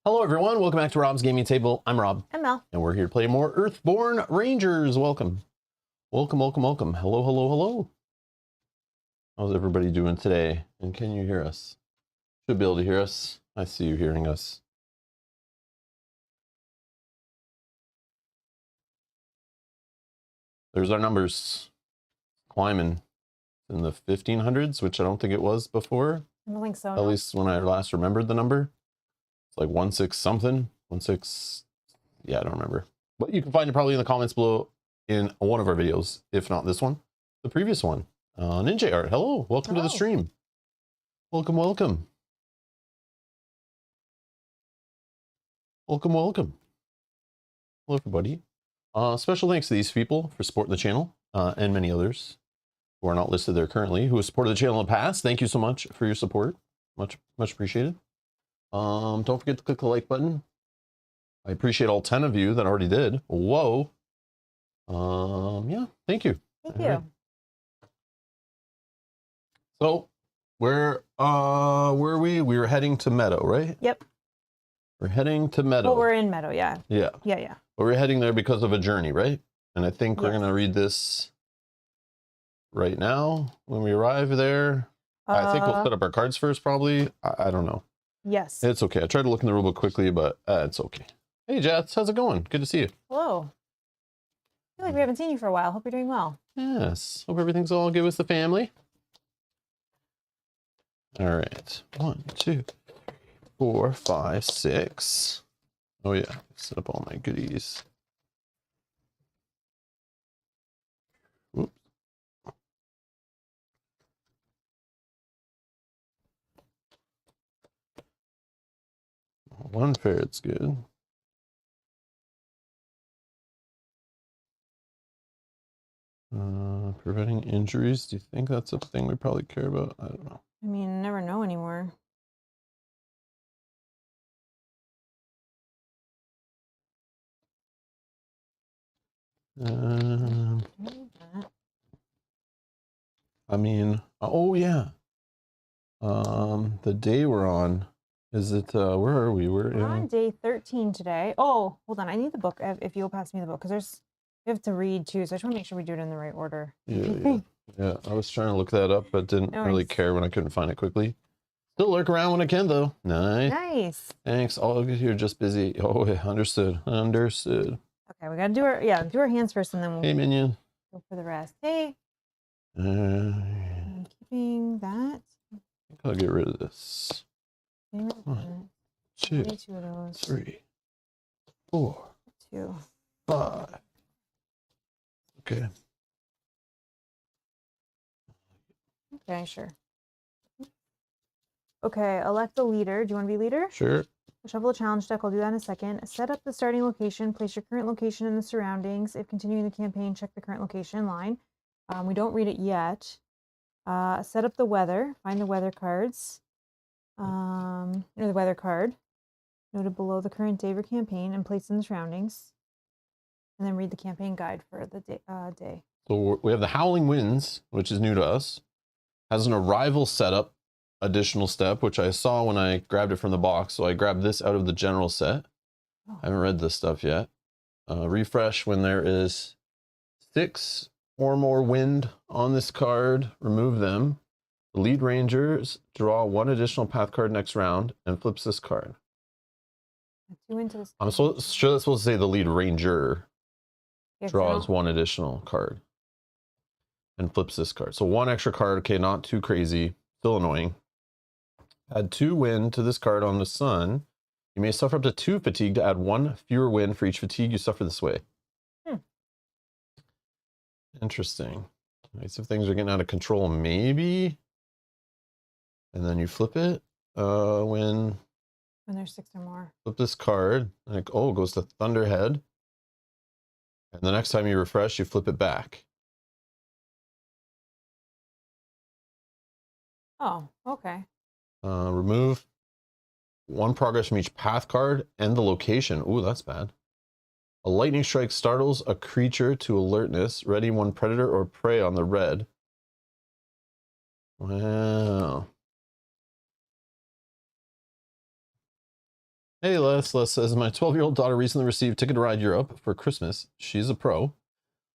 Hello everyone, welcome back to Rob's Gaming Table. I'm Rob. I'm Mel. And we're here to play more Earthborne Rangers. Welcome. Welcome, welcome, welcome. Hello, hello, hello. How's everybody doing today? And can you hear us? Should be able to hear us. I see you hearing us. There's our numbers. Climbing in the 1500s, which I don't think it was before. I don't think so. At least when I last remembered the number. Like 16 something, 16, yeah, I don't remember. But you can find it probably in the comments below in one of our videos, if not this one, the previous one. Ninja Art, hello, welcome to the stream. Welcome, welcome. Welcome, welcome. Hello, everybody. Special thanks to these people for supporting the channel and many others who are not listed there currently, who have supported the channel in the past. Thank you so much for your support. Much appreciated. Don't forget to click the like button. I appreciate all 10 of you that already did. Whoa. Yeah, thank you. Thank you. Right. So, where are we? We were heading to Meadow, right? Yep. We're heading to Meadow. Well, we're in Meadow, yeah. Yeah. Yeah. But we're heading there because of a journey, right? And I think we're gonna read this right now when we arrive there. I think we'll set up our cards first, probably. I don't know. Yes. It's okay. I tried to look in the rulebook quickly, but it's okay. Hey, Jats, how's it going? Good to see you. Hello. I feel like we haven't seen you for a while. Hope you're doing well. Yes. Hope everything's all good with the family. All right. 1, 2, 3, 4, 5, 6. Oh, yeah. Set up all my goodies. Oops. One ferret's good. Preventing injuries. Do you think that's a thing we probably care about? I don't know. I mean, never know anymore. I mean, oh yeah. The day we're on, is it, where are we? We're on day 13 today. Oh, hold on. I need the book, if you'll pass me the book, because we have to read too, so I just want to make sure we do it in the right order. Yeah, I was trying to look that up, but didn't really care when I couldn't find it quickly. Still lurk around when I can, though. Nice. Thanks. All you're just busy. Oh, yeah, understood. Okay, we gotta do our hands first, and then we'll minion. Go for the rest. Hey. I'm keeping that. I'll get rid of this. 1, 2, 3, 4, 2, 5. Okay. Okay, sure. Okay, elect the leader. Do you want to be leader? Sure. Shuffle the challenge deck. I'll do that in a second. Set up the starting location. Place your current location in the surroundings. If continuing the campaign, check the current location line. We don't read it yet. Set up the weather. Find the weather cards. Or the weather card. Noted below the current day of your campaign and place in the surroundings. And then read the campaign guide for the day. So we have the Howling Winds, which is new to us. Has an arrival setup additional step, which I saw when I grabbed it from the box. So I grabbed this out of the general set. Oh. I haven't read this stuff yet. Refresh when there is 6 or more wind on this card. Remove them. The lead rangers draw 1 additional path card next round and flips this card. 2 into this. I'm sure that's supposed to say the lead ranger Yeah, draws 1 additional card and flips this card. So 1 extra card. Okay, not too crazy. Still annoying. Add 2 wind to this card on the sun. You may suffer up to 2 fatigue to add 1 fewer wind for each fatigue you suffer this way. Interesting. Nice if things are getting out of control, maybe. And then you flip it when there's 6 or more. Flip this card. Like, oh, it goes to Thunderhead. And the next time you refresh, you flip it back. Oh, okay. Remove 1 progress from each path card and the location. Ooh, that's bad. A lightning strike startles a creature to alertness. Ready 1 predator or prey on the red. Wow. Hey, Les. Les says, my 12-year-old daughter recently received Ticket to Ride Europe for Christmas. She's a pro.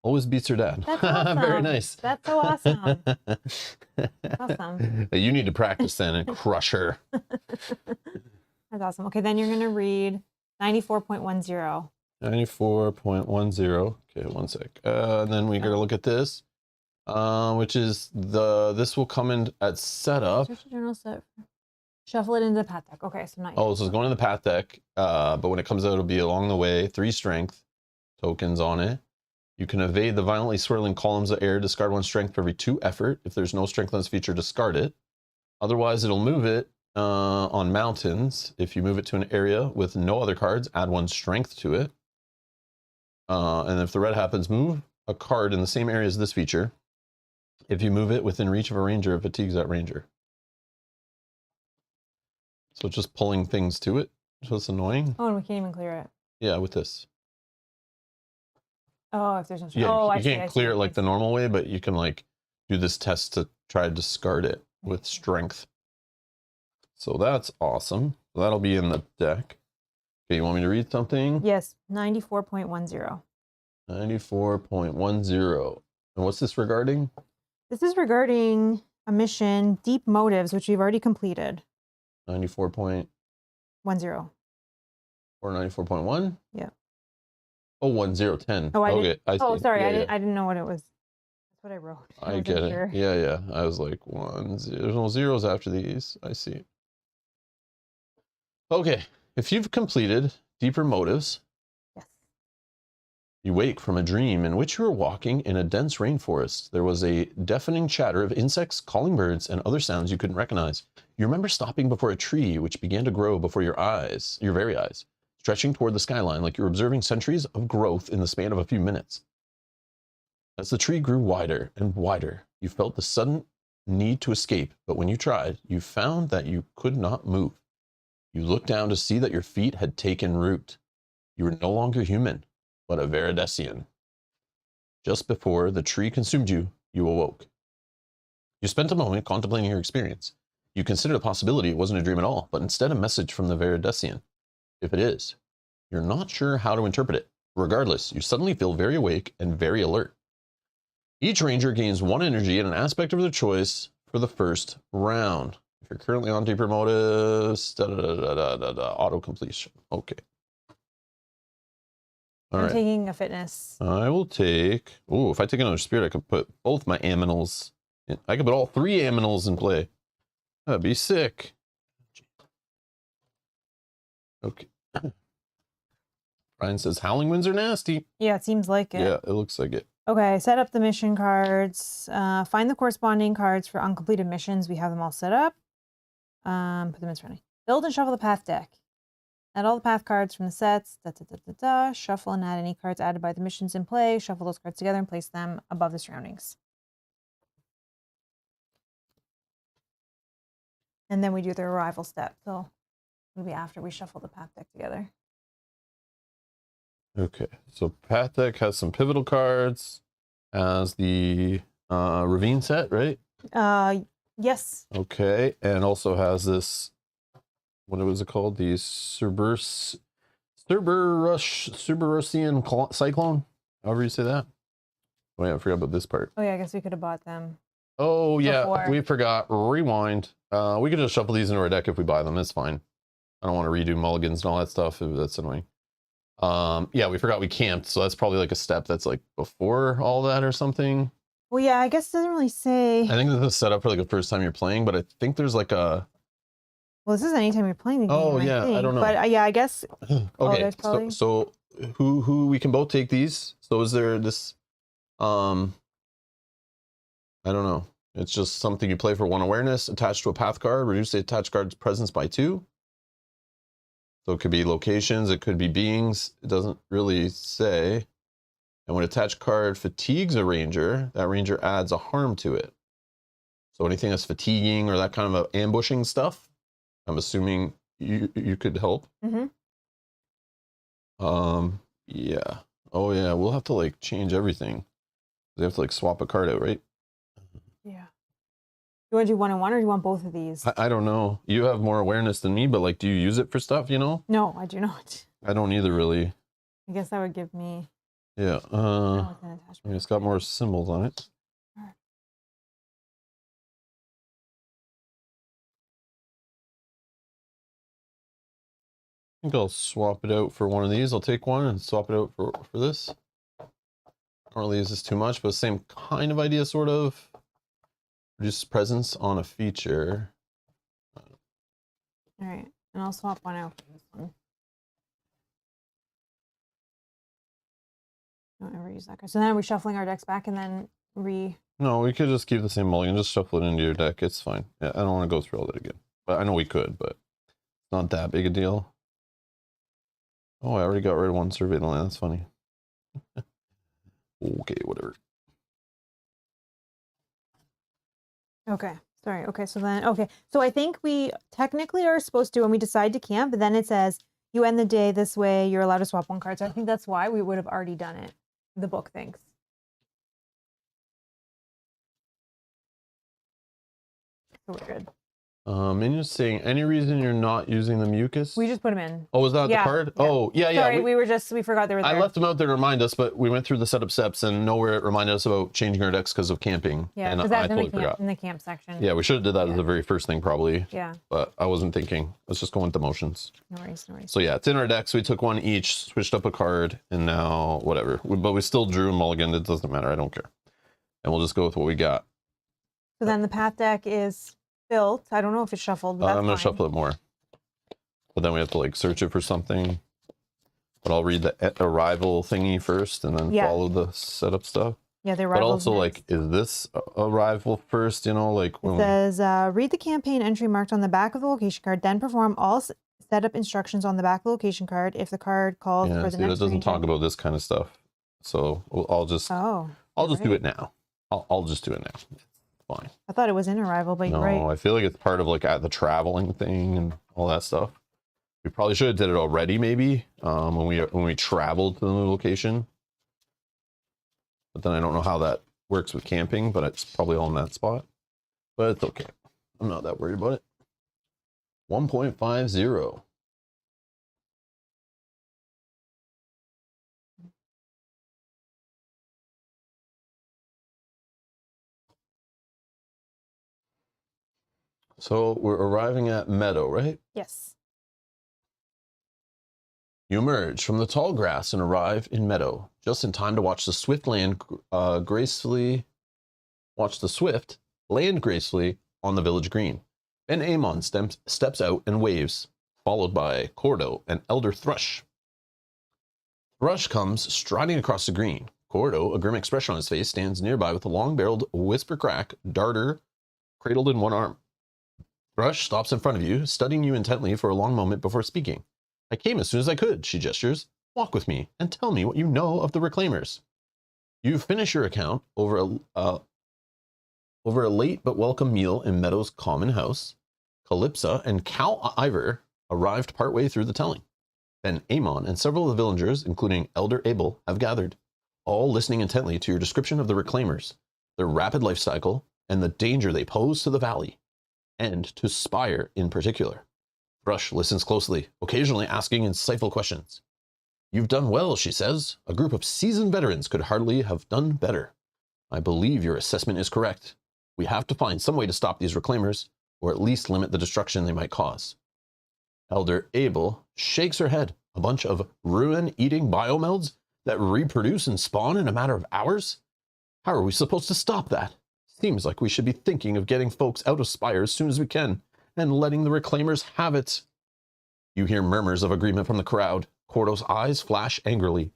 Always beats her dad. That's awesome. Very nice. That's so awesome. Awesome. You need to practice then and crush her. That's awesome. Okay, then you're going to read 94.10. 94.10. Okay, 1 sec. And then we got to look at this, which is this will come in at setup. Journal set. Shuffle it into the path deck. Okay, so not yet. Oh, so it's going in the path deck, but when it comes out, it'll be along the way. 3 strength tokens on it. You can evade the violently swirling columns of air, discard 1 strength for every 2 effort. If there's no strength on this feature, discard it. Otherwise, it'll move it on mountains. If you move it to an area with no other cards, add 1 strength to it. And if the red happens, move a card in the same area as this feature. If you move it within reach of a ranger, it fatigues that ranger. So it's just pulling things to it. So it's annoying. Oh, and we can't even clear it. Yeah, with this. Oh, if there's no. Yeah, oh, you can't clear it like the normal way, but you can like do this test to try to discard it with strength. So that's awesome. That'll be in the deck. Okay, you want me to read something? Yes, 94.10. 94.10. And what's this regarding? This is regarding a mission, Deep Motives, which we've already completed. 94.10 or 94.1? Yeah. Oh, 1010. Oh, okay, I see. Oh, sorry, Yeah, I didn't know what it was. That's what I wrote. I get it. Sure. Yeah. I was like 1 0. There's no zeros after these. I see. Okay, if you've completed Deeper Motives, yes, you wake from a dream in which you were walking in a dense rainforest. There was a deafening chatter of insects, calling birds, and other sounds you couldn't recognize. You remember stopping before a tree which began to grow before your very eyes, stretching toward the skyline like you were observing centuries of growth in the span of a few minutes. As the tree grew wider and wider, you felt the sudden need to escape, but when you tried, you found that you could not move. You looked down to see that your feet had taken root. You were no longer human, but a Veridesian. Just before the tree consumed you, you awoke. You spent a moment contemplating your experience. You considered the possibility it wasn't a dream at all, but instead a message from the Veridesian. If it is, you're not sure how to interpret it. Regardless, you suddenly feel very awake and very alert. Each ranger gains 1 energy and an aspect of their choice for the first round. If you're currently on Deeper Motives, auto completion. Okay. All right. Taking a fitness. I will take. Oh, if I take another spirit, I could put both my aminals. I could put all 3 aminals in play. That'd be sick. Okay. Brian says Howling Winds are nasty. Yeah, it seems like it. Yeah, it looks like it. Okay, set up the mission cards. Find the corresponding cards for uncompleted missions. We have them all set up. Put them in surrounding. Build and shuffle the path deck. Add all the path cards from the sets. Shuffle and add any cards added by the missions in play. Shuffle those cards together and place them above the surroundings. And then we do the arrival step. So it'll be after we shuffle the path deck together. Okay, so path deck has some pivotal cards, has the ravine set, right? Yes. Okay, and also has this, what was it called? The Cerberusian Cyclone, however you say that. Oh yeah, I forgot about this part. Oh yeah, I guess we could have bought them. Oh yeah, before. we forgot. Rewind. We could just shuffle these into our deck if we buy them. It's fine. I don't want to redo mulligans and all that stuff. That's annoying. Yeah, we forgot we camped, so that's probably like a step that's like before all that or something. Well, yeah, I guess it doesn't really say. I think this is set up for like the first time you're playing, but I think there's like a. Well, this is anytime you're playing the game. Oh yeah, I don't know. But yeah, I guess. Okay, probably... so who we can both take these. So is there this? I don't know. It's just something you play for 1 awareness attached to a path card. Reduce the attached card's presence by 2. So it could be locations, it could be beings. It doesn't really say. And when attached card fatigues a ranger, that ranger adds a harm to it. So anything that's fatiguing or that kind of ambushing stuff, I'm assuming you could help. Mm-hmm. Yeah. Oh yeah, we'll have to like change everything. We have to like swap a card out, right? Yeah. You want to do 1 and 1, or do you want both of these? I don't know. You have more awareness than me, but like, do you use it for stuff, you know? No, I do not. I don't either, really. I guess that would give me. Yeah. I mean, it's got more symbols on it. Right. I think I'll swap it out for one of these. I'll take one and swap it out for this. I don't really use this too much, but same kind of idea, sort of. Reduce presence on a feature. All right, and I'll swap one out for this one. Don't ever use that card. So then are we shuffling our decks back and then No, we could just keep the same mulligan. Just shuffle it into your deck. It's fine. Yeah, I don't want to go through all that again. But I know we could, but it's not that big a deal. Oh, I already got rid of one survey land. That's funny. Okay, whatever. Okay, sorry. Okay, so then, so I think we technically are supposed to, when we decide to camp, but then it says you end the day this way, you're allowed to swap 1 card. So I think that's why we would have already done it. The book thinks. So we're good. Minions saying, any reason you're not using the mucus? We just put them in. Oh, was that the card? Yeah. Oh, yeah, yeah. Sorry, we forgot they were there. I left them out there to remind us, but we went through the setup steps and nowhere it reminded us about changing our decks because of camping. Yeah, and that's I totally forgot. In the camp section. Yeah, we should have did that as the very first thing probably. Yeah. But I wasn't thinking. Let's just go with the motions. No worries, no worries. So yeah, it's in our decks. We took one each, switched up a card, and now whatever. But we still drew a mulligan. It doesn't matter. I don't care. And we'll just go with what we got. So then the path deck is built. I don't know if it's shuffled, but I'm going to shuffle it more. But then we have to like search it for something. But I'll read the arrival thingy first and then follow the setup stuff. Yeah, the arrival. But also like, is this arrival first, you know, like when it says, read the campaign entry marked on the back of the location card, then perform all setup instructions on the back of the location card. If the card calls for the next that doesn't talk about this kind of stuff. So I'll just, I'll just do it now. I'll just do it now. Fine. I thought it was in arrival, but you're right. No, I feel like it's part of like the traveling thing and all that stuff. We probably should have did it already, maybe when we traveled to the new location. But then I don't know how that works with camping, but it's probably all in that spot. But it's okay. I'm not that worried about it. 1.50. So we're arriving at Meadow, right? Yes. You emerge from the tall grass and arrive in Meadow, just in time to watch the swift land gracefully on the village green. Ben Amon steps out and waves, followed by Cordo and Elder Thrush. Thrush comes striding across the green, Cordo, a grim expression on his face, stands nearby with a long-barreled whisper-crack darter cradled in one arm. Thrush stops in front of you, studying you intently for a long moment before speaking. I came as soon as I could, she gestures. Walk with me and tell me what you know of the Reclaimers. You finish your account over a late but welcome meal in Meadow's common house. Calypsa and Cal Ivor arrived partway through the telling. Then Amon and several of the villagers, including Elder Abel, have gathered, all listening intently to your description of the Reclaimers, their rapid life cycle, and the danger they pose to the valley, and to Spire in particular. Thrush listens closely, occasionally asking insightful questions. You've done well, she says. A group of seasoned veterans could hardly have done better. I believe your assessment is correct. We have to find some way to stop these Reclaimers, or at least limit the destruction they might cause. Elder Abel shakes her head. A bunch of ruin-eating biomelds that reproduce and spawn in a matter of hours? How are we supposed to stop that? Seems like we should be thinking of getting folks out of Spire as soon as we can, and letting the Reclaimers have it. You hear murmurs of agreement from the crowd. Cordo's eyes flash angrily,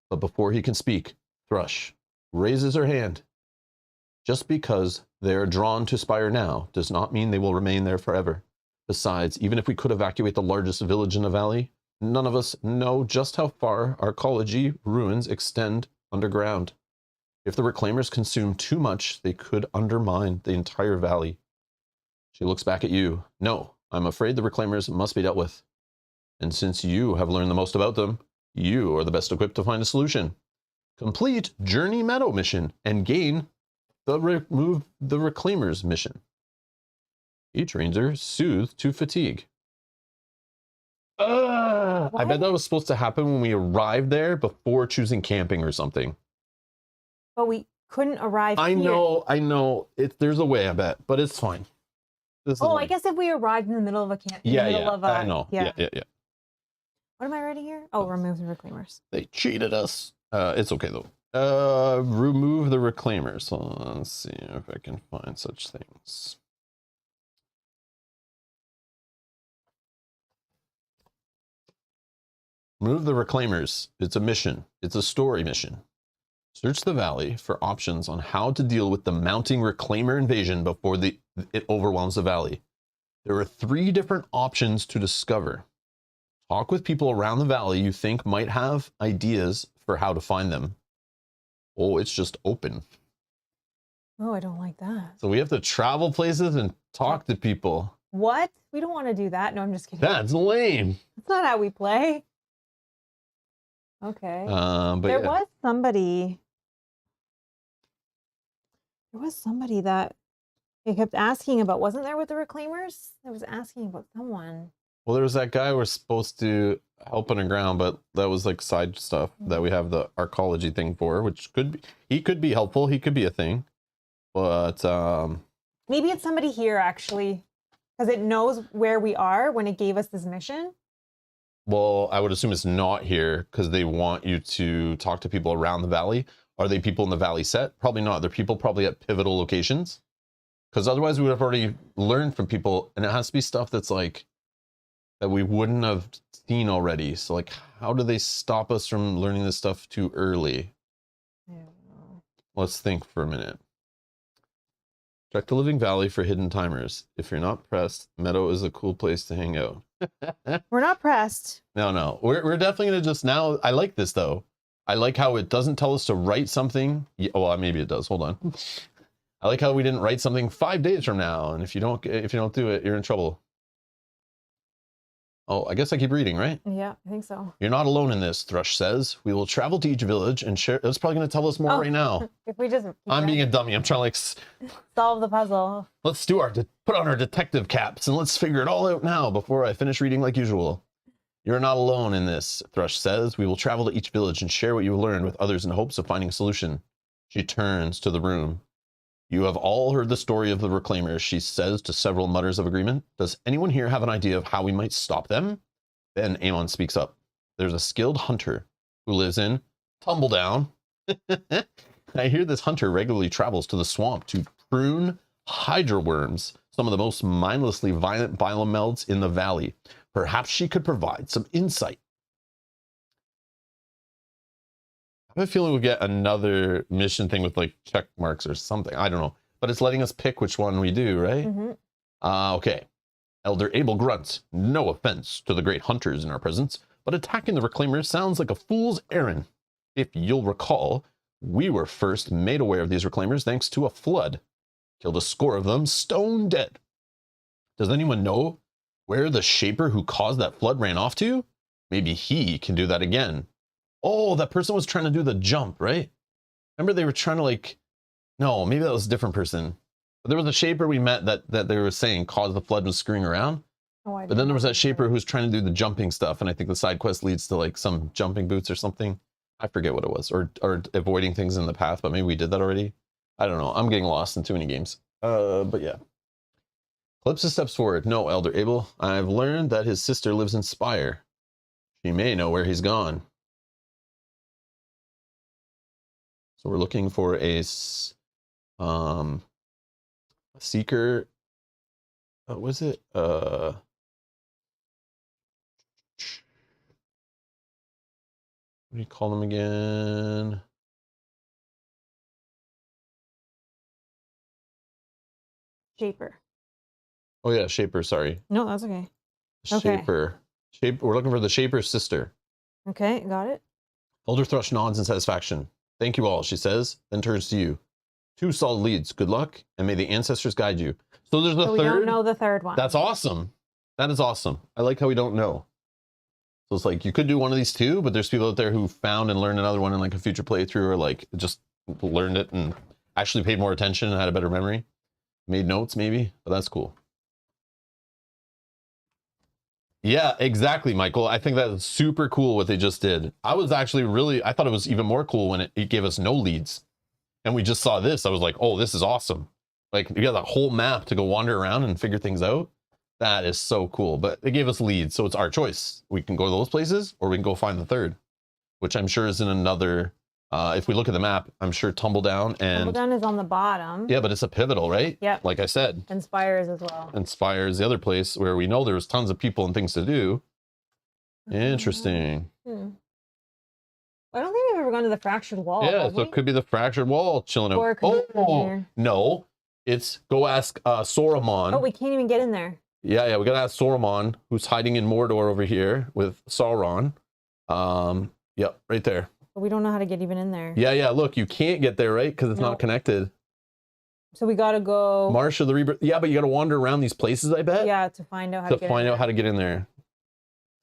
but before he can speak, Thrush raises her hand. Just because they are drawn to Spire now does not mean they will remain there forever. Besides, even if we could evacuate the largest village in the valley, none of us know just how far archaeology ruins extend underground. If the Reclaimers consume too much, they could undermine the entire valley. She looks back at you. No, I'm afraid the Reclaimers must be dealt with. And since you have learned the most about them, you are the best equipped to find a solution. Complete Journey Meadow mission and gain the Remove the Reclaimers mission. Each ranger soothed to fatigue. I bet that was supposed to happen when we arrived there before choosing camping or something. But we couldn't arrive I here. know. There's a way, I bet, but it's fine. I guess if we arrived in the middle of a camp. I know. Yeah. What am I writing here? Oh, remove the Reclaimers. They cheated us. It's okay though. Remove the Reclaimers. So let's see if I can find such things. Remove the Reclaimers. It's a mission. It's a story mission. Search the valley for options on how to deal with the mounting Reclaimer invasion before it overwhelms the valley. There are 3 different options to discover. Talk with people around the valley you think might have ideas for how to find them. Oh, it's just open. Oh, I don't like that. So we have to travel places and talk to people. What? We don't want to do that. No, I'm just kidding. That's lame. That's not how we play. Okay. But there was somebody that they kept asking about. Wasn't there with the Reclaimers? I was asking about someone. Well, there was that guy we're supposed to help underground, but that was like side stuff that we have the archaeology thing for, which could be, he could be helpful. He could be a thing, but maybe it's somebody here actually, because it knows where we are when it gave us this mission. Well, I would assume it's not here because they want you to talk to people around the valley. Are they people in the valley set? Probably not. They're people probably at pivotal locations, because otherwise we would have already learned from people, and it has to be stuff that's like that we wouldn't have seen already. So like, how do they stop us from learning this stuff too early? I don't know. Let's think for a minute. Check the Living Valley for hidden timers. If you're not pressed, Meadow is a cool place to hang out. We're not pressed. No. We're definitely gonna just now. I like this though. I like how it doesn't tell us to write something. Well, maybe it does. Hold on. I like how we didn't write something 5 days from now, and if you don't do it, you're in trouble. Oh, I guess I keep reading, right? Yeah, I think so. You're not alone in this, Thrush says. We will travel to each village and share. That's probably going to tell us more right now. If we just I'm being a dummy. I'm trying to like solve the puzzle. Let's put on our detective caps and let's figure it all out now before I finish reading like usual. You're not alone in this, Thrush says. We will travel to each village and share what you learned with others in hopes of finding a solution. She turns to the room. You have all heard the story of the Reclaimers, she says to several mutters of agreement. Does anyone here have an idea of how we might stop them? Then Amon speaks up. There's a skilled hunter who lives in Tumbledown. I hear this hunter regularly travels to the swamp to prune hydra worms, some of the most mindlessly violent biomelds in the valley. Perhaps she could provide some insight. I have a feeling we'll get another mission thing with like check marks or something. I don't know. But it's letting us pick which one we do, right? Okay. Elder Abel grunts. No offense to the great hunters in our presence, but attacking the reclaimers sounds like a fool's errand. If you'll recall, we were first made aware of these reclaimers thanks to a flood. Killed a score of them stone dead. Does anyone know where the shaper who caused that flood ran off to? Maybe he can do that again. Oh, that person was trying to do the jump, right? Remember they were trying to like, no, maybe that was a different person. But there was a shaper we met that they were saying caused the flood and was screwing around. But then there was that shaper who was trying to do the jumping stuff. And I think the side quest leads to like some jumping boots or something. I forget what it was, or avoiding things in the path, but maybe we did that already. I don't know. I'm getting lost in too many games. But yeah. Calypso steps forward. No, Elder Abel. I've learned that his sister lives in Spire. She may know where he's gone. So we're looking for a seeker. What was it? What do you call them again? Shaper. Oh yeah, Shaper, sorry. No, that's okay. Shaper. We're looking for the Shaper's sister. Okay, got it. Elder Thrush nods in satisfaction. Thank you all, she says, then turns to you. 2 solid leads. Good luck, and may the ancestors guide you. So there's a third. We don't know the third one. That's awesome. That is awesome. I like how we don't know. So it's like you could do one of these two, but there's people out there who found and learned another one in like a future playthrough, or like just learned it and actually paid more attention and had a better memory. Made notes maybe, but that's cool. Yeah, exactly, Michael. I think that's super cool what they just did. I was actually I thought it was even more cool when it gave us no leads. And we just saw this. I was like, oh, this is awesome. Like, you got that whole map to go wander around and figure things out. That is so cool. But they gave us leads, so it's our choice. We can go to those places, or we can go find the third, which I'm sure is in another... if we look at the map, I'm sure Tumbledown and... Tumbledown is on the bottom. Yeah, but it's a pivotal, right? Yeah. Like I said. And Spire is as well. And Spire is the other place where we know there was tons of people and things to do. Interesting. I don't think we've ever gone to the fractured wall. Yeah, so it could be the fractured wall chilling out. Or it could be in here. No. It's go ask Sauron. Oh, we can't even get in there. Yeah, we gotta ask Sauron, who's hiding in Mordor over here with Sauron. Yep, right there. But we don't know how to get even in there. Yeah, look, you can't get there, right? Because it's not connected. So we gotta go... Marsh of the Rebirth. Yeah, but you gotta wander around these places, I bet. Yeah, to find out how to get in there. To find out how to get in there.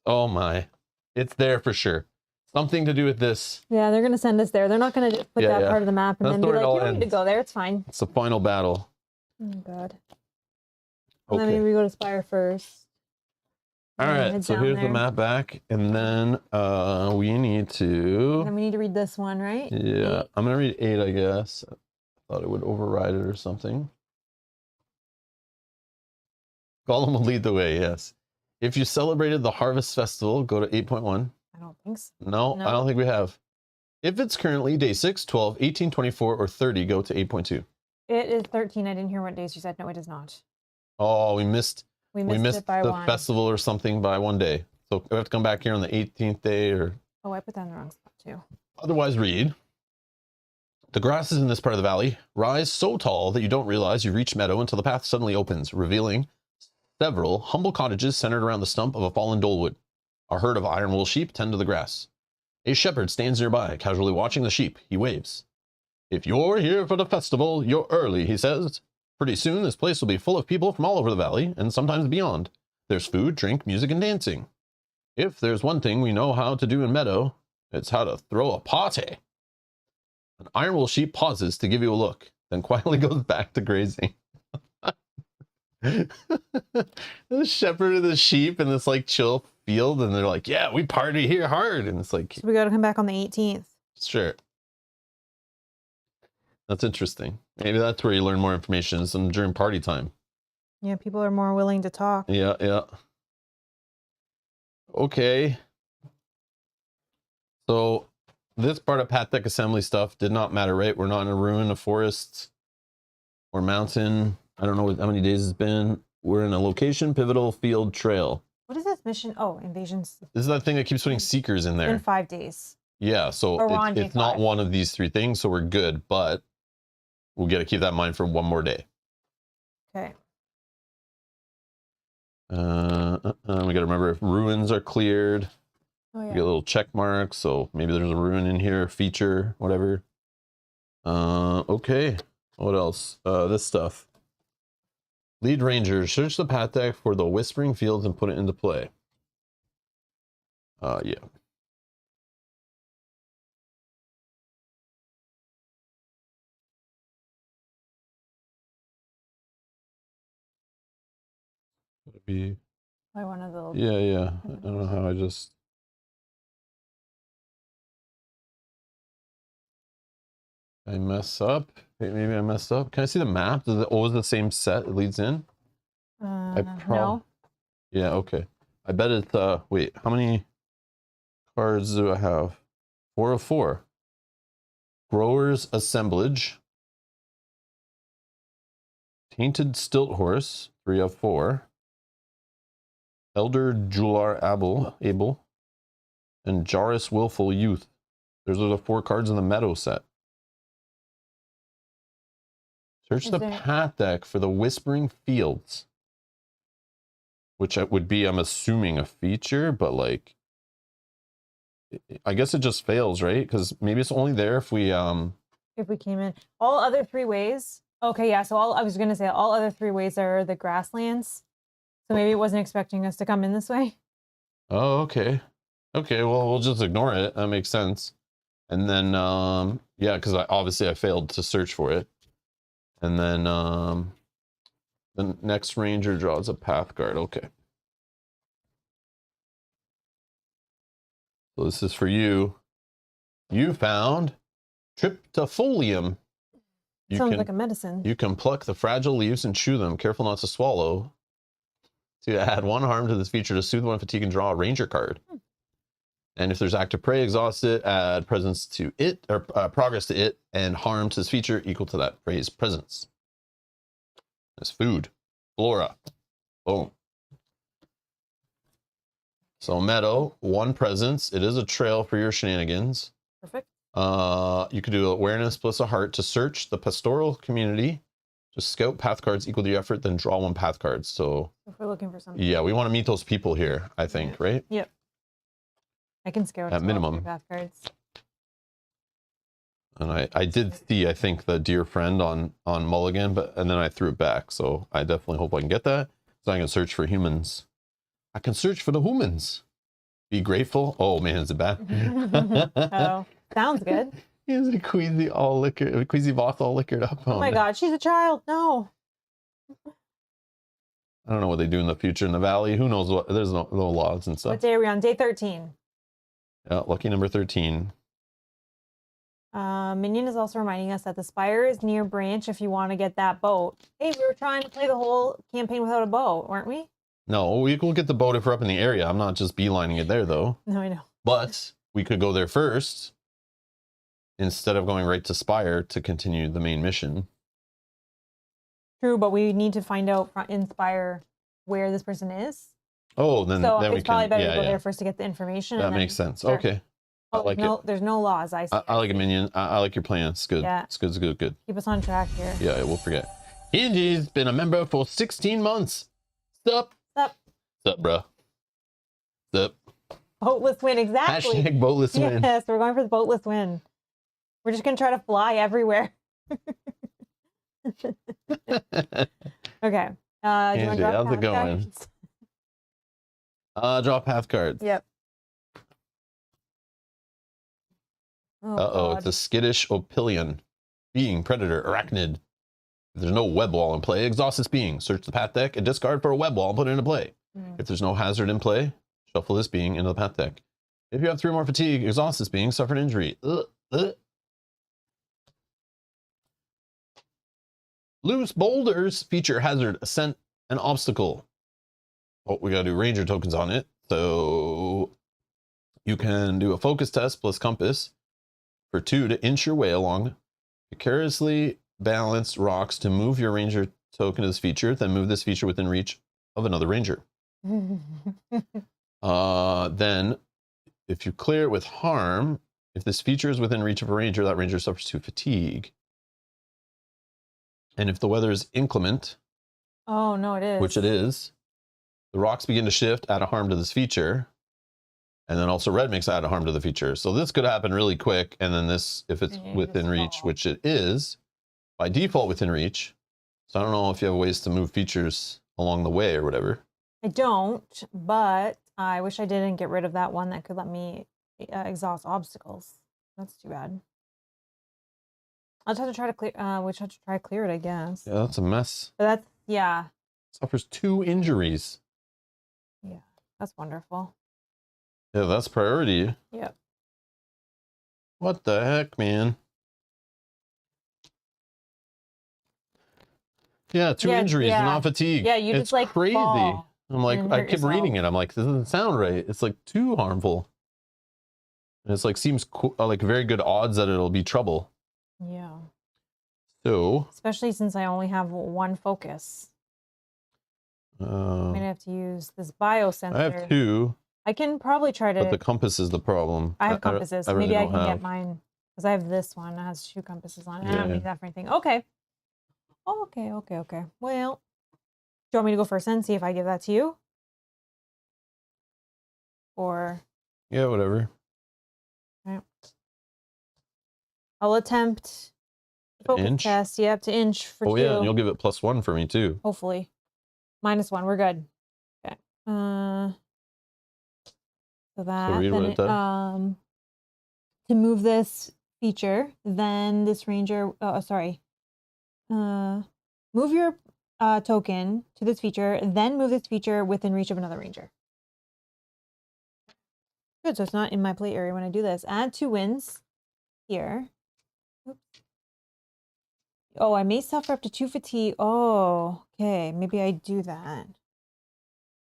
Oh my. It's there for sure. Something to do with this. Yeah, they're gonna send us there. They're not gonna just put that part of the map and then be like, you don't need to go there, it's fine. It's the final battle. Oh god. And then maybe we go to Spire first. All right, so here's the map back, and then we need to... And we need to read this one, right? Yeah, 8. I'm gonna read 8, I guess. I thought it would override it or something. Gollum will lead the way, yes. If you celebrated the Harvest Festival, go to 8.1. I don't think so. No, I don't think we have. If it's currently day 6, 12, 18, 24, or 30, go to 8.2. It is 13. I didn't hear what days you said. No, it is not. Oh, we missed it by the one. festival or something by 1 day. So we have to come back here on the 18th day or... Oh, I put that in the wrong spot too. Otherwise read. The grasses in this part of the valley rise so tall that you don't realize you've reached Meadow until the path suddenly opens, revealing several humble cottages centered around the stump of a fallen dolewood. A herd of iron wool sheep tend to the grass. A shepherd stands nearby, casually watching the sheep. He waves. If you're here for the festival, you're early, he says. Pretty soon, this place will be full of people from all over the valley, and sometimes beyond. There's food, drink, music, and dancing. If there's one thing we know how to do in Meadow, it's how to throw a party. An iron wool sheep pauses to give you a look, then quietly goes back to grazing. The shepherd of the sheep in this like chill field, and they're like, yeah, we party here hard, and it's like, so we got to come back on the 18th. Sure. That's interesting. Maybe that's where you learn more information during party time. Yeah, people are more willing to talk. Yeah. Okay. So this part of Path Deck Assembly stuff did not matter, right? We're not in a ruin, a forest, or mountain. I don't know how many days it's been. We're in a location, pivotal, field, trail. What is this mission? Oh, invasions. This is that thing that keeps putting seekers in there. In 5 days. Yeah, so Or we're on day it's not 5. one of these 3 things, so we're good, but we'll get to keep that in mind for one more day. Okay. We got to remember if ruins are cleared. Oh We get yeah. little check marks, so maybe there's a ruin in here, feature, whatever. Okay. What else? This stuff. Lead Rangers, search the path deck for the Whispering Fields and put it into play. Yeah. It'd be, By one of the. yeah. I don't know how I just. I mess up. Maybe I messed up. Can I see the map? Does it always the same set it leads in? No. Yeah, okay. I bet it's wait, how many cards do I have? 4 of 4. Growers Assemblage. Tainted Stilt Horse, 3 of 4. Elder Jular Abel. And Jarus Willful Youth. Those are the 4 cards in the Meadow set. Search the path deck for the Whispering Fields. Which would be, I'm assuming, a feature, but like, I guess it just fails, right? Because maybe it's only there if we came in. All other 3 ways. Okay, yeah. So I was gonna say all other 3 ways are the grasslands. So maybe it wasn't expecting us to come in this way. Oh, okay. Okay, well, we'll just ignore it. That makes sense. And then, yeah, because obviously I failed to search for it. And then the next ranger draws a path card. Okay. So this is for you. You found Triptofolium. Sounds like a medicine. You can pluck the fragile leaves and chew them. Careful not to swallow. To add 1 harm to this feature to soothe 1 fatigue and draw a ranger card. And if there's active prey, exhaust it, add presence to it, or progress to it, and harm to this feature equal to that prey's presence. That's food. Flora. Boom. So Meadow, 1 presence. It is a trail for your shenanigans. Perfect. You could do awareness plus a heart to search the pastoral community. Just scout path cards equal to your effort, then draw 1 path card. So if we're looking for something. Yeah, we want to meet those people here, I think, right? Yep. I can scout at minimum path cards. And I did see, I think, the dear friend on Mulligan, and then I threw it back. So I definitely hope I can get that. So I can search for humans. I can search for the humans. Be grateful. Oh man, is it bad? Oh, sounds good. Is it Queasy Voth all liquored up? Oh my God, she's a child. No. I don't know what they do in the future in the valley. Who knows what? There's no laws and stuff. What day are we on? Day 13. Yeah, lucky number 13. Minion is also reminding us that the Spire is near Branch if you want to get that boat. Hey, we were trying to play the whole campaign without a boat, weren't we? No, we will get the boat if we're up in the area. I'm not just beelining it there, though. No, I know. But we could go there first instead of going right to Spire to continue the main mission. True, but we need to find out in Spire where this person is. Oh, then so then it's we probably can. better to go there first to get the information. That makes sense. Start. Okay. Oh, I like it. There's no laws. I like it, Minion. I like your plan. It's good. Yeah. It's good. It's good. Good. Keep us on track here. Yeah, we'll forget. Indy's been a member for 16 months. Sup? Sup? Sup, bro? Sup? Boatless win, exactly. Hashtag boatless win. Yes, we're going for the boatless win. We're just going to try to fly everywhere. Okay. Do you want to draw how's it going? Draw path cards. Yep. Uh-oh, it's a skittish opilion. Being, predator, arachnid. If there's no web wall in play, exhaust this being. Search the path deck and discard for a web wall and put it into play. If there's no hazard in play, shuffle this being into the path deck. If you have 3 more fatigue, exhaust this being, suffer an injury. Loose boulders feature hazard, ascent, and obstacle. Oh, we gotta do ranger tokens on it. So you can do a focus test plus compass for 2 to inch your way along precariously balanced rocks to move your ranger token to this feature, then move this feature within reach of another ranger. Then if you clear it with harm, If this feature is within reach of a ranger, that ranger suffers 2 fatigue. And if the weather is inclement, Oh, no, it is. which it is, the rocks begin to shift, add a harm to this feature. And then also red makes add a harm to the feature. So this could happen really quick. And then this, if it's within reach, which it is, by default within reach. So I don't know if you have ways to move features along the way or whatever. I don't, but I wish I didn't get rid of that one that could let me exhaust obstacles. That's too bad. I'll just have to try to clear. We'll have to try to clear it, I guess. Yeah, that's a mess. But that's, yeah. Suffers 2 injuries. Yeah, that's wonderful. Yeah, that's priority. Yep. What the heck, man? Yeah, 2 injuries, not fatigue. Yeah, you just like crazy. fall I'm like, I keep reading it. I'm like, this doesn't sound right. It's like too harmful. And it's like seems like very good odds that it'll be trouble. Yeah. So, especially since I only have 1 focus. I'm gonna have to use this biosensor. I have 2. I can probably try to. But the compass is the problem. I have compasses. I really Maybe I don't can have. get mine because I have this one that has 2 compasses on it. I don't Yeah. need that for anything. Okay. Okay. Well, do you want me to go first and see if I give that to you? Or Yeah, whatever. right. I'll attempt focus Inch? test. Yep, to inch for 2. Oh yeah, and you'll give it +1 for me too. Hopefully. -1. We're good. Okay. So that read what then it does. to move this feature, then this ranger. Oh, sorry. Move your token to this feature, then move this feature within reach of another ranger. Good. So it's not in my play area when I do this. Add 2 wins here. Oops. Oh, I may suffer up to 2 fatigue. Oh, okay. Maybe I do that.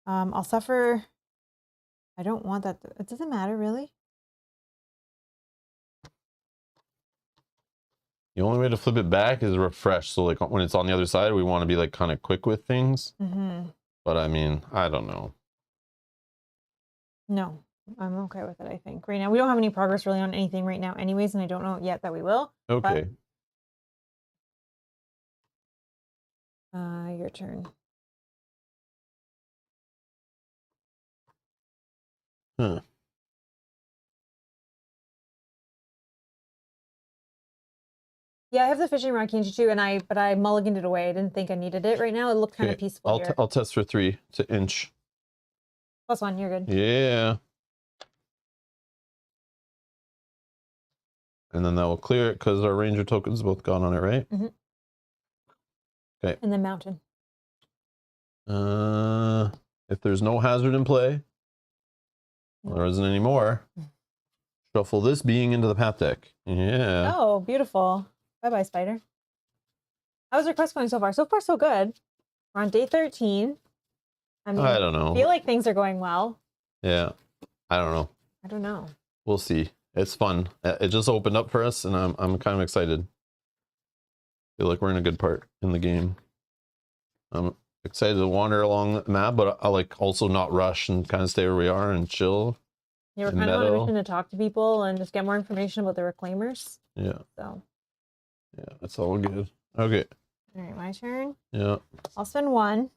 I'll suffer. I don't want that. It doesn't matter, really. The only way to flip it back is refresh. So like when it's on the other side, we want to be like kind of quick with things. Mm-hmm. But I mean, I don't know. No, I'm okay with it, I think. Right now, we don't have any progress really on anything right now anyways, and I don't know yet that we will. Okay. Your turn. Huh. Yeah, I have the fishing rod Kenji too, but I mulliganed it away. I didn't think I needed it right now. It looked kind of peaceful here. I'll test for 3 to inch. +1, you're good. Yeah. And then that will clear it because our ranger tokens both gone on it, right? Mm-hmm. Okay. And then mountain. If there's no hazard in play, well, there isn't any more. Shuffle this being into the path deck. Yeah. Oh, beautiful. Bye-bye, spider. How's your quest going so far? So far, so good. We're on day 13. I mean, I don't know. I feel like things are going well. Yeah. I don't know. I don't know. We'll see. It's fun. It just opened up for us, and I'm kind of excited. Feel like we're in a good part in the game. I'm excited to wander along the map, but I like also not rush and kind of stay where we are and chill. Yeah, we're kind of on a mission to talk to people and just get more information about the reclaimers. Yeah. So. Yeah, that's all good. Okay. All right, my turn. Yeah. I'll spend 1.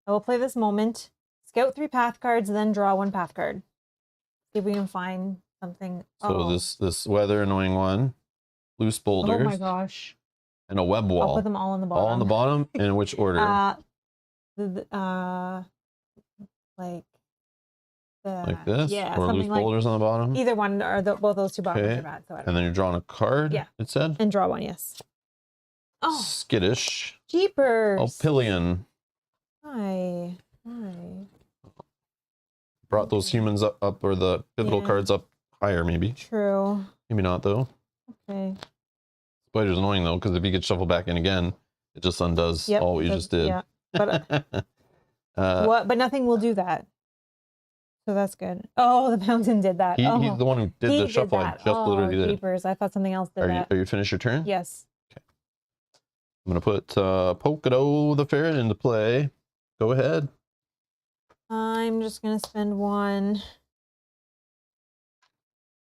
I will play this moment. Scout 3 path cards, then draw 1 path card. See if we can find something. So this weather annoying one, loose boulders. Oh my gosh. And a web wall. I'll put them all on the bottom. All on the bottom? In which order? Like this? Yeah, or loose boulders on the bottom? Either one, or both those 2 bottoms are bad. So and then you're drawing a card? Yeah. It said? And draw 1, yes. Oh. Skittish. Jeepers. Oh, Pillion. Hi. Brought those humans up or the pivotal cards up higher, maybe. True. Maybe not, though. Okay. Spider's annoying, though, because if he gets shuffled back in again, it just undoes all what you just did. Yeah. But, but nothing will do that. So that's good. Oh, the mountain did that. He's the one who did the shuffle. I just literally did. Jeepers. I thought something else did that. Are you finished your turn? Yes. Okay. I'm going to put Polkado the Ferret into play. Go ahead. I'm just going to spend 1.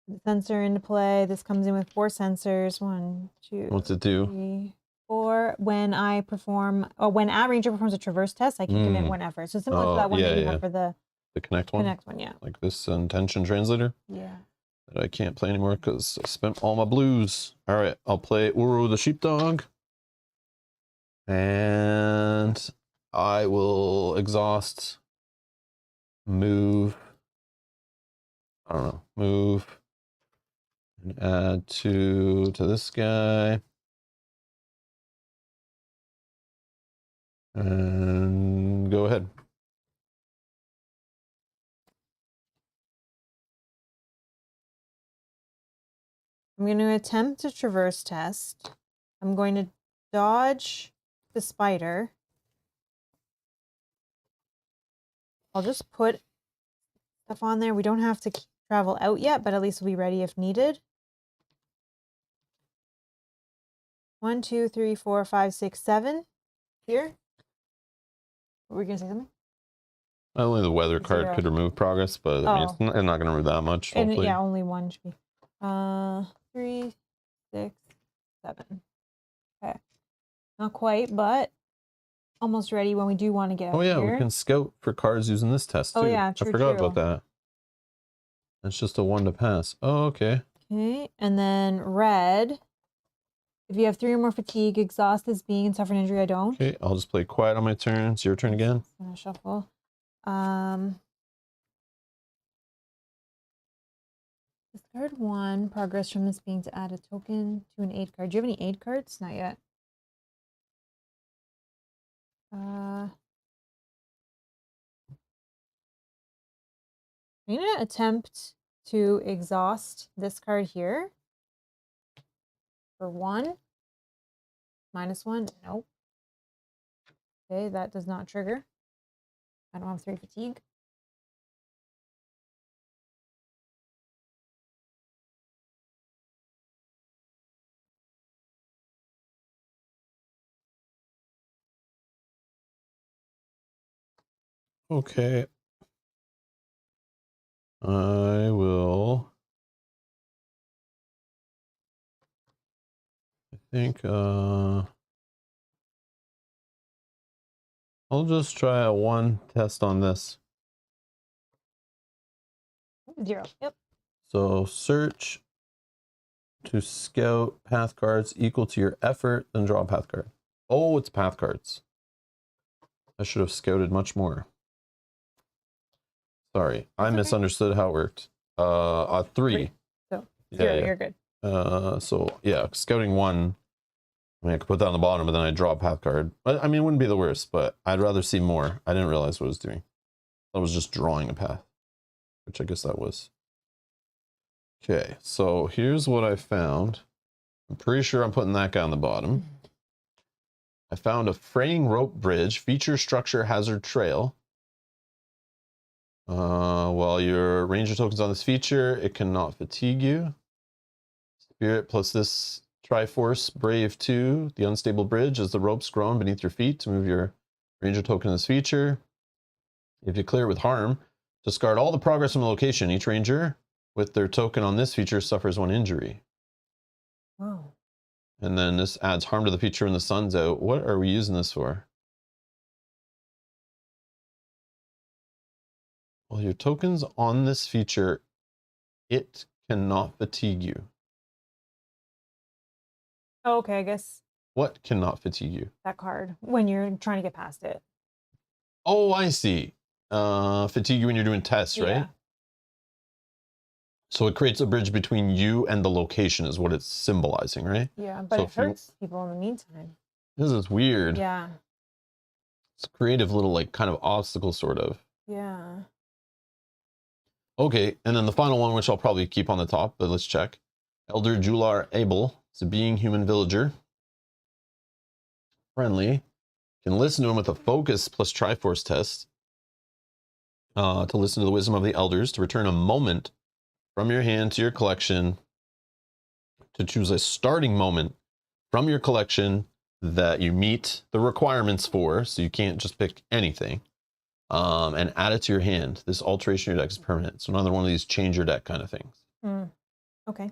the sensor into play. This comes in with 4 sensors. 1, 2, What's it do? 3, 4. When I perform, or when a ranger performs a traverse test, I can commit 1 effort. So similar to that one that you have for the connect one. Connect one, yeah. Like this intention translator. Yeah. That I can't play anymore because I spent all my blues. All right, I'll play Uru the sheepdog, and I will exhaust. Move. I don't know. Move. And add 2 to this guy. And go ahead. I'm going to attempt a traverse test. I'm going to dodge the spider. I'll just put stuff on there. We don't have to travel out yet, but at least we'll be ready if needed. 1, 2, 3, 4, 5, 6, 7. Here. Were we going to say something? Only the weather card could remove progress, but I mean, it's not going to remove that much. And yeah, only 1 should be. 3, 6, 7. Okay. Not quite, but almost ready when we do want to get out. Oh yeah, here. we can scout for cards using this test too. Oh yeah, true, I forgot about that. That's just a 1 to pass. Oh, okay. Okay, and then red. If you have 3 or more fatigue, exhaust this being and suffer an injury. I don't. Okay, I'll just play quiet on my turn. It's your turn again. I'm gonna shuffle. Discard 1. Progress from this being to add a token to an aid card. Do you have any aid cards? Not yet. I'm gonna attempt to exhaust this card here for 1. -1. Nope. Okay, that does not trigger. I don't have 3 fatigue. Okay. I will. I think I'll just try a 1 test on this. 0. Yep. So search to scout path cards equal to your effort, then draw a path card. Oh, it's path cards. I should have scouted much more. Sorry, I misunderstood how it worked. 3. So 0, you're good. So yeah, scouting 1. I mean, I could put that on the bottom, but then I draw a path card. I mean, it wouldn't be the worst, but I'd rather see more. I didn't realize what I was doing. I was just drawing a path, which I guess that was. Okay, so here's what I found. I'm pretty sure I'm putting that guy on the bottom. I found a fraying rope bridge, feature structure hazard trail. While your ranger token's on this feature, it cannot fatigue you. Spirit plus this Triforce Brave 2, the unstable bridge, as the ropes grown beneath your feet to move your ranger token in this feature. If you clear it with harm, discard all the progress from the location. Each ranger with their token on this feature suffers 1 injury. Wow. And then this adds harm to the feature when the sun's out. What are we using this for? Well, your token's on this feature, it cannot fatigue you. Oh, okay, I guess What cannot fatigue you? that card when you're trying to get past it. Oh, I see. Fatigue you when you're doing tests, right? Yeah. So it creates a bridge between you and the location is what it's symbolizing, right? Yeah, but So it hurts people in the meantime. This is weird. Yeah. It's a creative little like kind of obstacle sort of. Yeah. Okay, and then the final one, which I'll probably keep on the top, but let's check. Elder Jular Abel. It's a being human villager. Friendly. Can listen to him with a focus plus Triforce test. To listen to the wisdom of the elders. To return a moment from your hand to your collection. To choose a starting moment from your collection that you meet the requirements for. So you can't just pick anything. And add it to your hand. This alteration of your deck is permanent. So another one of these change your deck kind of things. Okay.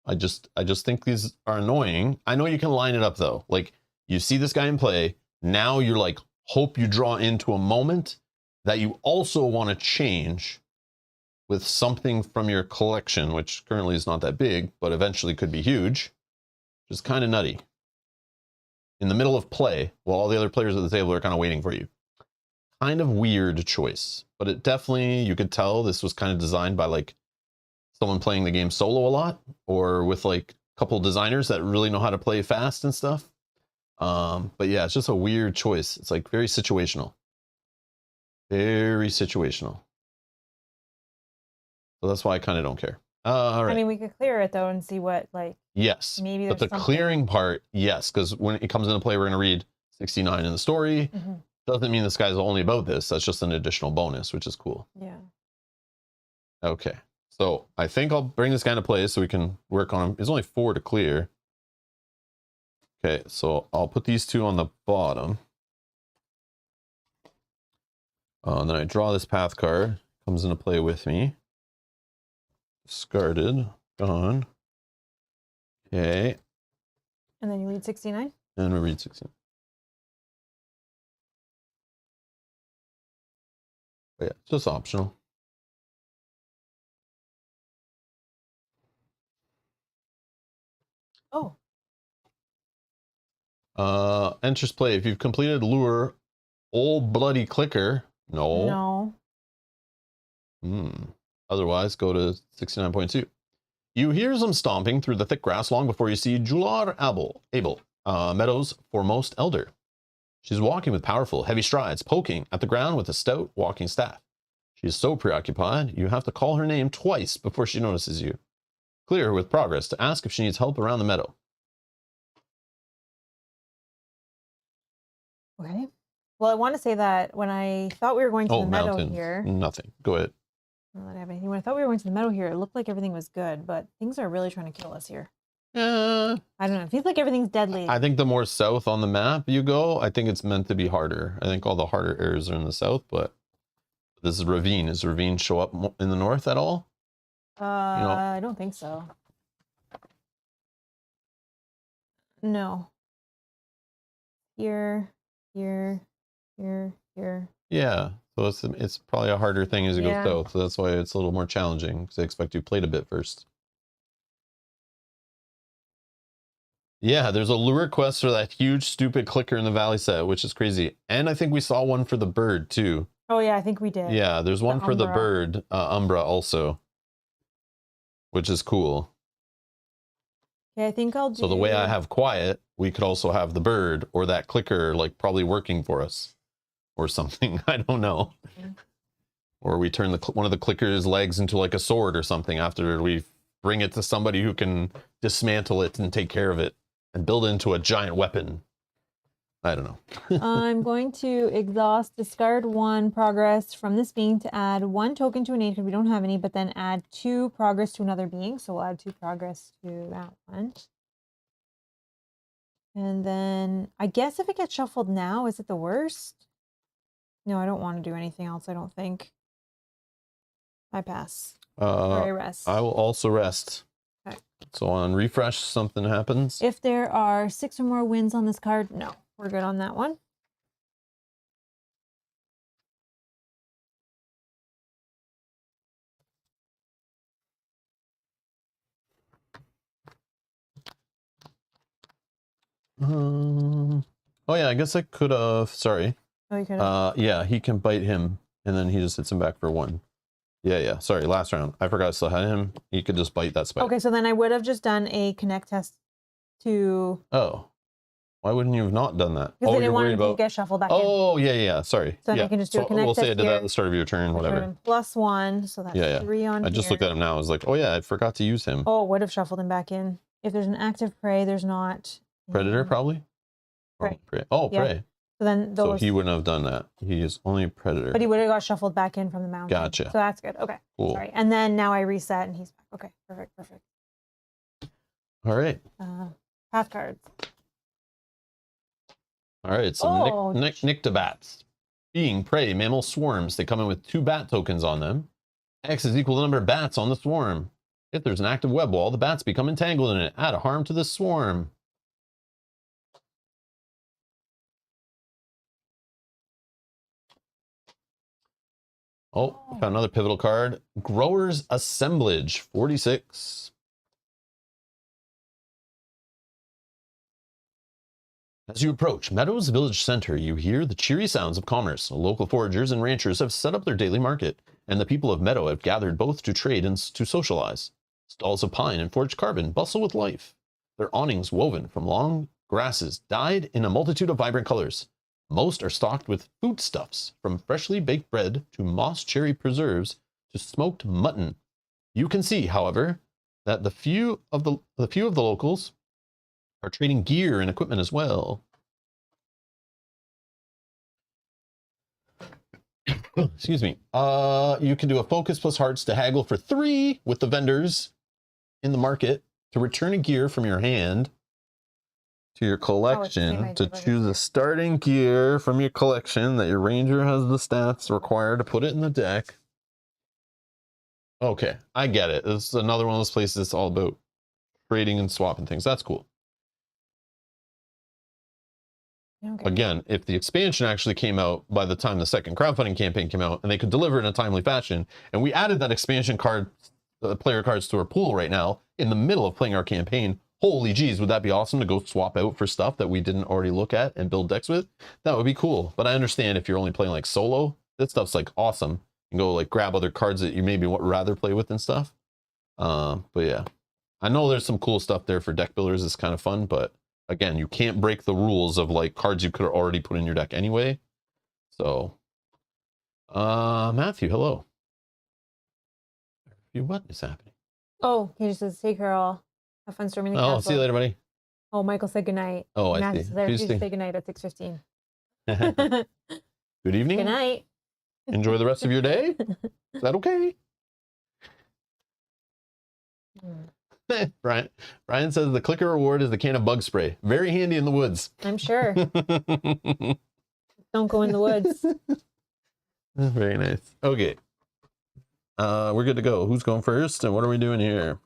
I just think these are annoying. I know you can line it up though. Like you see this guy in play, now you're like hope you draw into a moment that you also want to change with something from your collection, which currently is not that big, but eventually could be huge, which is kind of nutty. In the middle of play, while all the other players at the table are kind of waiting for you. Kind of weird choice, but it definitely, you could tell this was kind of designed by like someone playing the game solo a lot, or with like a couple designers that really know how to play fast and stuff. But yeah, it's just a weird choice. It's like very situational. Very situational. So that's why I kind of don't care. All right. I mean, we could clear it though and see what like. Yes. Maybe but there's the something. clearing part, yes, because when it comes into play, we're going to read 69 in the story. Mm-hmm. Doesn't mean this guy's only about this. That's just an additional bonus, which is cool. Yeah. Okay. So I think I'll bring this guy into play so we can work on him. There's only 4 to clear. Okay, so I'll put these 2 on the bottom. And then I draw this path card. Comes into play with me. Discarded. Gone. Okay. And then you read 69? And we read 16. But yeah, it's just optional. Oh. Enters play. If you've completed lure, old bloody clicker. No. Otherwise, go to 69.2. You hear some stomping through the thick grass long before you see Jular Abel, Meadow's foremost elder. She's walking with powerful, heavy strides, poking at the ground with a stout walking staff. She is so preoccupied, you have to call her name twice before she notices you. Clear her with progress to ask if she needs help around the meadow. Okay. Well, I want to say that when I thought we were going to the meadow here. Nothing. Go ahead. I don't have anything. When I thought we were going to the meadow here, it looked like everything was good, but things are really trying to kill us here. I don't know. It feels like everything's deadly. I think the more south on the map you go, I think it's meant to be harder. I think all the harder areas are in the south, but this is ravine. Does ravine show up in the north at all? I don't think so. No. Here. Yeah, so it's probably a harder thing as you go south, so that's why it's a little more challenging, because I expect you played a bit first. Yeah, there's a lure quest for that huge stupid clicker in the valley set, which is crazy. And I think we saw one for the bird too. Oh yeah, I think we did. Yeah, there's one for the bird, Umbra also, which is cool. Yeah, I think I'll do... So the way I have quiet, we could also have the bird or that clicker, like probably working for us or something. I don't know. Mm-hmm. Or we turn one of the clicker's legs into like a sword or something after we bring it to somebody who can dismantle it and take care of it and build it into a giant weapon. I don't know. I'm going to exhaust, discard 1 progress from this being to add 1 token to an aid because we don't have any, but then add 2 progress to another being. So we'll add 2 progress to that one. And then I guess if it gets shuffled now, is it the worst? No, I don't want to do anything else, I don't think. I pass. Or I rest. I will also rest. Okay. So on refresh, something happens. If there are 6 or more wins on this card, no. We're good on that one. Oh yeah, I guess I could have. Sorry. Oh, you could have. Yeah, he can bite him, and then he just hits him back for 1. Yeah. Sorry, last round. I forgot I still had him. He could just bite that spike. Okay, so then I would have just done a connect test to... Oh. Why wouldn't you have not done that? Because I didn't want to get shuffled back in. Oh, yeah. Sorry. So then I can just do a connect test. We'll say I did that at the start of your turn, whatever. +1, so that's 3 on I just looked at him now. I was like, oh yeah, I forgot to use him. Oh, would have shuffled him back in. If there's an active prey, there's not... Predator, probably? Prey. Oh, prey. Yeah. So then those... So he wouldn't have done that. He is only predator. But he would have got shuffled back in from the mountain. Gotcha. So that's good. Okay. Cool. Sorry. And then now I reset and he's back. Okay. Perfect. All right. Path cards. All right. So Nyctobats. Being prey mammal swarms. They come in with 2 bat tokens on them. X is equal to the number of bats on the swarm. If there's an active web wall, the bats become entangled in it. Add a harm to the swarm. Oh, found another pivotal card. Grower's Assemblage, 46. As you approach Meadow's village center, you hear the cheery sounds of commerce. Local foragers and ranchers have set up their daily market, and the people of Meadow have gathered both to trade and to socialize. Stalls of pine and forged carbon bustle with life, their awnings woven from long grasses dyed in a multitude of vibrant colors. Most are stocked with foodstuffs, from freshly baked bread to moss cherry preserves to smoked mutton. You can see, however, that the few of the locals are trading gear and equipment as well. Excuse me. You can do a focus plus hearts to haggle for 3 with the vendors in the market to return a gear from your hand to your collection, to choose a starting gear from your collection that your ranger has the stats required to put it in the deck. Okay, I get it. This is another one of those places that's all about trading and swapping things. That's cool. Okay. Again, if the expansion actually came out by the time the second crowdfunding campaign came out and they could deliver in a timely fashion, and we added that expansion card, player cards to our pool right now in the middle of playing our campaign, holy geez, would that be awesome to go swap out for stuff that we didn't already look at and build decks with? That would be cool. But I understand if you're only playing like solo, that stuff's like awesome. You can go like grab other cards that you maybe would rather play with and stuff. But yeah, I know there's some cool stuff there for deck builders. It's kind of fun, but again, you can't break the rules of like cards you could have already put in your deck anyway. So, Matthew, hello. What is happening? Oh, he just says, "Hey, Carol, have fun storming the castle." Oh, see you later, buddy. Oh, Michael said goodnight. Oh, I see. There, say goodnight at 6:15. Good evening. Good night. Enjoy the rest of your day. Is that okay? Brian says the clicker reward is the can of bug spray. Very handy in the woods. I'm sure. Don't go in the woods. Very nice. Okay. We're good to go. Who's going first and what are we doing here?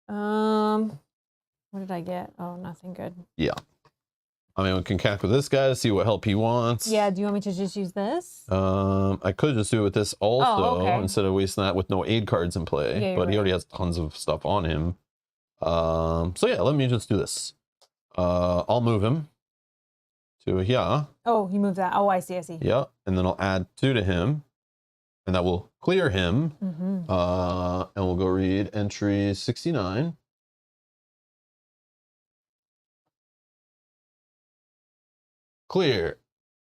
What did I get? Oh, nothing good. Yeah. I mean, we can connect with this guy to see what help he wants. Yeah, do you want me to just use this? I could just do it with this also, okay. instead of wasting that with no aid cards in play. Yeah, but he already has tons of stuff on him. So yeah, let me just do this. I'll move him to here. Oh, you moved that. Oh, I see. Yeah, and then I'll add 2 to him, and that will clear him. Mm-hmm. And we'll go read entry 69. Clear.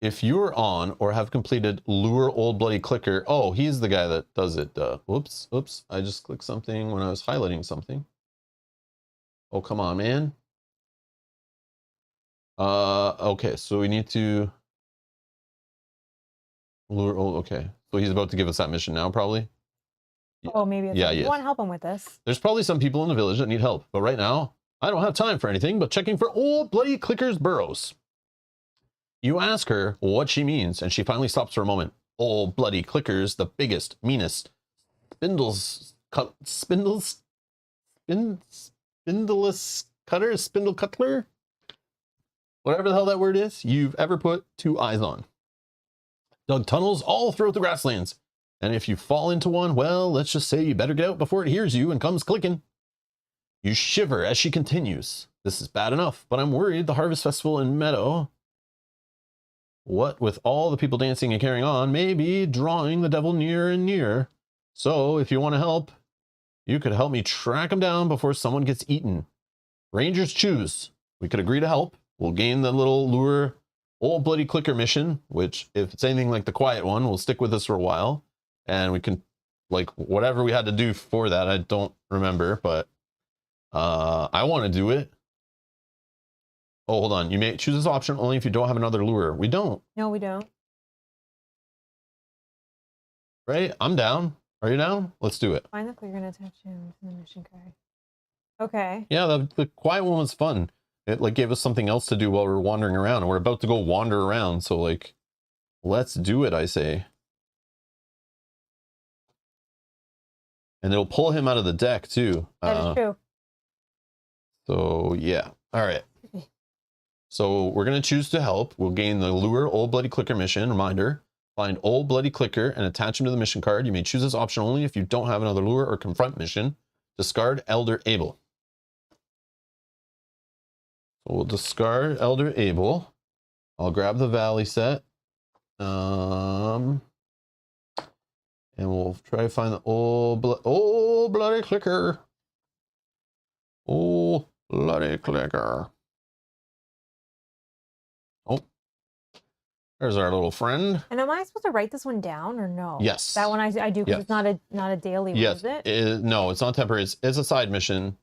If you're on or have completed Lure Old Bloody Clicker. Oh, he's the guy that does it. Whoops. I just clicked something when I was highlighting something. Oh, come on, man. Okay, so we need to lure old. Okay, so he's about to give us that mission now, probably. Oh, maybe. Yeah, you want to help him with this? There's probably some people in the village that need help, but right now I don't have time for anything but checking for Old Bloody Clicker's burrows. You ask her what she means, and she finally stops for a moment. Old Bloody Clicker's the biggest, meanest, spindleless cutler, whatever the hell that word is, you've ever put 2 eyes on. Dug tunnels all throughout the grasslands, and if you fall into one, well, let's just say you better get out before it hears you and comes clicking. You shiver as she continues. This is bad enough, but I'm worried the harvest festival in Meadow, what with all the people dancing and carrying on, may be drawing the devil nearer and nearer. So if you want to help, you could help me track him down before someone gets eaten. Rangers choose. We could agree to help. We'll gain the little lure Old Bloody Clicker mission, which if it's anything like the quiet one, will stick with us for a while. And we can, like, whatever we had to do for that, I don't remember, but I want to do it. Oh, hold on. You may choose this option only if you don't have another lure. We don't. No, we don't. Right? I'm down. Are you down? Let's do it. Find the clicker and attach him to the mission card. Okay. Yeah, the quiet one was fun. It like gave us something else to do while we were wandering around, and we're about to go wander around. So like, let's do it, I say. And it'll pull him out of the deck too. That is true. So yeah. All right. Okay. So we're going to choose to help. We'll gain the Lure Old Bloody Clicker mission. Reminder, find Old Bloody Clicker and attach him to the mission card. You may choose this option only if you don't have another Lure or Confront mission. Discard Elder Abel. So we'll discard Elder Abel. I'll grab the Valley set. And we'll try to find the Old Bloody Clicker. Old Bloody Clicker. Oh, there's our little friend. And am I supposed to write this one down or no? Yes. That one I do because Yes. it's not a daily one, Yes. is it? No, it's not temporary. It's a side mission.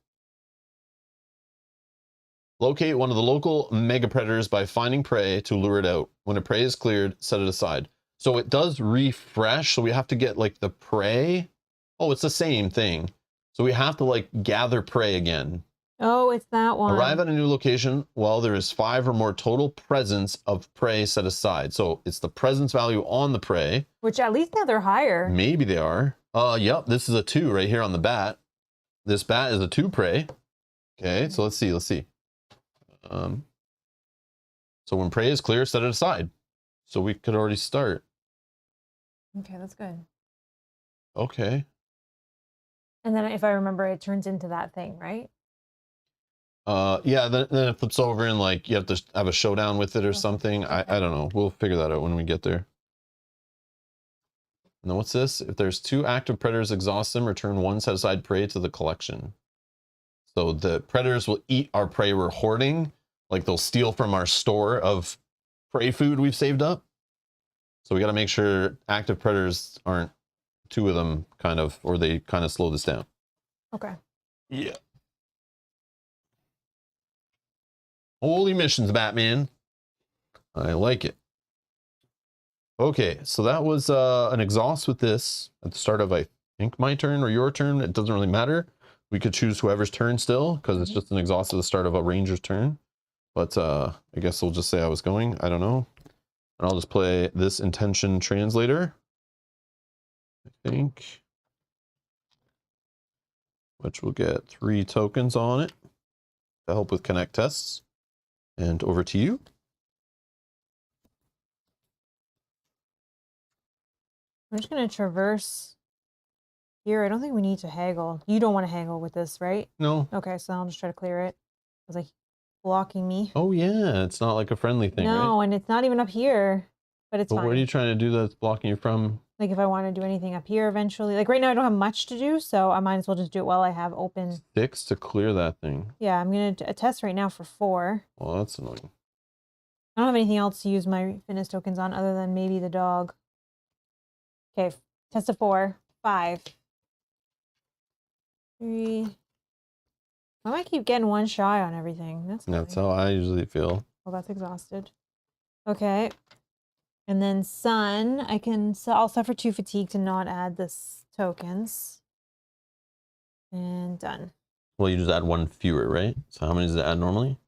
Locate one of the local mega predators by finding prey to lure it out. When a prey is cleared, set it aside. So it does refresh. So we have to get like the prey. Oh, it's the same thing. So we have to like gather prey again. Oh, it's that one. Arrive at a new location while there is 5 or more total presence of prey set aside. So it's the presence value on the prey. Which at least now they're higher. Maybe they are. Yep, this is a 2 right here on the bat. This bat is a 2 prey. Okay, so let's see. So when prey is clear, set it aside. So we could already start. Okay, that's good. Okay. And then if I remember, it turns into that thing, right? Yeah, then it flips over and like you have to have a showdown with it or something. I don't know. We'll figure that out when we get there. And then what's this? If there's 2 active predators, exhaust them, return 1 set aside prey to the collection. So the predators will eat our prey we're hoarding. Like they'll steal from our store of prey food we've saved up. So we got to make sure active predators aren't 2 of them kind of, or they kind of slow this down. Okay. Yeah. Holy missions, Batman. I like it. Okay, so that was an exhaust with this at the start of, I think, my turn or your turn. It doesn't really matter. We could choose whoever's turn still, because it's just an exhaust at the start of a ranger's turn. But I guess we'll just say I was going. I don't know. And I'll just play this intention translator, I think, which will get 3 tokens on it to help with connect tests. And over to you. I'm just going to traverse here. I don't think we need to haggle. You don't want to haggle with this, right? No. Okay, so I'll just try to clear it. It's like blocking me. Oh, yeah. It's not like a friendly thing, No, right? and it's not even up here, but it's But fine. what are you trying to do that's blocking you from? Like if I want to do anything up here eventually. Like right now I don't have much to do, so I might as well just do it while I have open. 6 to clear that thing. Yeah, I'm going to test right now for 4. Well, that's annoying. I don't have anything else to use my fitness tokens on other than maybe the dog. Okay, test of 4, 5, 3. I might keep getting 1 shy on everything. That's how I usually feel. Well, that's exhausted. Okay. And then sun, I'll suffer 2 fatigue to not add this tokens. And done. Well, you just add 1 fewer, right? So how many does it add normally?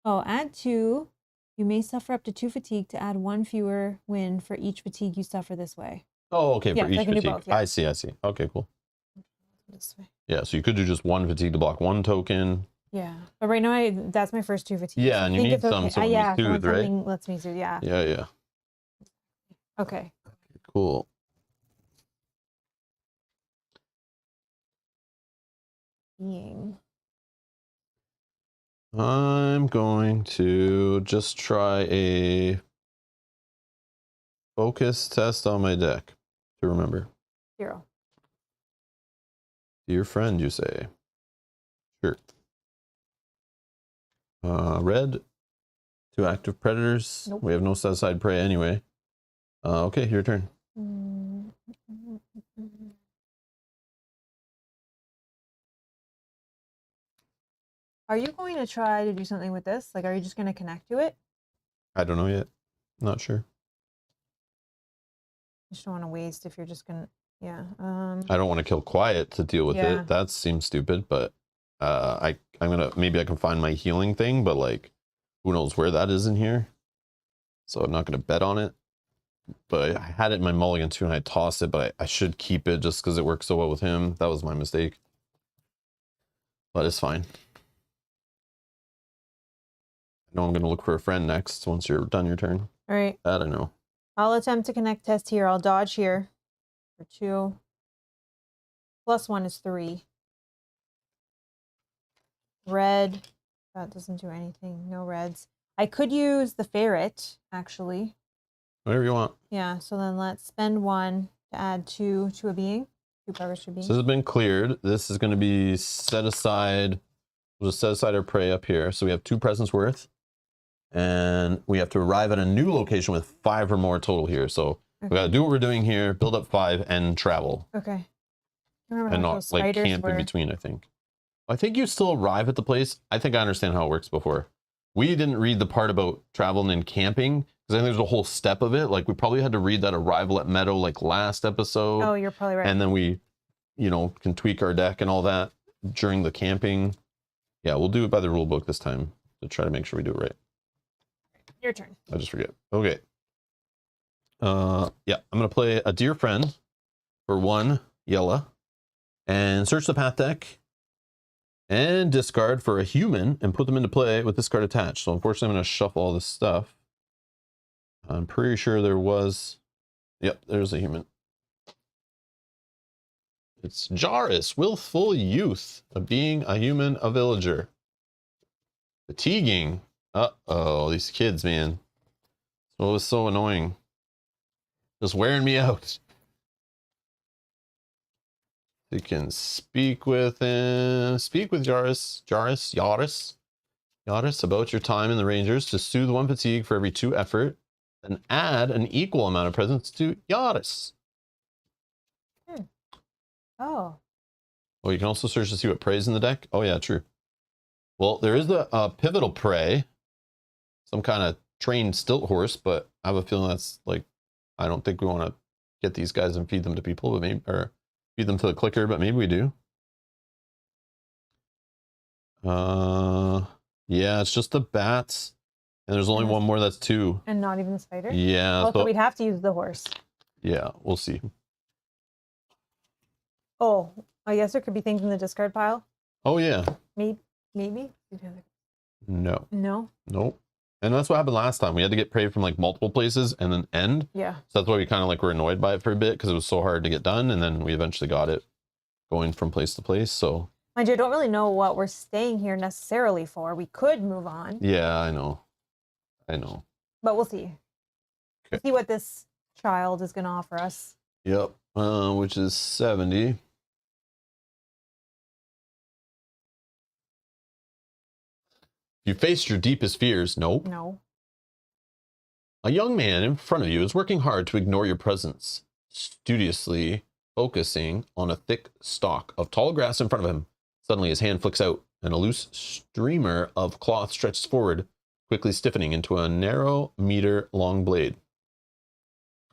Oh, add 2. You may suffer up to 2 fatigue to add 1 fewer win for each fatigue you suffer this way. Oh, okay, Yeah, for each I can do fatigue. both, yeah. I see. Okay, cool. This way. Yeah, so you could do just 1 fatigue to block 1 token. Yeah, but right now that's my first 2 fatigues. Yeah, and you need some so yeah, soothe, right? something lets me soothe, yeah. Yeah. Okay. Cool. I'm going to just try a focus test on my deck to remember. 0. Dear friend, you say. Sure. Red. 2 active predators. Nope. We have no set aside prey anyway. Okay, your turn. Are you going to try to do something with this? Like, are you just going to connect to it? I don't know yet. Not sure. I just don't want to waste if you're just going to, yeah. I don't want to kill Quiet to deal with Yeah. it. That seems stupid, but I'm gonna, maybe I can find my healing thing, but like, who knows where that is in here? So I'm not gonna bet on it. but I had it in my mulligan too, and I tossed it, but I should keep it just because it works so well with him. That was my mistake. But it's fine. I know I'm going to look for a friend next once you're done your turn. All right. That I know. I'll attempt to connect test here. I'll dodge here for 2. +1 is 3. Red. That doesn't do anything. No reds. I could use the ferret, actually. Whatever you want. Yeah, so then let's spend 1 to add 2 to a being. 2 progress to a being. So this has been cleared. This is going to be set aside. We'll just set aside our prey up here. So we have 2 presents worth. And we have to arrive at a new location with 5 or more total here. So we got to do what we're doing here, build up 5, and travel. Okay. And not like camp in between, I think. I think you still arrive at the place. I think I understand how it works before. We didn't read the part about traveling and camping because I think there's a whole step of it. Like we probably had to read that arrival at Meadow like last episode. Oh, you're probably right. And then we, you know, can tweak our deck and all that during the camping. Yeah, we'll do it by the rule book this time to try to make sure we do it right. Your turn. I just forget. Okay. Yeah, I'm going to play a dear friend for 1 yellow and search the path deck and discard for a human and put them into play with this card attached. So unfortunately, I'm going to shuffle all this stuff. I'm pretty sure there was... Yep, there's a human. It's Jairus, willful youth, of being a human, a villager. Fatiguing. Uh-oh, these kids, man. So it was so annoying. Just wearing me out. You can speak with him. Speak with Jairus about your time in the Rangers to soothe 1 fatigue for every 2 effort, and add an equal amount of presence to Jairus. Oh. Oh, you can also search to see what prey's in the deck. Oh yeah, true. Well, there is a pivotal prey, some kind of trained stilt horse, but I have a feeling that's like, I don't think we want to get these guys and feed them to people, but maybe, or feed them to the clicker, but maybe we do. Yeah, it's just the bats, and there's only 1 more that's 2. And not even the spider? Yeah. So we'd have to use the horse. Yeah, we'll see. Oh, I guess there could be things in the discard pile. Oh yeah. Maybe. No. No. Nope. And that's what happened last time. We had to get prey from like multiple places and then end. Yeah. So that's why we kind of like were annoyed by it for a bit because it was so hard to get done, and then we eventually got it going from place to place. So. Mind you, I don't really know what we're staying here necessarily for. We could move on. Yeah, I know. But we'll see. Okay. We'll see what this child is going to offer us. Yep. Which is 70. You faced your deepest fears. Nope. No. A young man in front of you is working hard to ignore your presence, studiously focusing on a thick stalk of tall grass in front of him. Suddenly his hand flicks out, and a loose streamer of cloth stretches forward, quickly stiffening into a narrow meter-long blade.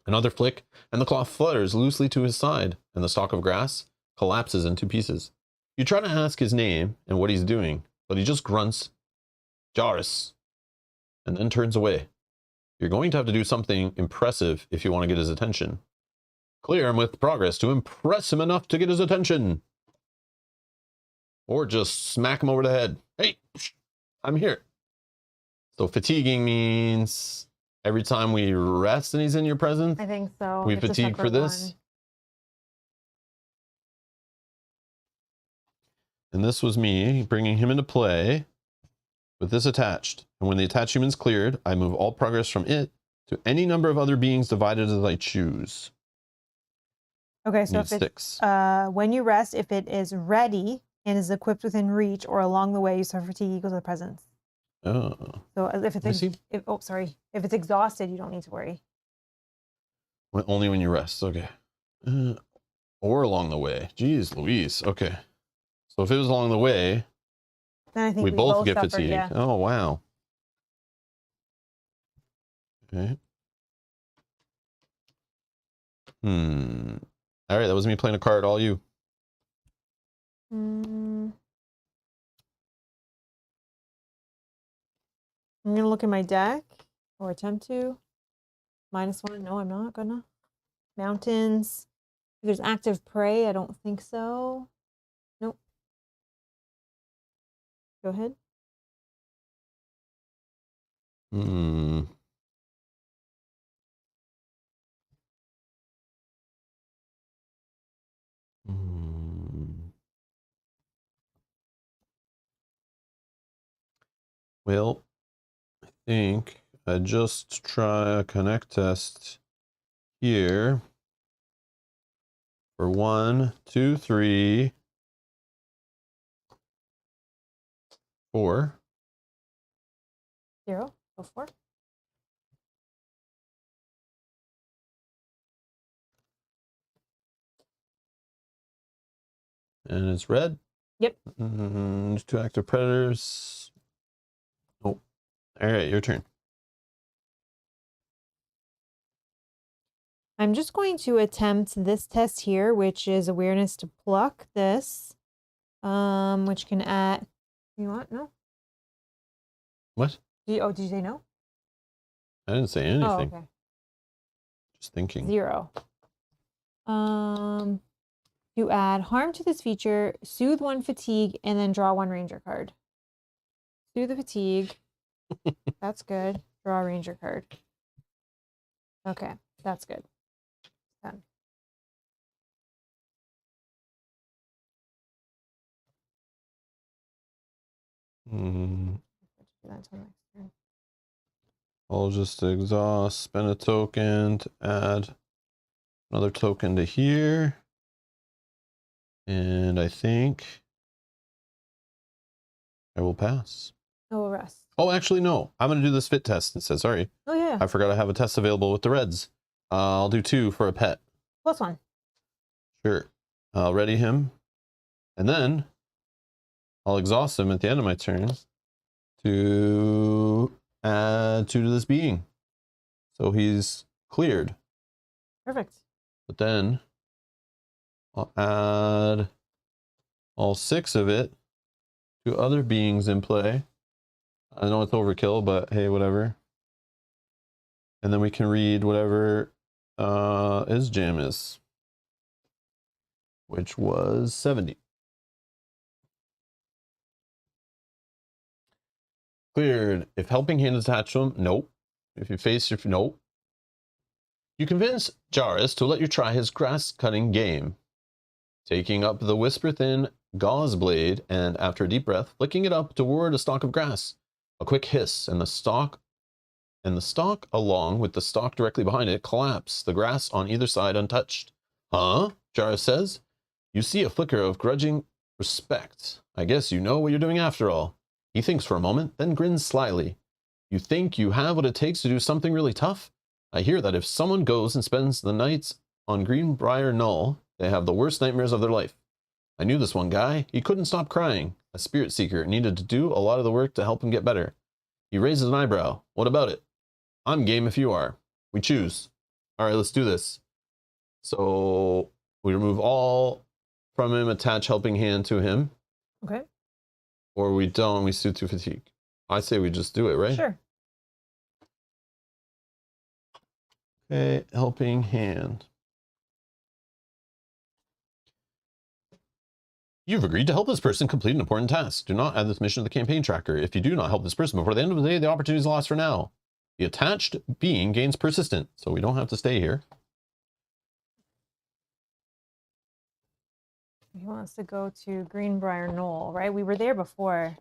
Another flick, and the cloth flutters loosely to his side, and the stalk of grass collapses into pieces. You try to ask his name and what he's doing, but he just grunts, Jairus, and then turns away. You're going to have to do something impressive if you want to get his attention. Clear him with progress to impress him enough to get his attention. Or just smack him over the head. Hey, I'm here. So fatiguing means every time we rest and he's in your presence? I think so. We It's a fatigue for separate this? one. And this was me bringing him into play with this attached. And when the attached human's cleared, I move all progress from it to any number of other beings divided as I choose. Okay, so Need if it's, 6. when you rest, if it is ready and is equipped within reach or along the way, you suffer fatigue equals the presence. Oh. So if it's Let me see. if it's exhausted, you don't need to worry. Only when you rest. Okay. Or along the way. Jeez Louise. Okay. So if it was along the way, Then I think we both get suffer, fatigued. yeah. Oh, wow. Okay. All right, that was me playing a card, all you. I'm going to look at my deck, or attempt to. -1. No, I'm not gonna. Mountains. If there's active prey, I don't think so. Nope. Go ahead. Hmm. Well, I think I just try a connect test here for 1, 2, 3, 4. 0. Go for it. And it's red. Yep. 2 active predators. Oh, all right, your turn. I'm just going to attempt this test here, which is awareness to pluck this, which can add. You want no? What? Did you say no? I didn't say Oh, anything. okay. Just thinking. 0. You add harm to this feature, soothe 1 fatigue, and then draw 1 ranger card. Soothe the fatigue. That's good. Draw a ranger card. Okay, that's good. Done. I'll just exhaust, spend a token to add another token to here. And I think I will pass. Oh, rest. Oh, actually, no. I'm going to do this fit test instead. Sorry. Oh, yeah. I forgot I have a test available with the reds. I'll do 2 for a pet. +1. Sure. I'll ready him. And then I'll exhaust him at the end of my turn to add 2 to this being. So he's cleared. Perfect. But then I'll add all 6 of it to other beings in play. I know it's overkill, but hey, whatever. And then we can read whatever his jam is, which was 70. Cleared. If helping hand is attached to him, nope. If you face your, nope. You convince Jarus to let you try his grass-cutting game. Taking up the whisper-thin gauze blade, and after a deep breath, flicking it up toward a stalk of grass. A quick hiss, and the stalk along with the stalk directly behind it collapse, the grass on either side untouched. Huh? Jarus says. You see a flicker of grudging respect. I guess you know what you're doing after all. He thinks for a moment, then grins slyly. You think you have what it takes to do something really tough? I hear that if someone goes and spends the nights on Brier Null, they have the worst nightmares of their life. I knew this one guy. He couldn't stop crying. A spirit seeker needed to do a lot of the work to help him get better. He raises an eyebrow. What about it? I'm game if you are. We choose. All right, let's do this. So we remove all from him, attach helping hand to him. Okay. Or we don't, we soothe to fatigue. I say we just do it, right? Sure. Okay, helping hand. You've agreed to help this person complete an important task. Do not add this mission to the campaign tracker. If you do not help this person before the end of the day, the opportunity is lost for now. The attached being gains persistent, so we don't have to stay here. He wants to go to Greenbrier Knoll, right? We were there before.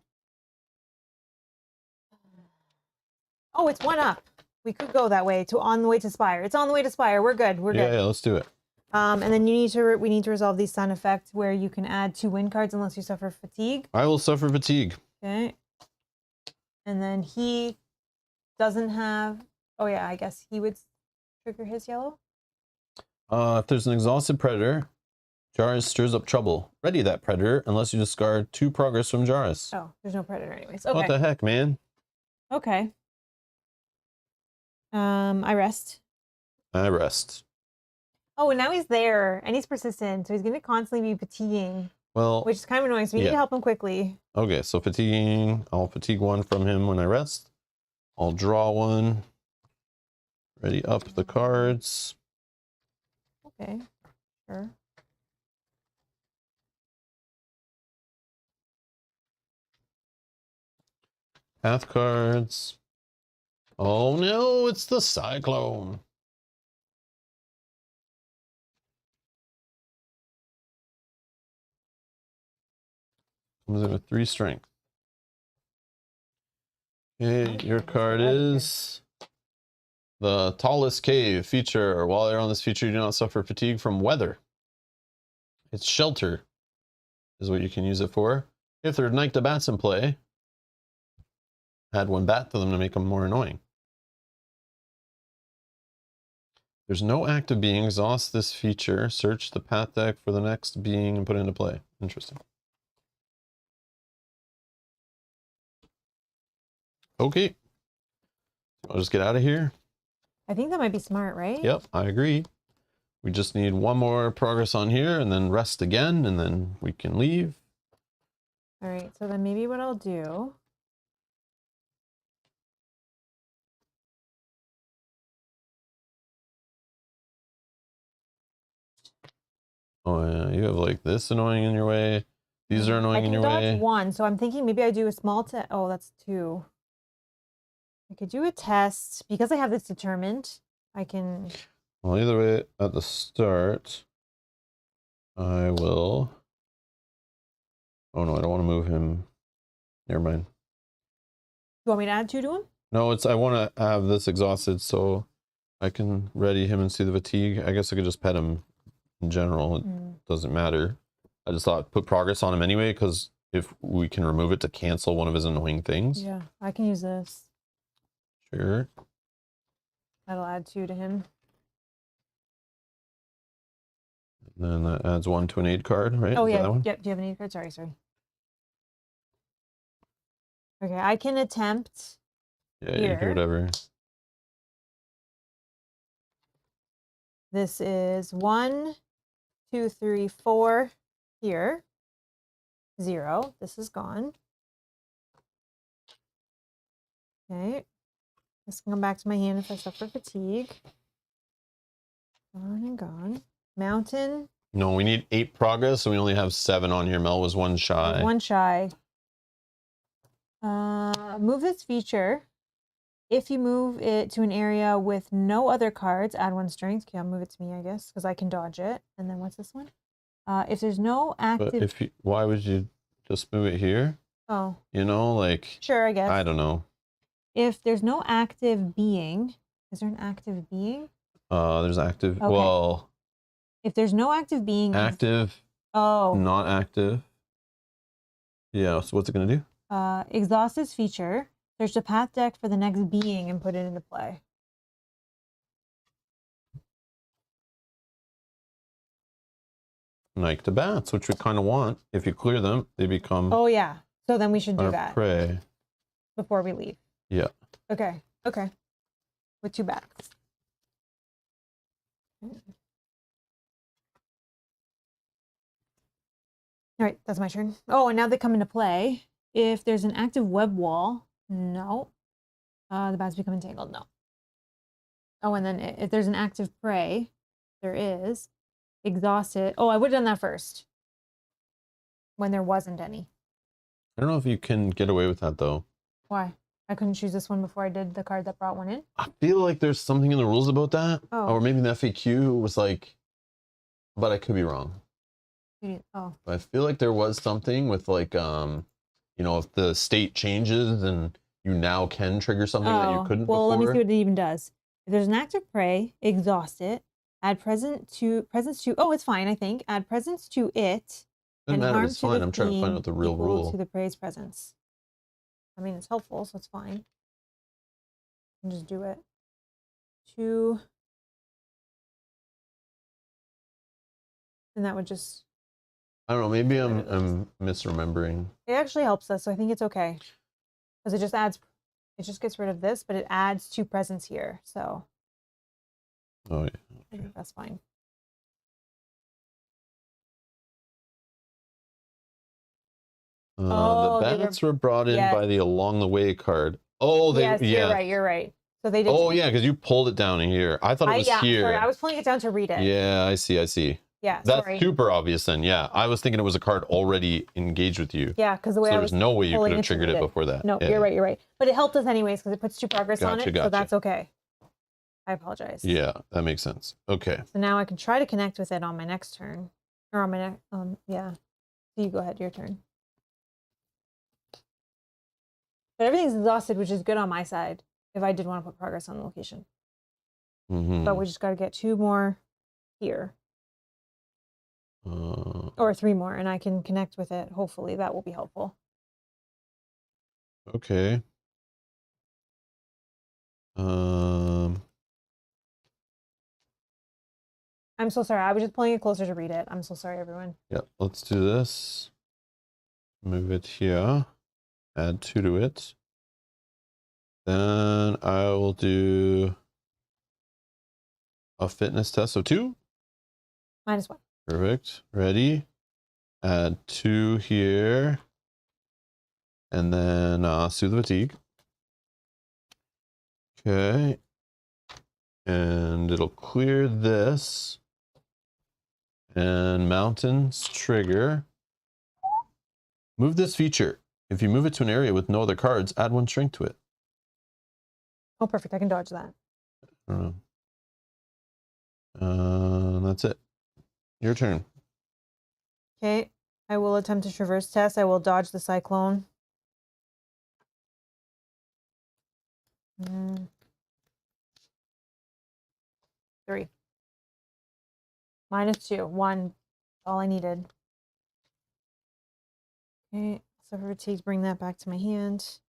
Oh, it's 1 up. We could go that way on the way to Spire. It's on the way to Spire. We're good. We're good. Yeah, let's do it. And then we need to resolve the sun effect where you can add 2 win cards unless you suffer fatigue. I will suffer fatigue. Okay. And then he doesn't have. Oh yeah, I guess he would trigger his yellow. If there's an exhausted predator, Jarus stirs up trouble. Ready that predator unless you discard 2 progress from Jarus. Oh, there's no predator anyways. Okay. What the heck, man? Okay. I rest. I rest. Oh, and now he's there, and he's persistent, so he's going to constantly be fatiguing. Well, which is kind of annoying, so we need to help him quickly. Okay, so fatiguing. I'll fatigue 1 from him when I rest. I'll draw 1 Ready up the cards. Okay, sure. Path cards. Oh no, it's the Cyclone. Comes in with 3 strength. Okay, your card is the tallest cave feature. While you're on this feature, you do not suffer fatigue from weather. It's shelter is what you can use it for. If there are night to bats in play, add 1 bat to them to make them more annoying. There's no active being. Exhaust this feature. Search the path deck for the next being and put it into play. Interesting. Okay. I'll just get out of here. I think that might be smart, right? Yep, I agree. We just need 1 more progress on here and then rest again, and then we can leave. All right, so then maybe what I'll do. Oh yeah, you have like this annoying in your way. These are annoying in your way. I can dodge 1, so I'm thinking maybe I do a small test. Oh, that's 2. I could do a test because I have this determined. I can. Well, either way, at the start, I will. Oh no, I don't want to move him. Never mind. You want me to add 2 to him? No, I want to have this exhausted so I can ready him and see the fatigue. I guess I could just pet him in general. It doesn't matter. I just thought put progress on him anyway, because if we can remove it to cancel one of his annoying things. Yeah, I can use this. Sure. That'll add 2 to him. And then that adds 1 to an aid card, right? Oh, Is that yeah. that one? Yep. Do you have an aid card? Sorry. Okay, I can attempt. Yeah, you can do whatever. This is 1, 2, 3, 4 here. 0. This is gone. Okay. This can come back to my hand if I suffer fatigue. Gone and gone. Mountain. No, we need 8 progress, so we only have 7 on here. Mel was 1 shy. 1 shy. Move this feature. If you move it to an area with no other cards, add 1 strength. Okay, I'll move it to me, I guess, because I can dodge it. And then what's this one? If there's no active... But if you, why would you just move it here? Oh. You know, like... Sure, I guess. I don't know. If there's no active being... Is there an active being? There's active... Okay. Well... If there's no active being... Active... Oh. Not active. Yeah, so what's it going to do? Exhaust this feature. Search the path deck for the next being and put it into play. Night to bats, which we kind of want. If you clear them, they become... Oh, yeah. So then we should do that. Prey. Before we leave. Yeah. Okay. Okay. With 2 bats. All right, that's my turn. Oh, and now they come into play. If there's an active web wall, no. The bats become entangled, no. Oh, and then if there's an active prey, there is. Exhaust it. Oh, I would have done that first. When there wasn't any. I don't know if you can get away with that, though. Why? I couldn't choose this one before I did the card that brought 1 in? I feel like there's something in the rules about that. Oh. Or maybe the FAQ was like... But I could be wrong. Oh. I feel like there was something with like, you know, if the state changes and you now can trigger something that you couldn't before. Well, let me see what it even does. If there's an active prey, exhaust it. Add presence to, oh, it's fine, I think. Add presence to it. Doesn't matter, harm it's to fine. the I'm trying to find fiend out the real equal rule. To the prey's presence. I mean, it's helpful, so it's fine. I can just do it. 2. And that would just... I don't know, maybe I'm misremembering. It actually helps us, so I think it's okay. Because it just adds, it just gets rid of this, but it adds 2 presence here, so. Oh, yeah. I think that's fine. The bats were brought in by the Along the Way card. Oh, yes, you're right, you're right. So they did. Oh yeah, because you pulled it down here. I thought it was here. Sorry, I was pulling it down to read it. Yeah, I see. Yeah, That's sorry. super obvious then. Yeah, I was thinking it was a card already engaged with you. Yeah, because the way So I there's was no way you could pulling have to triggered read it before that. No, Yeah, you're right. But it helped us anyways because it puts 2 progress on it, so that's okay. I apologize. Yeah, that makes sense. Okay. So now I can try to connect with it on my next turn. Or on my next, yeah. So you go ahead, your turn. But everything's exhausted, which is good on my side if I did want to put progress on the location. But we just got to get 2 more here. Or 3 more, and I can connect with it. Hopefully that will be helpful. Okay. I'm so sorry. I was just pulling it closer to read it. I'm so sorry, everyone. Yep, let's do this. Move it here. Add 2 to it. Then I will do a fitness test of 2. -1. Perfect. Ready? Add 2 here. And then soothe fatigue. Okay. And it'll clear this. And mountains trigger. Move this feature. If you move it to an area with no other cards, add 1 strength to it. Oh, perfect. I can dodge that. I don't know. That's it. Your turn. Okay. I will attempt a traverse test. I will dodge the cyclone. Mm. 3. -2. 1. All I needed. Okay. Suffer fatigue. Bring that back to my hand.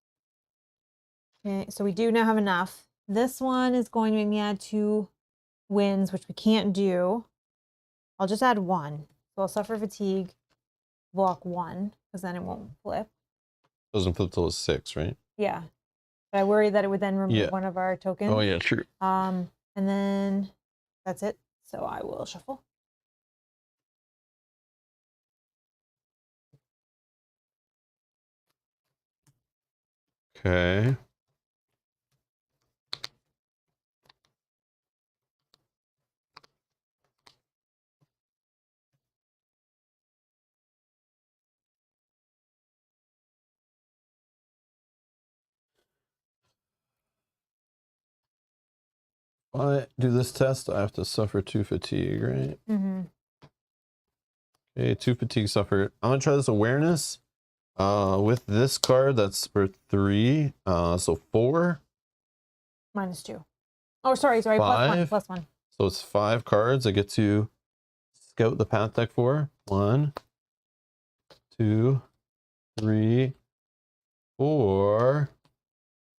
Okay. So we do now have enough. This one is going to make me add 2 wins, which we can't do. I'll just add 1. So I'll suffer fatigue, block 1, because then it won't flip. Doesn't flip till it's 6, right? Yeah. But I worry that it would then remove one of our tokens. Oh yeah, true. And then that's it. So I will shuffle. Okay. If I do this test, I have to suffer 2 fatigue, right? Mm-hmm. Okay, 2 fatigue suffered. I'm gonna try this awareness. With this card, that's for 3. So 4. -2. Oh, sorry. 5. Plus 1. So it's 5 cards. I get to scout the path deck for. 1, 2, 3, 4,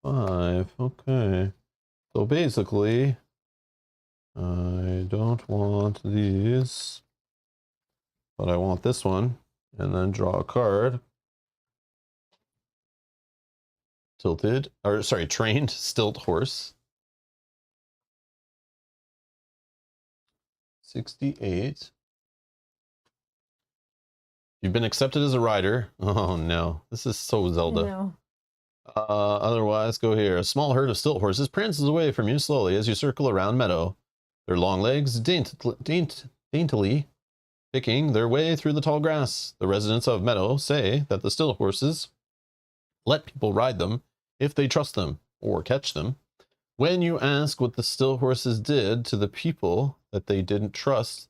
5. Okay. So basically, I don't want these, but I want this one. And then draw a card. Tilted, or sorry, trained stilt horse. 68. You've been accepted as a rider. Oh no, this is so Zelda. No. Otherwise, go here. A small herd of stilt horses prances away from you slowly as you circle around Meadow. Their long legs daintily picking their way through the tall grass. The residents of Meadow say that the stilt horses let people ride them if they trust them or catch them. When you ask what the stilt horses did to the people that they didn't trust,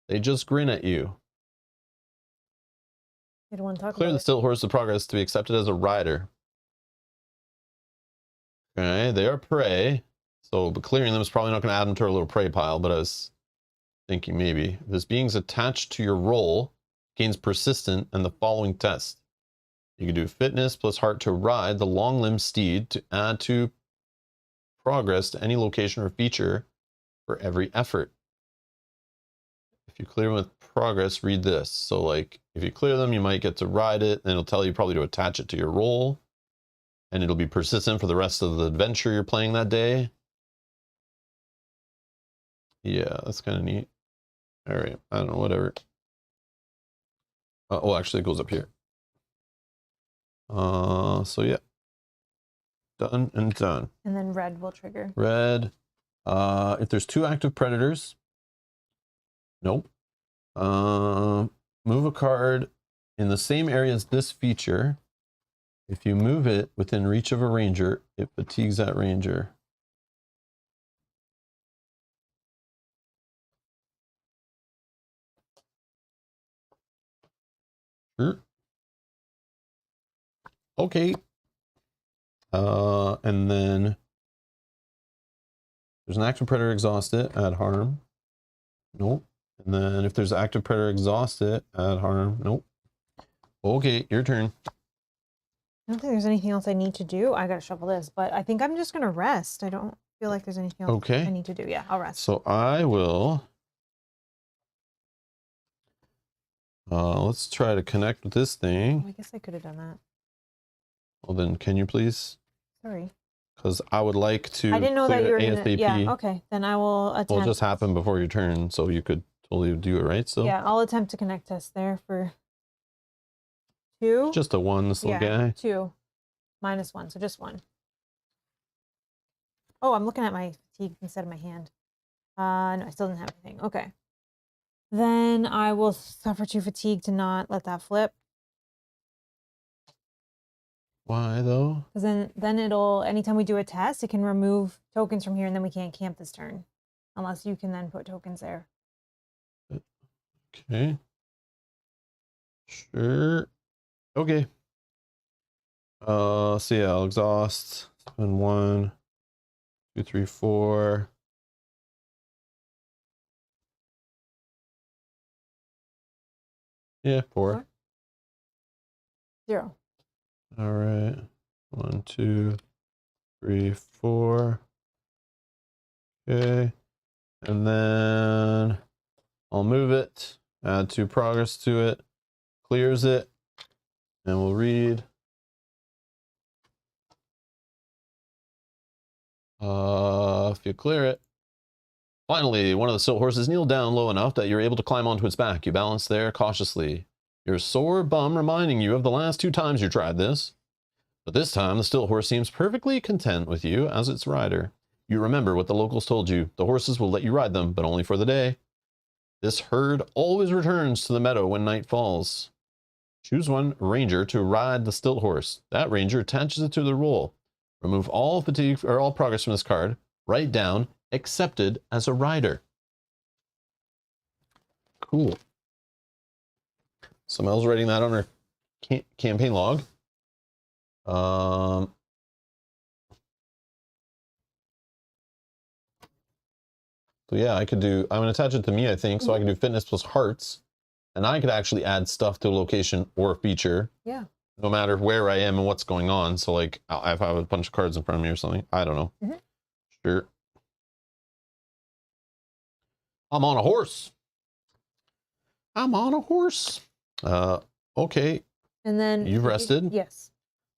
they just grin at you. You don't want to talk Clear about the it. stilt horse of progress to be accepted as a rider. Okay, they are prey. So, but clearing them is probably not going to add them to our little prey pile, but I was thinking maybe. This being's attached to your roll gains persistent and the following test. You can do fitness plus heart to ride the long limbed steed to add to progress to any location or feature for every effort. If you clear them with progress, read this. So like if you clear them, you might get to ride it, and it'll tell you probably to attach it to your roll, and it'll be persistent for the rest of the adventure you're playing that day. Yeah, that's kind of neat. All right, I don't know, whatever. Oh, actually it goes up here. So yeah. Done and done. And then red will trigger. Red. If there's 2 active predators. Nope. Move a card in the same area as this feature. If you move it within reach of a ranger, it fatigues that ranger. Sure. Okay. And then there's an active predator exhausted, add harm. Nope. And then if there's active predator exhausted, add harm. Nope. Okay, your turn. I don't think there's anything else I need to do. I gotta shuffle this, but I think I'm just gonna rest. I don't feel like there's anything else I need to do. Yeah, I'll rest. So I will. Let's try to connect with this thing. Oh, I guess I could have done that. Well, then, can you please? Sorry. Because I would like to. I didn't know that you were ASAP. gonna. Yeah. Okay. Then I will attempt. Well, it just happened before your turn, so you could totally do it, right? So. Yeah, I'll attempt to connect us there for 2. Just a 1, this little guy. 2 minus 1, so just 1. Oh, I'm looking at my fatigue instead of my hand. No, I still didn't have anything. Okay. Then I will suffer 2 fatigue to not let that flip. Why though? Because then it'll, anytime we do a test, it can remove tokens from here, and then we can't camp this turn. Unless you can then put tokens there. Okay. Sure. Okay. So yeah, I'll exhaust. Spend 1, 2, 3, 4. Yeah, 4. 0. All right. 1, 2, 3, 4. Okay. And then I'll move it, add 2 progress to it, clears it, and we'll read. If you clear it. Finally, one of the stilt horses kneeled down low enough that you're able to climb onto its back. You balance there cautiously. Your sore bum reminding you of the last 2 times you tried this. But this time, the stilt horse seems perfectly content with you as its rider. You remember what the locals told you. The horses will let you ride them, but only for the day. This herd always returns to the meadow when night falls. Choose one ranger to ride the stilt horse. That ranger attaches it to the roll. Remove all fatigue or all progress from this card. Write down accepted as a rider. Cool. So Mel's writing that on her campaign log. So yeah, I could do, I'm going to attach it to me, I think, so I can do fitness plus hearts. And I could actually add stuff to a location or a feature. Yeah. No matter where I am and what's going on. So like, if I have a bunch of cards in front of me or something, I don't know. Sure. I'm on a horse. I'm on a horse. Okay. And then you've rested? Yes.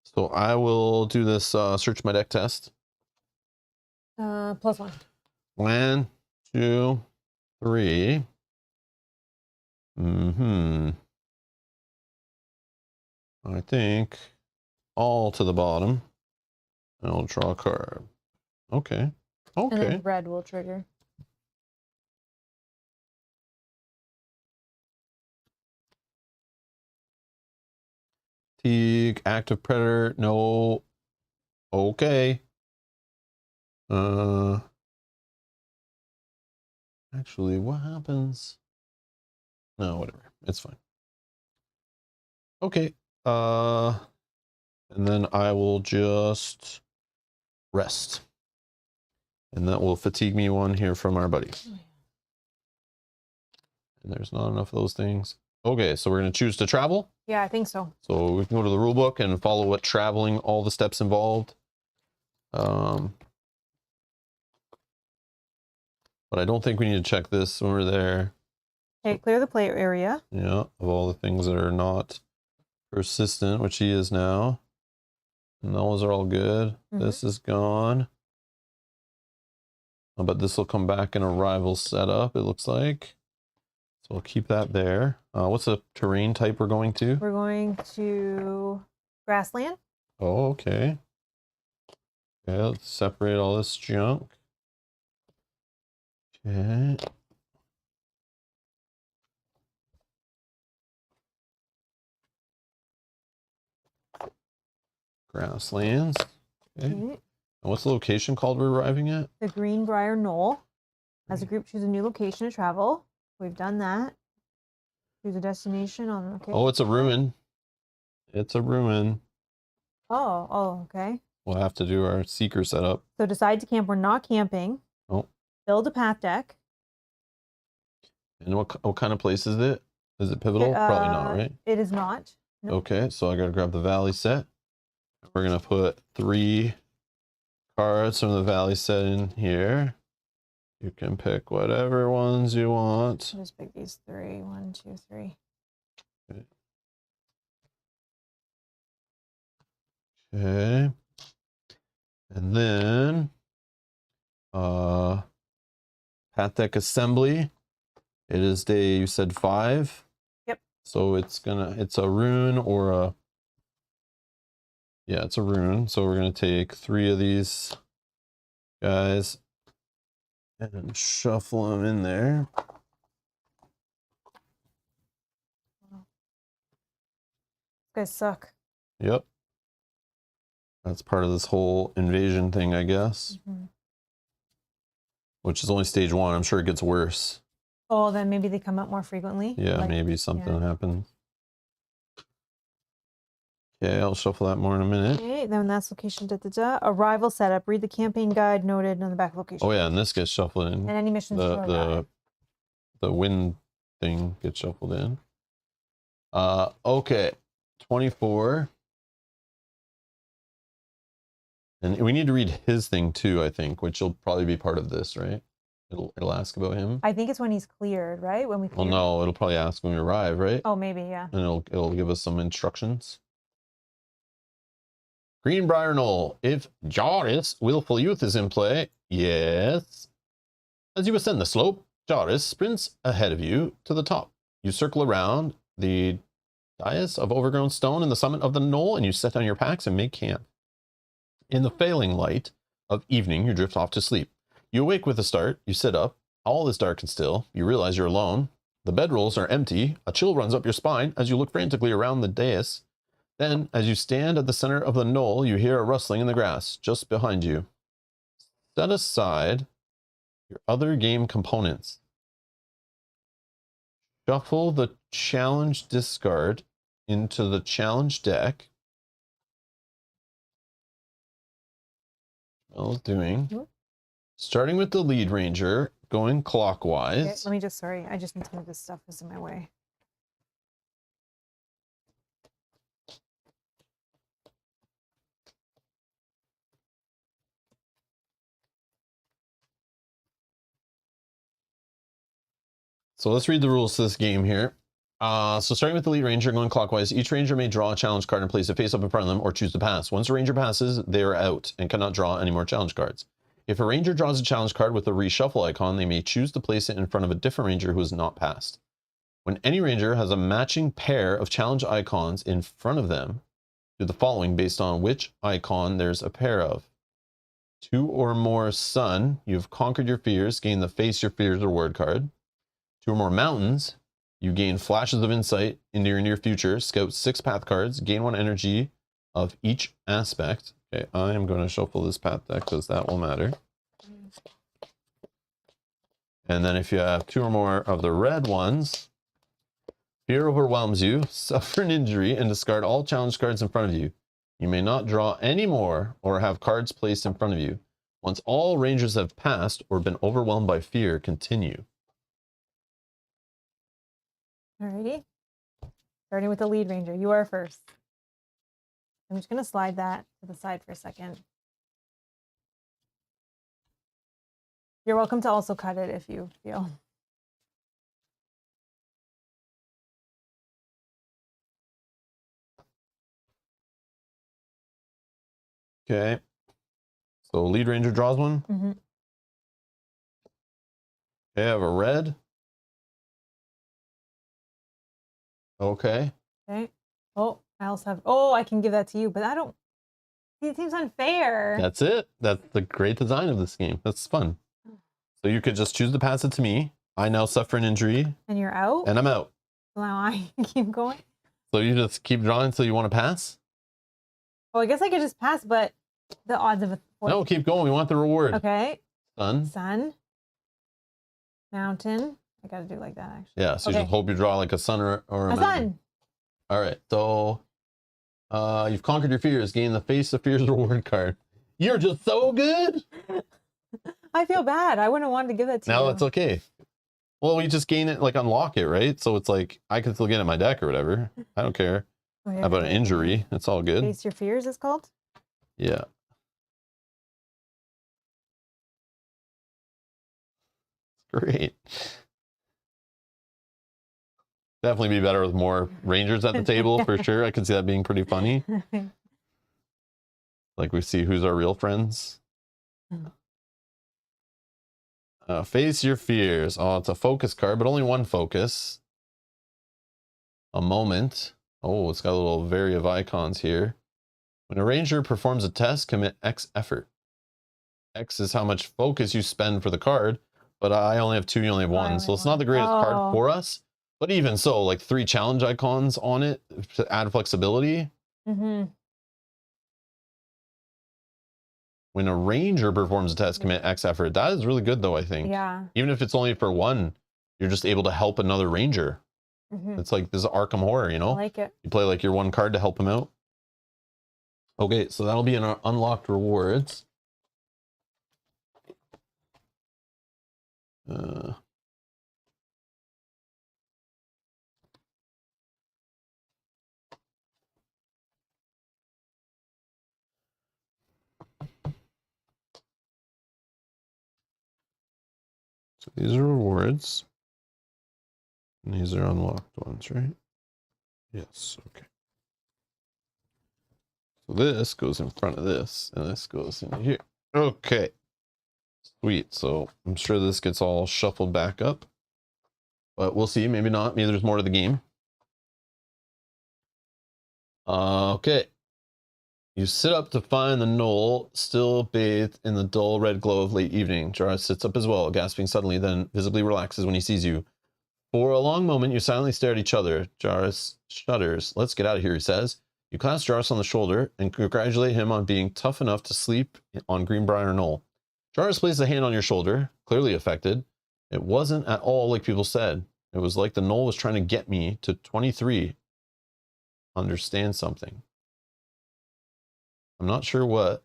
So I will do this search my deck test. +1. 1, 2, 3. I think all to the bottom. And I'll draw a card. Okay. Okay. And then red will trigger. Fatigue, active predator, no. Okay. Actually, what happens? No, whatever. It's fine. Okay. And then I will just rest. And that will fatigue me 1 here from our buddy. And there's not enough of those things. Okay, so we're going to choose to travel. Yeah, I think so. So we can go to the rule book and follow what traveling, all the steps involved. But I don't think we need to check this when we're there. Okay, clear the play area. Yeah, of all the things that are not persistent, which he is now. And those are all good. This is gone. But this will come back in a rival setup, it looks like. So we'll keep that there. What's the terrain type we're going to? We're going to grassland. Oh, okay. Okay, let's separate all this junk. Okay. Grasslands. Okay. And what's the location called we're arriving at? The Brier Knoll. As a group, choose a new location to travel. We've done that. Choose a destination on. Okay. Oh, it's a ruin. It's a ruin. Oh, okay. We'll have to do our seeker setup. So decide to camp. We're not camping. Oh. Build a path deck. And what kind of place is it? Is it pivotal? Probably not, right? It is not. Nope. Okay, so I gotta grab the valley set. We're gonna put 3 cards from the valley set in here. You can pick whatever ones you want. I'll just pick these 3. 1, 2, 3. Okay. Okay. And then path deck assembly. It is day, you said 5. Yep. So it's a rune or a, yeah, it's a rune. So we're gonna take 3 of these guys and shuffle them in there. You guys suck. Yep. That's part of this whole invasion thing, I guess. Which is only stage 1. I'm sure it gets worse. Oh, then maybe they come up more frequently. Yeah, like, maybe something happens. Okay, I'll shuffle that more in a minute. Okay, then that's location. Arrival setup. Read the campaign guide noted on the back location. Oh yeah, and this gets shuffled in. And any missions to arrive. The wind thing gets shuffled in. Okay, 24. And we need to read his thing too, I think, which will probably be part of this, right? It'll ask about him. I think it's when he's cleared, right? When we clear. Well, no, it'll probably ask when we arrive, right? Oh, maybe, yeah. And it'll give us some instructions. Brier Knoll. If Joris, willful youth, is in play, yes. As you ascend the slope, Joris sprints ahead of you to the top. You circle around the dais of overgrown stone in the summit of the knoll, and you set down your packs and make camp. In the failing light of evening, you drift off to sleep. You awake with a start. You sit up. All is dark and still. You realize you're alone. The bedrolls are empty. A chill runs up your spine as you look frantically around the dais. Then, as you stand at the center of the knoll, you hear a rustling in the grass just behind you. Set aside your other game components. Shuffle the challenge discard into the challenge deck. Well, doing. Starting with the lead ranger, going clockwise. Okay, let me just, sorry, I just need to move this stuff that's in my way. So let's read the rules to this game here. So starting with the lead ranger, going clockwise, each ranger may draw a challenge card and place it face up in front of them or choose to pass. Once a ranger passes, they are out and cannot draw any more challenge cards. If a ranger draws a challenge card with a reshuffle icon, they may choose to place it in front of a different ranger who has not passed. When any ranger has a matching pair of challenge icons in front of them, do the following based on which icon there's a pair of. 2 or more sun, you've conquered your fears, gain the face your fears reward card. 2 or more mountains, you gain flashes of insight into your near future, scout 6 path cards, gain 1 energy of each aspect. Okay, I am going to shuffle this path deck because that will matter. And then if you have 2 or more of the red ones, fear overwhelms you, suffer an injury, and discard all challenge cards in front of you. You may not draw any more or have cards placed in front of you. Once all rangers have passed or been overwhelmed by fear, continue. Alrighty. Starting with the lead ranger. You are first. I'm just going to slide that to the side for a second. You're welcome to also cut it if you feel. Okay. So lead ranger draws one. Mm-hmm. Okay, I have a red. Okay. Okay. Oh, I also have, oh, I can give that to you, but I don't, It seems unfair. That's it. That's the great design of this game. That's fun. So you could just choose to pass it to me. I now suffer an injury. And you're out? And I'm out. So now I keep going? So you just keep drawing until you want to pass? Well, I guess I could just pass, but the odds of a... No, keep going. We want the reward. Okay. Sun. Sun. Mountain. I gotta do it like that, actually. Yeah, so you just hope you draw like a sun or a mountain. Sun. All right, so you've conquered your fears. Gain the Face of Fears reward card. You're just so good. I feel bad. I wouldn't want to give that to you. Now it's okay. Well, we just gain it, like unlock it, right? So it's like I can still get it in my deck or whatever. I don't care about an injury. It's all good. Face Your Fears, it's called? Yeah. Great. Definitely be better with more Rangers at the table for sure. I can see that being pretty funny. Like we see who's our real friends. Face Your Fears. Oh, it's a focus card, but only one focus. A moment. Oh, it's got a little vary of icons here. When a Ranger performs a test, commit X effort. X is how much focus you spend for the card, but I only have 2, you only have 1. So it's not the greatest card for us. But even so, like 3 challenge icons on it to add flexibility. Mm-hmm. When a Ranger performs a test, commit X effort. That is really good, though, I think. Yeah. Even if it's only for 1, you're just able to help another Ranger. Mm-hmm. It's like this is Arkham Horror, you know? I like it. You play like your 1 card to help him out. Okay, so that'll be in our unlocked rewards. So these are rewards. And these are unlocked ones, right? Yes, okay. So this goes in front of this, and this goes in here. Okay. Sweet. So I'm sure this gets all shuffled back up. But we'll see. Maybe not. Maybe there's more to the game. Okay. You sit up to find the Null still bathed in the dull red glow of late evening. Jarrus sits up as well, gasping suddenly, then visibly relaxes when he sees you. For a long moment, you silently stare at each other. Jarrus shudders. Let's get out of here, he says. You clasp Jarrus on the shoulder and congratulate him on being tough enough to sleep on Brier Null. Jarrus places a hand on your shoulder, clearly affected. It wasn't at all like people said. It was like the Null was trying to get me to 23. Understand something. I'm not sure what.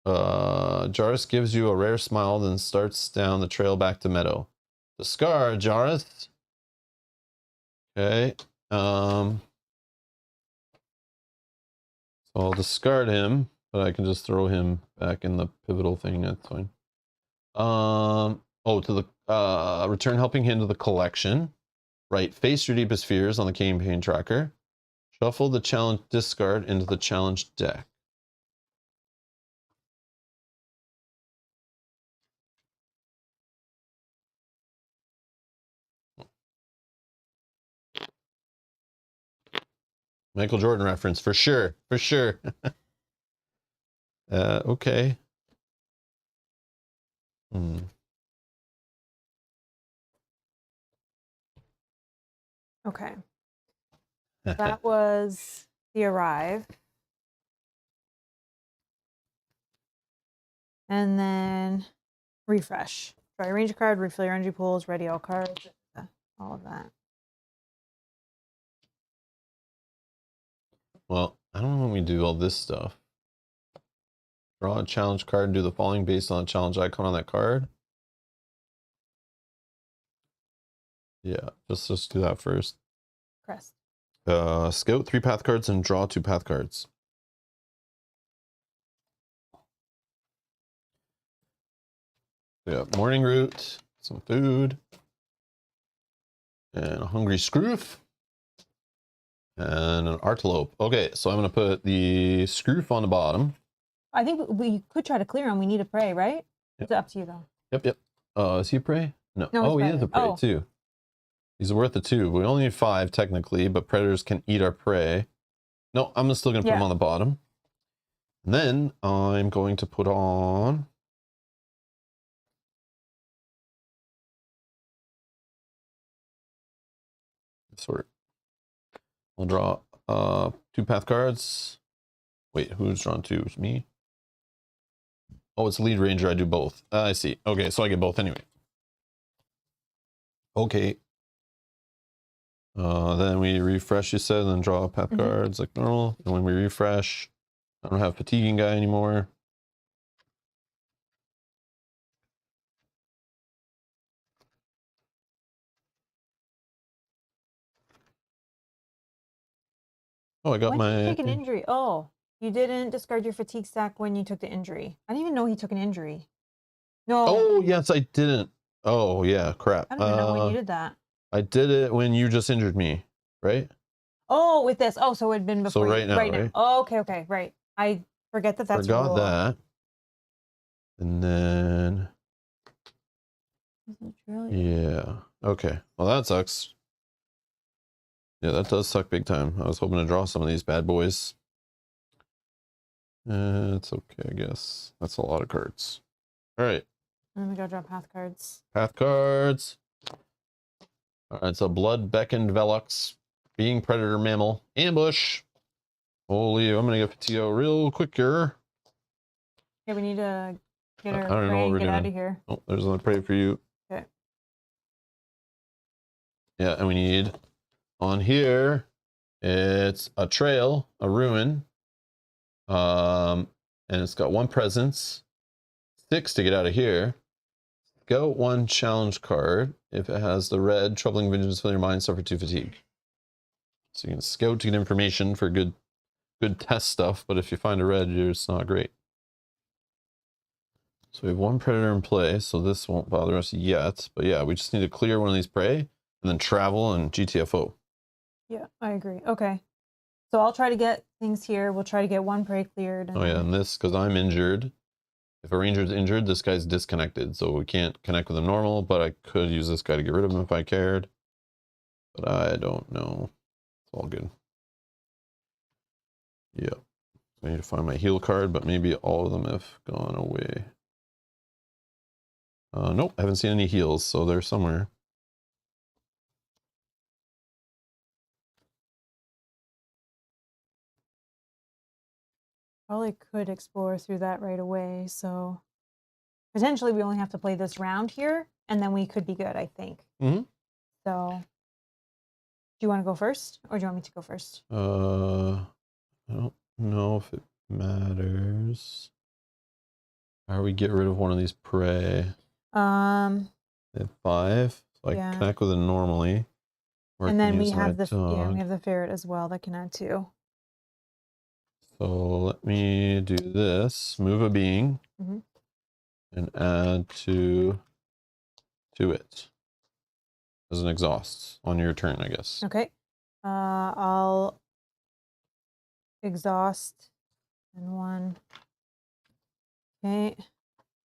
Jarrus gives you a rare smile, then starts down the trail back to Meadow. The scar, Jarrus. Okay. So I'll discard him, but I can just throw him back in the pivotal thing. That's fine. Oh, to the return helping hand to the collection. Right. Face your deepest fears on the campaign tracker. Shuffle the challenge discard into the challenge deck. Michael Jordan reference for sure, for sure. Okay. Okay. That was the arrive. And then refresh. Try a ranger card, refill your energy pools, ready all cards, all of that. Well, I don't know when we do all this stuff. Draw a challenge card and do the following based on the challenge icon on that card. Yeah, just do that first. Crest. Scout 3 path cards and draw 2 path cards. Yeah, morning root, some food, and a hungry scroof, and an artelope. Okay, so I'm going to put the scroof on the bottom. I think we could try to clear him. We need a prey, right? Yep. It's up to you, though. Yep. Is he a prey? No. No, oh, he is a prey, too. He's worth a 2. We only need 5, technically, but predators can eat our prey. No, I'm still going to put him on the bottom. And then I'm going to put on sort. I'll draw 2 path cards. Wait, who's drawn 2? It's me. Oh, it's lead ranger. I do both. I see. Okay, so I get both anyway. Okay. Then we refresh, you said, and then draw path cards like normal. And when we refresh, I don't have fatiguing guy anymore. Oh, I got When did you my... take an injury? Oh, you didn't discard your fatigue stack when you took the injury. I didn't even know he took an injury. No. Oh, yes, I didn't. Oh, yeah, crap. I don't even know when you did that. I did it when you just injured me, right? Oh, with this. Oh, so it had been before. So right now, right? Oh, okay, right. I forget that that's Forgot rule. that. And then... Yeah. Okay. Well, that sucks. Yeah, that does suck big time. I was hoping to draw some of these bad boys. It's okay, I guess. That's a lot of cards. All right. Let me go draw path cards. Path cards. All right, so Blood Beckoned Velox, Being Predator Mammal, Ambush. Holy, I'm gonna get Fatio real quick here. Yeah, we need to get our I don't know prey what and we're get doing. out of here. Oh, there's another prey for you. Okay. Yeah, and we need on here, it's a trail, a ruin. And it's got 1 presence, 6 to get out of here. Go 1 challenge card. If it has the red, Troubling Visions fill your mind, suffer 2 fatigue. So you can scout to get information for good test stuff, but if you find a red, it's not great. So we have 1 predator in play, so this won't bother us yet. But yeah, we just need to clear one of these prey and then travel and GTFO. Yeah, I agree. Okay. So I'll try to get things here. We'll try to get 1 prey cleared. And Oh yeah, and this, because I'm injured. If a ranger's injured, this guy's disconnected, so we can't connect with him normal, but I could use this guy to get rid of him if I cared. But I don't know. It's all good. Yeah. I need to find my heal card, but maybe all of them have gone away. Nope, I haven't seen any heals, so they're somewhere. probably could explore through that right away. So potentially we only have to play this round here, and then we could be good, I think. So do you want to go first, or do you want me to go first? I don't know if it matters. How do we get rid of one of these prey? They have 5, so I can connect with it normally. And then we have the ferret as well that can add 2. So let me do this. Move a being and add 2 to it as an exhaust on your turn, I guess. Okay. I'll exhaust and 1. Okay.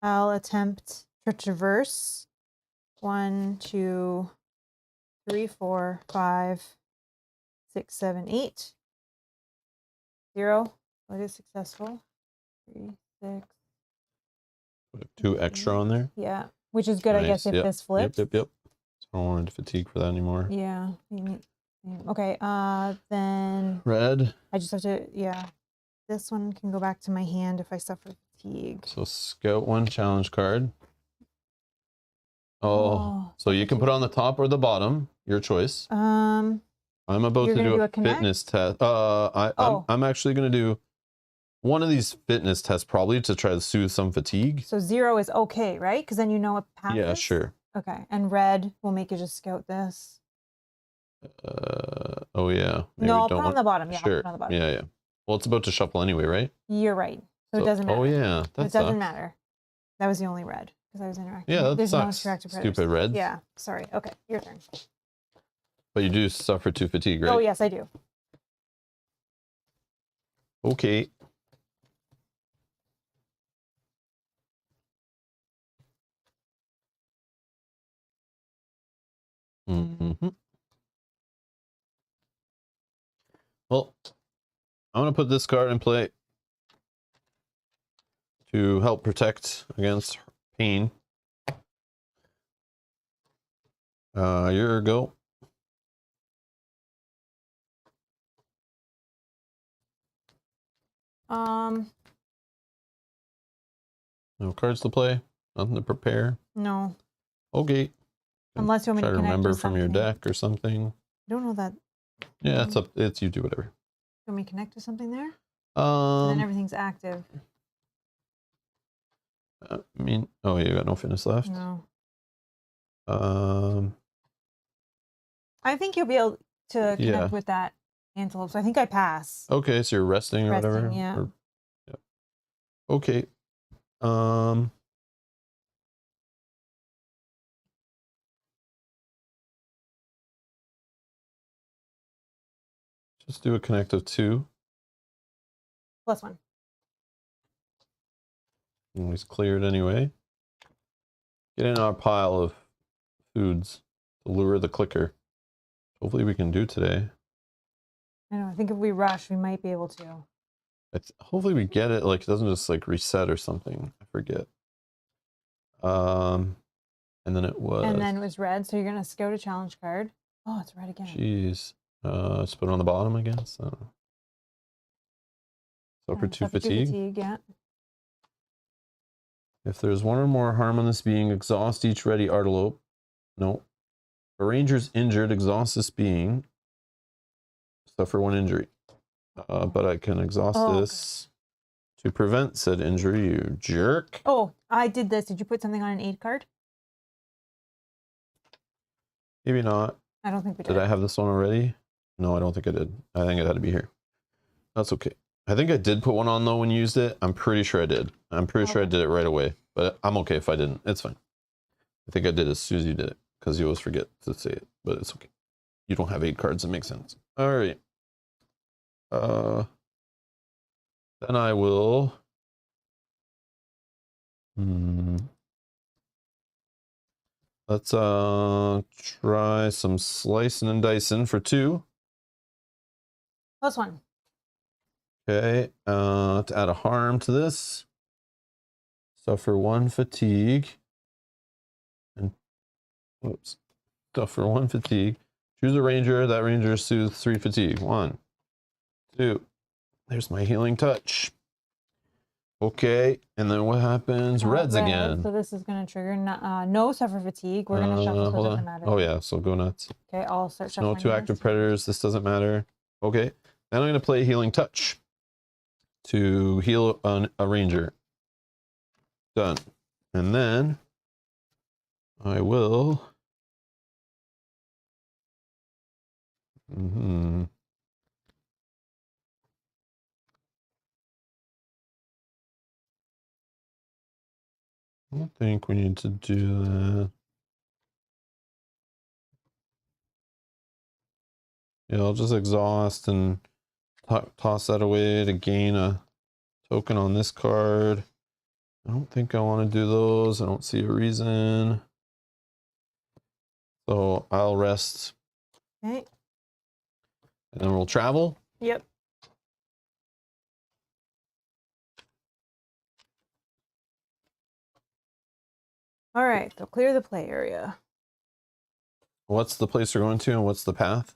I'll attempt to traverse 1, 2, 3, 4, 5, 6, 7, 8. 0. It is successful. 3, 6. Put 2 extra on there. Yeah, which is good, nice. I guess, if this flips. Yep. So I don't want to fatigue for that anymore. Yeah. Okay. Then red. I just have to. Yeah. This one can go back to my hand if I suffer fatigue. So scout 1 challenge card. Oh, so you can put it on the top or the bottom, your choice. I'm about to do a fitness test. I'm actually going to do one of these fitness tests probably to try to soothe some fatigue. So 0 is okay, right? Because then you know it passes. Yeah, sure. Okay, and red will make you just scout this. Oh yeah. Maybe no, I'll put it on the bottom. Yeah, sure. I'll put it on the bottom. Yeah. Well, it's about to shuffle anyway, right? You're right. So it doesn't matter. Oh yeah, it doesn't matter. That was the only red because I was interacting. Yeah, There's sucks. No interactive Stupid reds. Yeah, sorry. Okay, your turn. But you do suffer 2 fatigue, right? Oh yes, I do. Okay. Well, I'm gonna put this card in play. to help protect against pain. Your go. No cards to play. Nothing to prepare. No. Okay. Unless you want me Try to to connect remember to from your something. deck or something. I don't know that. Yeah, it's up. It's you do whatever. You want me to connect to something there? And then I everything's active. mean, oh, you got no fitness left. No. Um, I think you'll be able to connect yeah. with that antelope. So I think I pass. Okay, so you're resting or Resting, whatever. yeah. Yeah. Okay. Just do a connect of 2. +1. Always cleared anyway. Get in our pile of foods to lure the clicker. Hopefully we can do today. I know. I think if we rush, we might be able to. Hopefully we get it. Like it doesn't just like reset or something. I forget. And then it was. And then it was red. So you're gonna scout a challenge card. Oh, it's red again. Jeez. Let's put it on the bottom, I guess. Suffer 2 fatigue. Yeah. If there's 1 or more harm on this being, exhaust each ready antelope. No. A ranger's injured, exhaust this being. Suffer 1 injury. But I can exhaust this to prevent said injury, you jerk. Oh, I did this. Did you put something on an 8 card? Maybe not. I don't think we did. Did I have this one already? No, I don't think I did. I think it had to be here. That's okay. I think I did put one on though when you used it. I'm pretty sure I did. I'm pretty sure I did it right away. But I'm okay if I didn't. It's fine. I think I did as soon as you did it. Because you always forget to say it. But it's okay. You don't have 8 cards. It makes sense. Alright. Then I will... Let's try some slicing and dicing for 2. +1. Okay, to add a harm to this. Suffer 1 fatigue. And whoops. Suffer 1 fatigue. Choose a ranger. That ranger soothes 3 fatigue. 1, 2. There's my healing touch. Okay, and then what happens? Reds red, again. So this is going to trigger no suffer fatigue. We're going to shuffle, so it doesn't matter. Oh yeah, so go nuts. Okay, I'll start shuffling. No 2 active predators. This doesn't matter. Okay, then I'm going to play healing touch to heal a ranger. Done. And then I will... I don't think we need to do that. Yeah, I'll just exhaust and toss that away to gain a token on this card. I don't think I want to do those. I don't see a reason. So I'll rest. Okay. And then we'll travel. Yep. All right, so clear the play area. What's the place we're going to and what's the path?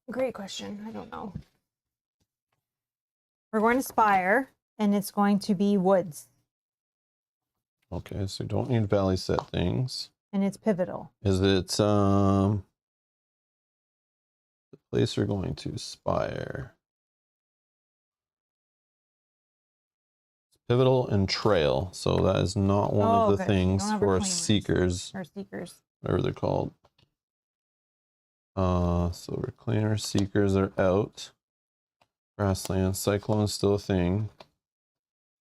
Great question. I don't know. We're going to Spire, and it's going to be woods. Okay, so you don't need valley set things. And it's pivotal. Is it the place we're going to? Spire. Pivotal and trail, so that is not one of the things for seekers. Or seekers. Whatever they're called. So reclaimer seekers are out. Grassland, cyclone is still a thing.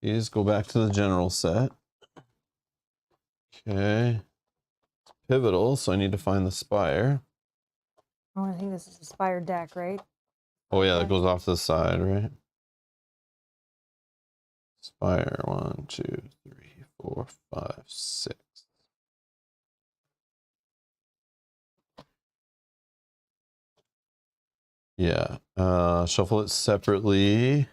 These go back to the general set. Okay. Pivotal, so I need to find the spire. Oh, I think this is a Spire deck, right? Oh yeah, that goes off to the side, right? Spire, 1, 2, 3, 4, 5, 6. Yeah, shuffle it separately.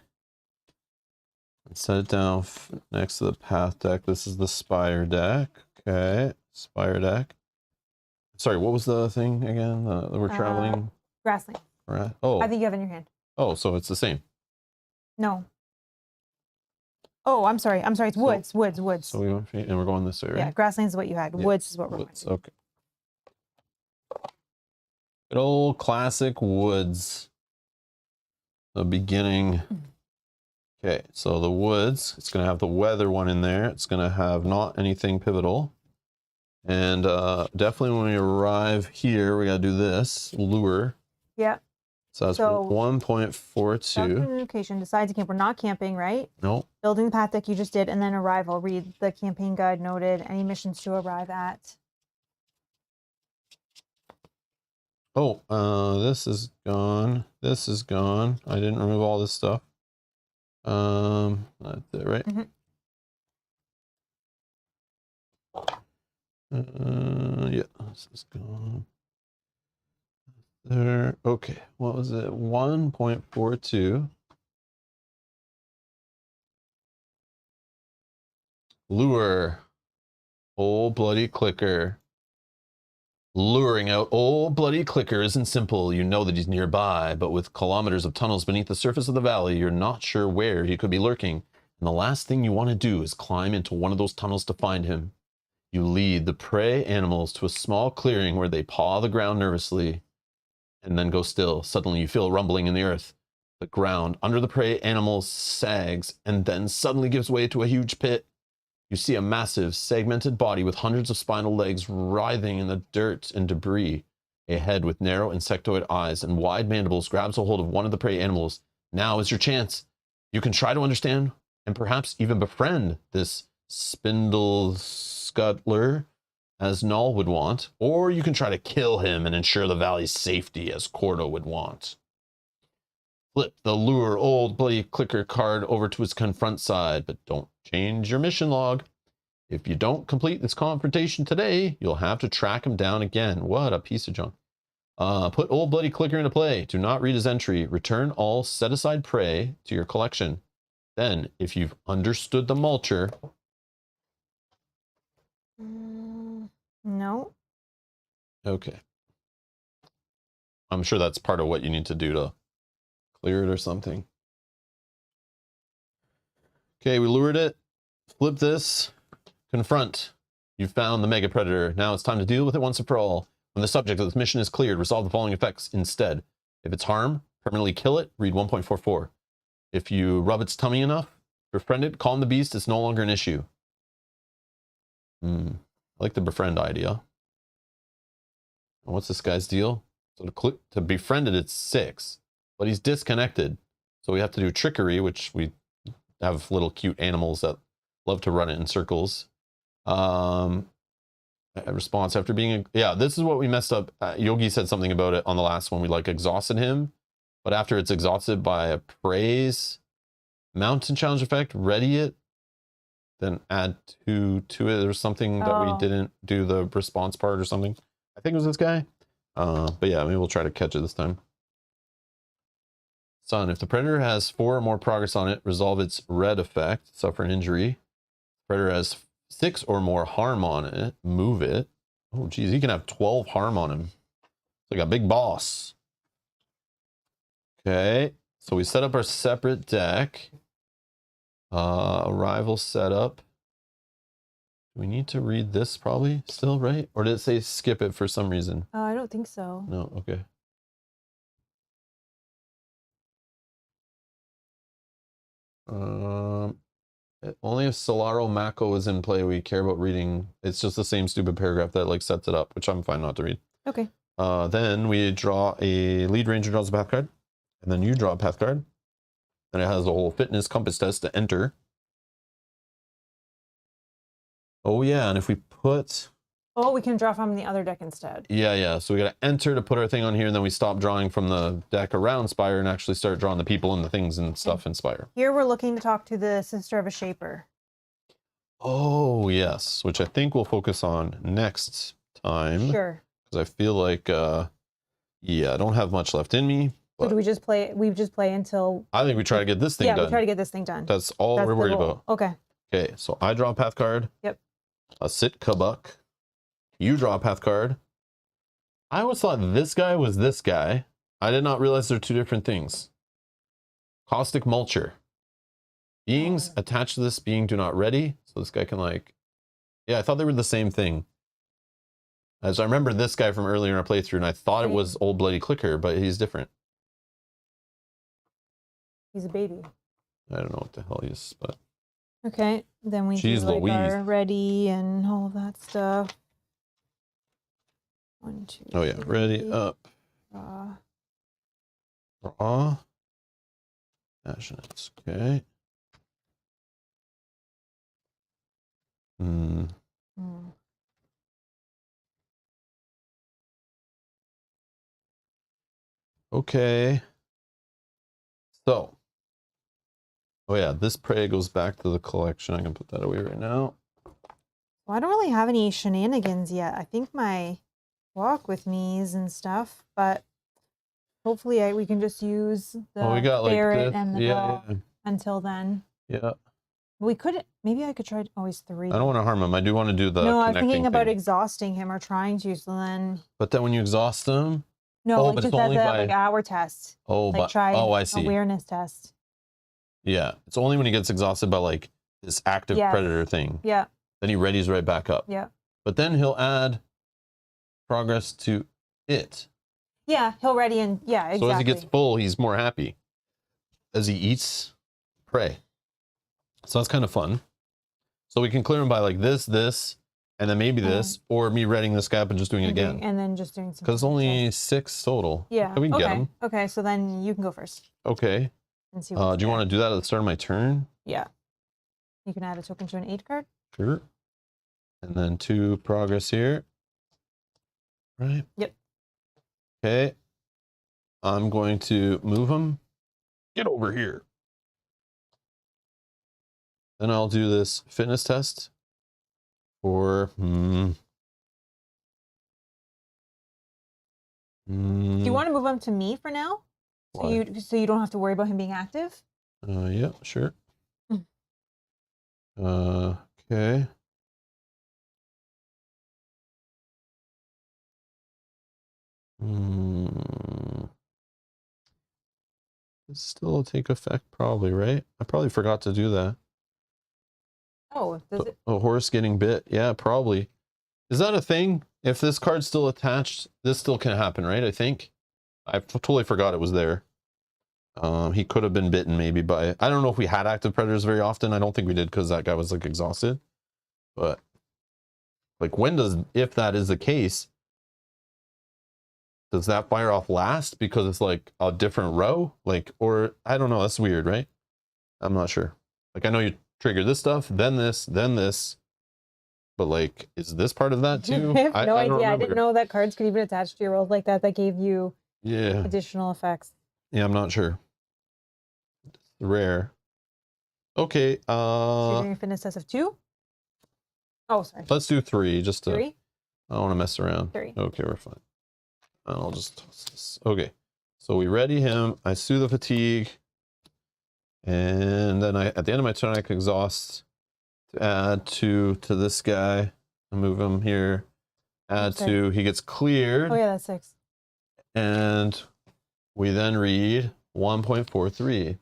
And set it down next to the path deck. This is the Spire deck. Okay, Spire deck. Sorry, what was the thing again? We're traveling. Grassland. Right. Oh. I think you have it in your hand. Oh, so it's the same. No. Oh, I'm sorry. It's woods. So we went, and we're going this way, right? Yeah, grasslands is what you had. Yeah, Woods is what we're woods. going. Okay. Good old classic woods. The beginning. Okay, so the woods, it's going to have the weather one in there. It's going to have not anything pivotal. And definitely when we arrive here, we got to do this, lure. Yeah. So that's 1.42. Communication, decides to camp. We're not camping, right? No. Building the path deck you just did, and then arrival. Read the campaign guide noted. Any missions to arrive at. Oh, this is gone. This is gone. I didn't remove all this stuff. That's it, right? Yeah, this is gone. There. Okay, what was it? 1.42. Lure. Old bloody clicker. Luring out old bloody clicker isn't simple. You know that he's nearby, but with kilometers of tunnels beneath the surface of the valley, you're not sure where he could be lurking. And the last thing you want to do is climb into one of those tunnels to find him. You lead the prey animals to a small clearing where they paw the ground nervously and then go still. Suddenly you feel a rumbling in the earth. The ground under the prey animals sags and then suddenly gives way to a huge pit. You see a massive, segmented body with hundreds of spinal legs writhing in the dirt and debris. A head with narrow insectoid eyes and wide mandibles grabs a hold of one of the prey animals. Now is your chance. You can try to understand and perhaps even befriend this spindle scuttler, as Null would want, or you can try to kill him and ensure the valley's safety, as Cordo would want. Flip the lure old bloody clicker card over to its confront side, but don't change your mission log. If you don't complete this confrontation today, you'll have to track him down again. What a piece of junk. Put old bloody clicker into play. Do not read his entry. Return all set aside prey to your collection. Then, if you've understood the mulcher... No. Okay. I'm sure that's part of what you need to do to clear it or something. Okay, we lured it. Flip this. Confront. You found the mega predator. Now it's time to deal with it once and for all. When the subject of this mission is cleared, resolve the following effects instead. If it's harm, permanently kill it, read 1.44. If you rub its tummy enough, befriend it, calm the beast, it's no longer an issue. I like the befriend idea. What's this guy's deal? So to befriend it, it's 6. But he's disconnected. So we have to do trickery, which we have little cute animals that love to run it in circles. A response after being... Yeah, this is what we messed up. Yogi said something about it on the last one. We like exhausted him. But after it's exhausted by a praise, mountain challenge effect, ready it, then add 2 to it or something that we didn't do the response part or something. I think it was this guy. But yeah, maybe we'll try to catch it this time. Son, if the predator has 4 or more progress on it, resolve its red effect, suffer an injury. Predator has 6 or more harm on it, move it. Oh, geez, he can have 12 harm on him. It's like a big boss. Okay, so we set up our separate deck. Arrival setup. Do we need to read this probably still, right? Or did it say skip it for some reason? I don't think so. No, okay. Only if Solaro Mako is in play we care about reading. It's just the same stupid paragraph that like sets it up, which I'm fine not to read. Okay. Then we draw a lead ranger draws a path card, and then you draw a path card. Then it has a whole fitness compass test to enter. Oh yeah, and if we put... Oh, we can draw from the other deck instead. Yeah. So we got to enter to put our thing on here, and then we stop drawing from the deck around Spire and actually start drawing the people and the things and stuff in Spire. Here we're looking to talk to the sister of a shaper. Oh, yes, which I think we'll focus on next time. Sure. Because I feel like, yeah, I don't have much left in me, So do we just play? We just play until. I think we try to get this thing done. Yeah, we try to get this thing done. That's all we're worried about. Okay. Okay, so I draw a path card. Yep. A sit Kabuk. You draw a path card. I always thought this guy was this guy. I did not realize they're two different things. Caustic Mulcher. Beings attached to this being do not ready. So this guy can like... Yeah, I thought they were the same thing. As I remember this guy from earlier in our playthrough, and I thought it was Old Bloody Clicker, but he's different. He's a baby. I don't know what the hell he is, but... Okay, then we Jeez do like Louise. our ready and all of that stuff. 1, 2. Oh yeah, ready, up. Draw. Passionates, okay. Okay. So. Oh yeah, this prey goes back to the collection. I can put that away right now. Well, I don't really have any shenanigans yet. I think my walk with me's and stuff, but hopefully we can just use the we got ferret like and the dog until then. Yeah. We could, maybe I could try, he's 3. I don't want to harm him. I do want to do the No, I'm thinking about thing. exhausting him or trying to, so then. But then when you exhaust them. No, like but just it's as only a by... like hour test. Oh, like try I see. Awareness test. Yeah, it's only when he gets exhausted by like this active predator thing. Yeah. Then he readies right back up. Yeah. But then he'll add progress to it. Yeah, he'll ready and yeah, exactly. So as he gets full, he's more happy as he eats prey. So that's kind of fun. So we can clear him by like this, and then maybe this, or me readying this gap and just doing it again. And then just doing some. Because it's only 6 total. Yeah. We can get him. Okay, so then you can go first. Okay. And see do you want to do that at the start of my turn? Yeah. You can add a token to an 8 card. Sure. And then 2 progress here. Right. Yep. Okay. I'm going to move him. Get over here. Then I'll do this fitness test for... Do you want to move him to me for now? So you don't have to worry about him being active? Yeah, sure. Okay. It's still take effect probably, right? I probably forgot to do that. Oh, does it? A horse getting bit. Yeah, probably. Is that a thing? If this card's still attached, this still can happen, right? I think. I totally forgot it was there. He could have been bitten maybe by... I don't know if we had active predators very often. I don't think we did because that guy was like exhausted. But like when does... If that is the case, does that fire off last because it's like a different row? Like, or I don't know. That's weird, right? I'm not sure. Like I know you trigger this stuff, then this, but like, is this part of that too? I have no idea. I didn't know that cards could even attach to your rolls like that. That gave you additional effects. Yeah, I'm not sure. It's rare. Okay. So you're doing a fitness test of 2? Oh, sorry. Let's do 3 just to... 3? I don't want to mess around. 3. Okay, we're fine. I'll just toss this. Okay. So we ready him. I soothe the fatigue. And then at the end of my turn, I can exhaust to add 2 to this guy and move him here. Add 2. He gets cleared. Oh, yeah, that's 6. And we then read 1.43.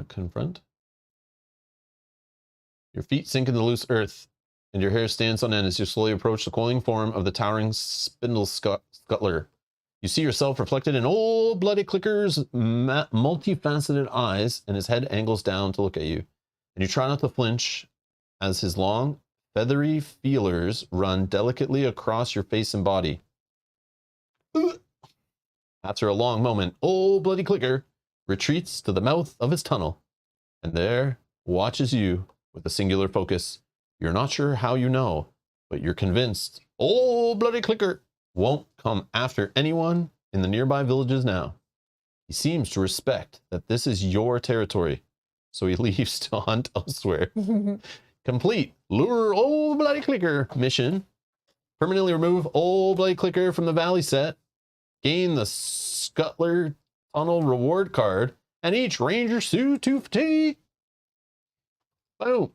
Confront. Your feet sink into the loose earth, and your hair stands on end as you slowly approach the coiling form of the towering spindle scuttler. You see yourself reflected in Old Bloody Clicker's multifaceted eyes, and his head angles down to look at you. And you try not to flinch as his long, feathery feelers run delicately across your face and body. After a long moment, Old Bloody Clicker retreats to the mouth of his tunnel, and there watches you with a singular focus. You're not sure how you know, but you're convinced Old Bloody Clicker won't come after anyone in the nearby villages now. He seems to respect that this is your territory, so he leaves to hunt elsewhere. Complete. Lure Old Bloody Clicker mission. Permanently remove Old Bloody Clicker from the Valley set. Gain the Scuttler Tunnel reward card. And each Ranger suit to fatigue. Boom.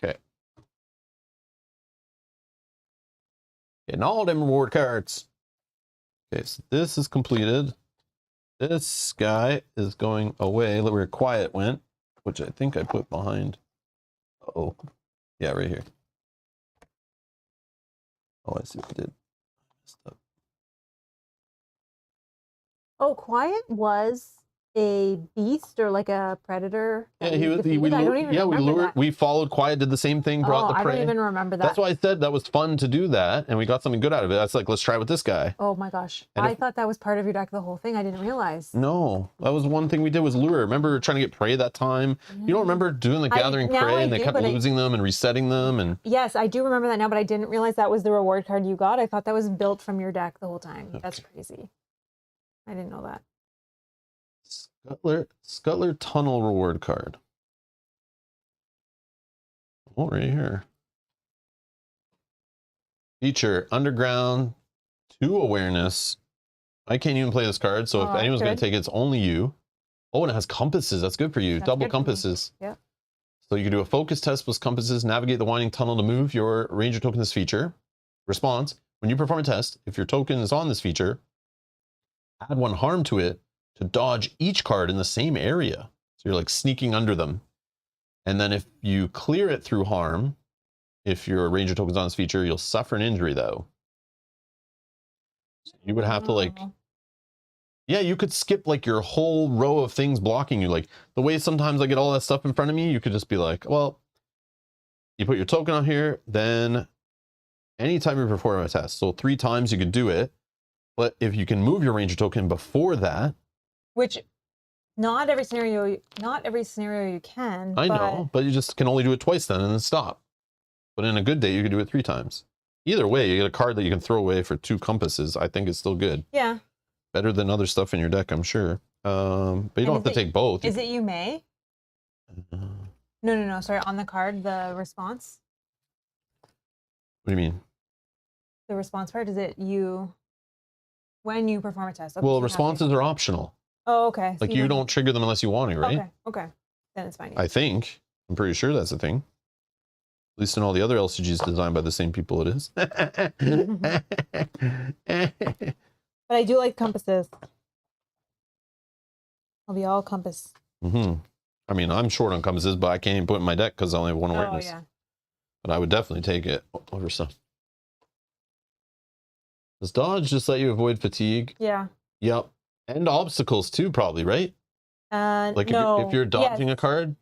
Okay. Getting all them reward cards. Okay, so this is completed. This guy is going away. Look where quiet went, which I think I put behind. Oh, yeah, right here. Oh, I see what I did. Messed up. Oh, Quiet was a beast or like a predator. Yeah, that we we defeated? I don't even we remember lured, that. we followed Quiet, did the same thing, brought the I prey. don't even remember that. That's why I said that was fun to do that, and we got something good out of it. That's like, let's try with this guy. Oh my gosh. And I if- thought that was part of your deck the whole thing. I didn't realize. No, that was one thing we did was lure. Remember trying to get prey that time? You don't remember doing the gathering now prey I and they do, kept but losing them and resetting them and Yes, I do remember that now, but I didn't realize that was the reward card you got. I thought that was built from your deck the whole time. That's crazy. I didn't know that. Scuttler Tunnel reward card. Oh, right here. Feature Underground 2 awareness. I can't even play this card, so if that's anyone's going good. to take it, it's only you. Oh, and it has compasses. That's good for you. That's Double good for me. compasses. Yeah. So you can do a focus test with compasses, navigate the winding tunnel to move your ranger token this feature. Response, when you perform a test, if your token is on this feature, add 1 harm to it to dodge each card in the same area. So you're like sneaking under them. And then if you clear it through harm, if your ranger token's on this feature, you'll suffer an injury though. So you would have to like, yeah, you could skip like your whole row of things blocking you. Like the way sometimes I get all that stuff in front of me, you could just be like, well, you put your token on here, then anytime you perform a test. So 3 times you could do it. But if you can move your ranger token before that, Which not every scenario you can. I know, but you just can only do it twice then and then stop. But in a good day, you could do it 3 times. Either way, you get a card that you can throw away for 2 compasses. I think it's still good. Yeah. Better than other stuff in your deck, I'm sure. But you don't have to take both. Is it you may? No. Sorry, on the card, the response. What do you mean? The response part, is it you when you perform a test? Okay, so Well, you have to. responses are optional. Oh, okay. So Like you don't trigger them unless you want to, right? Okay. Then it's fine. I think. I'm pretty sure that's a thing. At least in all the other LCGs designed by the same people it is. But I do like compasses. I'll be all compass. I mean, I'm short on compasses, but I can't even put it in my deck because I only have 1 awareness. Oh, yeah. But I would definitely take it over stuff. Does dodge just let you avoid fatigue? Yeah. Yep. And obstacles too, probably, right? Like no. if you're dodging Yes. a card,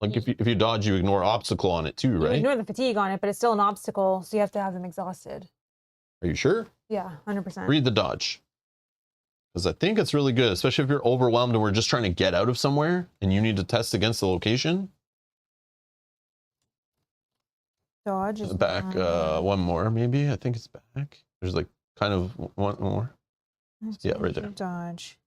like if you dodge, you ignore obstacle on it too, You right? ignore the fatigue on it, but it's still an obstacle, so you have to have them exhausted. Are you sure? Yeah, 100%. Read the dodge. Because I think it's really good, especially if you're overwhelmed and we're just trying to get out of somewhere and you need to test against the location. Dodge is Back one more, maybe. I think it's back. There's like kind of one more. Yeah, right there. Dodge.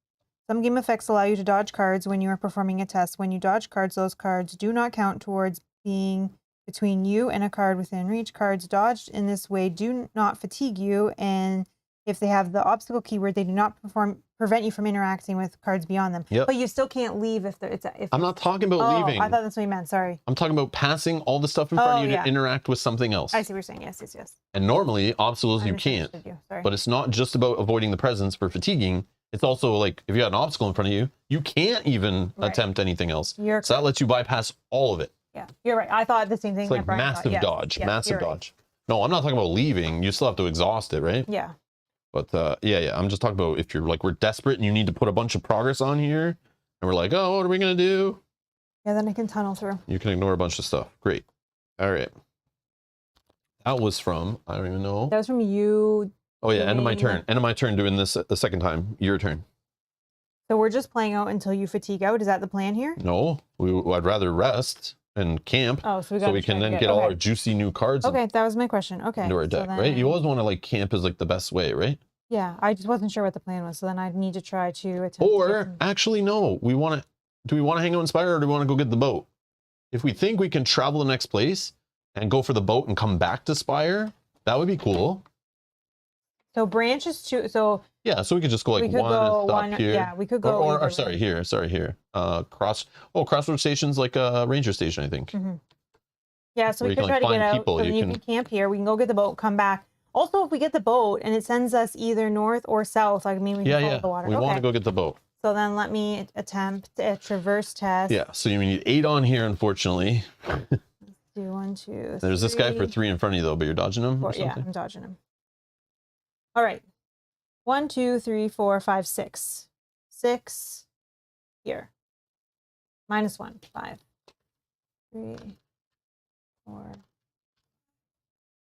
Some game effects allow you to dodge cards when you are performing a test. When you dodge cards, those cards do not count towards being between you and a card within reach. Cards dodged in this way do not fatigue you, and if they have the obstacle keyword, they do not prevent you from interacting with cards beyond them. Yep. But you still can't leave if I'm not talking about leaving. I thought that's what you meant. Sorry. I'm talking about passing all the stuff in front of you yeah. to interact with something else. I see what you're saying. Yes. And normally, obstacles I you can't. misunderstood you. Sorry. But it's not just about avoiding the presence for fatiguing. It's also like if you got an obstacle in front of you, you can't even attempt anything else. So that lets you bypass all of it. Yeah, you're right. I thought the same thing. It's like massive dodge, massive dodge. No, I'm not talking about leaving. You still have to exhaust it, right? Yeah. But yeah, I'm just talking about if you're like, we're desperate and you need to put a bunch of progress on here and we're like, oh, what are we going to do? Yeah, then I can tunnel through. You can ignore a bunch of stuff. Great. All right. That was from, I don't even know. That was from you. Oh yeah, end of my turn. End of my turn doing this the second time. Your turn. So we're just playing out until you fatigue out. Is that the plan here? No, I'd rather rest and camp. Oh, so we can then get all our juicy new cards that was my question. Okay. into our deck, right? You always want to like camp is like the best way, right? Yeah, I just wasn't sure what the plan was. So then I'd need to try to attempt. Or actually, no. Do we want to hang out in Spire or do we want to go get the boat? if we think we can travel the next place and go for the boat and come back to Spire, that would be cool. So branches to, so Yeah, so we could just go like we could one go and stop one, here. yeah, we could go Or either sorry, way. here. Crossroad Station's like a ranger station, I think. Yeah, so Where we you could can, try like, to get find out, people, so then you you can- can camp here, we can go get the boat, come back. Also, if we get the boat and it sends us either north or south, I mean, we can follow the water. We want to Okay. go get the boat. So then let me attempt a traverse test. Yeah, so you need 8 on here, unfortunately. Do 1, 2, There's this guy for 3, 3 in front of you, though, but you're dodging him or 4. Yeah, something? I'm dodging him. All right. 1, 2, 3, 4, 5, 6. 6 here. -1, 5. 3, 4.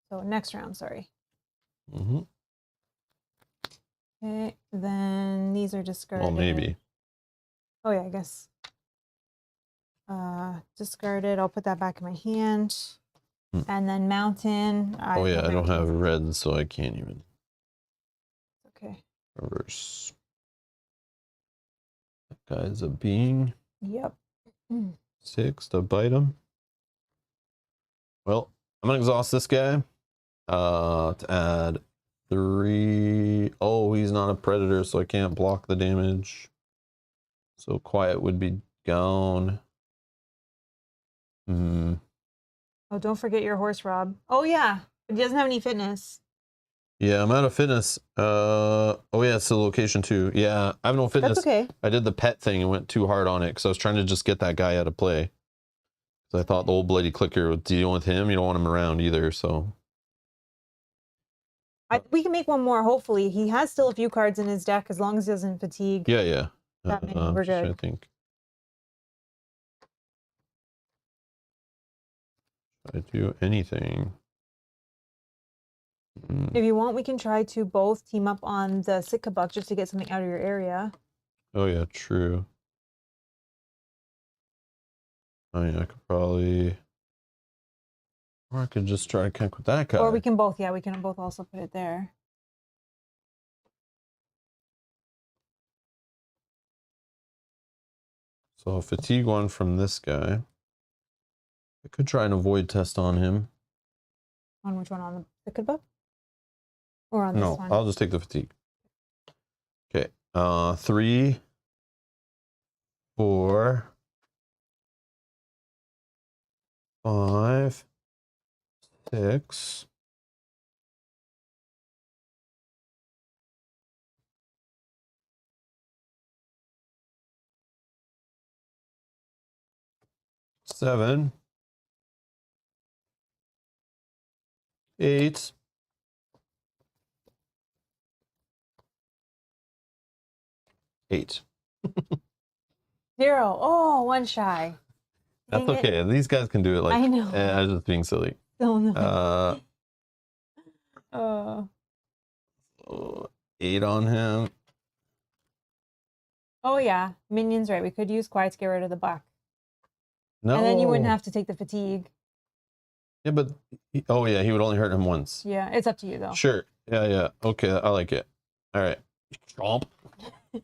So next round, sorry. Mm-hmm. Okay, then these are discarded. Well, maybe. Oh yeah, I guess. Discarded. I'll put that back in my hand. And then mountain. Oh yeah, I don't have red, so I can't even. Okay. Reverse. That guy's a being. Yep. 6 to bite him. Well, I'm gonna exhaust this guy. To add 3. Oh, he's not a predator, so I can't block the damage. So quiet would be gone. Oh, don't forget your horse, Rob. Oh yeah, he doesn't have any fitness. Yeah, I'm out of fitness. Oh yeah, it's the location too. Yeah, I have no fitness. That's okay. I did the pet thing and went too hard on it because I was trying to just get that guy out of play. So I thought the old bloody clicker would deal with him. You don't want him around either, so. We can make one more, hopefully. He has still a few cards in his deck as long as he doesn't fatigue. Yeah. That many, we're good. I think. I do anything. If you want, we can try to both team up on the Sitka buck just to get something out of your area. Oh yeah, true. I mean, I could probably, or I could just try to connect with that guy. Or we can both, yeah, we can both also put it there. So fatigue 1 from this guy. I could try an avoid test on him. On which one? On the Sitka buck? Or on this one? No, I'll just take the fatigue. Okay. 3, 4, 5, 6. 7, 8, 8. 0. Oh, 1 shy. That's Dang okay. it. These guys can do it. Like, I know. I was just being silly. Oh no. 8 on him. Oh yeah, minions, right? We could use quiet to get rid of the buck. No. And then you wouldn't have to take the fatigue. Yeah, but oh yeah, he would only hurt him once. Yeah, it's up to you though. Sure. Yeah. Okay, I like it. All right. Chomp. And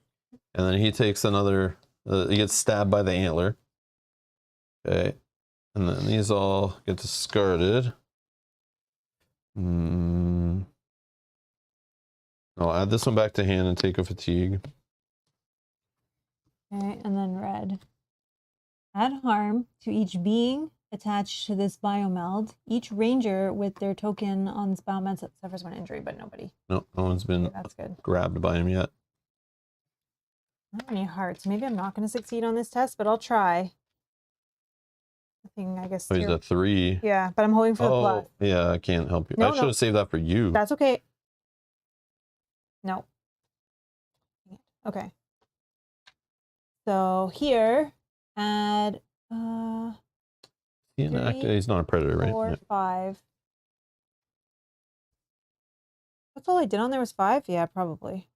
then he takes another. He gets stabbed by the antler. Okay. And then these all get discarded. I'll add this one back to hand and take a fatigue. Okay, and then red. Add harm to each being attached to this biomeld. Each ranger with their token on this biomeld suffers 1 injury, but nobody. No one's been That's good. grabbed by him yet. I don't have any hearts. Maybe I'm not going to succeed on this test, but I'll try. I guess. Oh, he's a 3. Yeah, but I'm hoping for the plus. Yeah, I can't help you. No, I should have saved that for you. That's okay. No. Okay. So here, add He's not a predator, right? 4, 5. That's all I did on there was 5? Yeah, probably.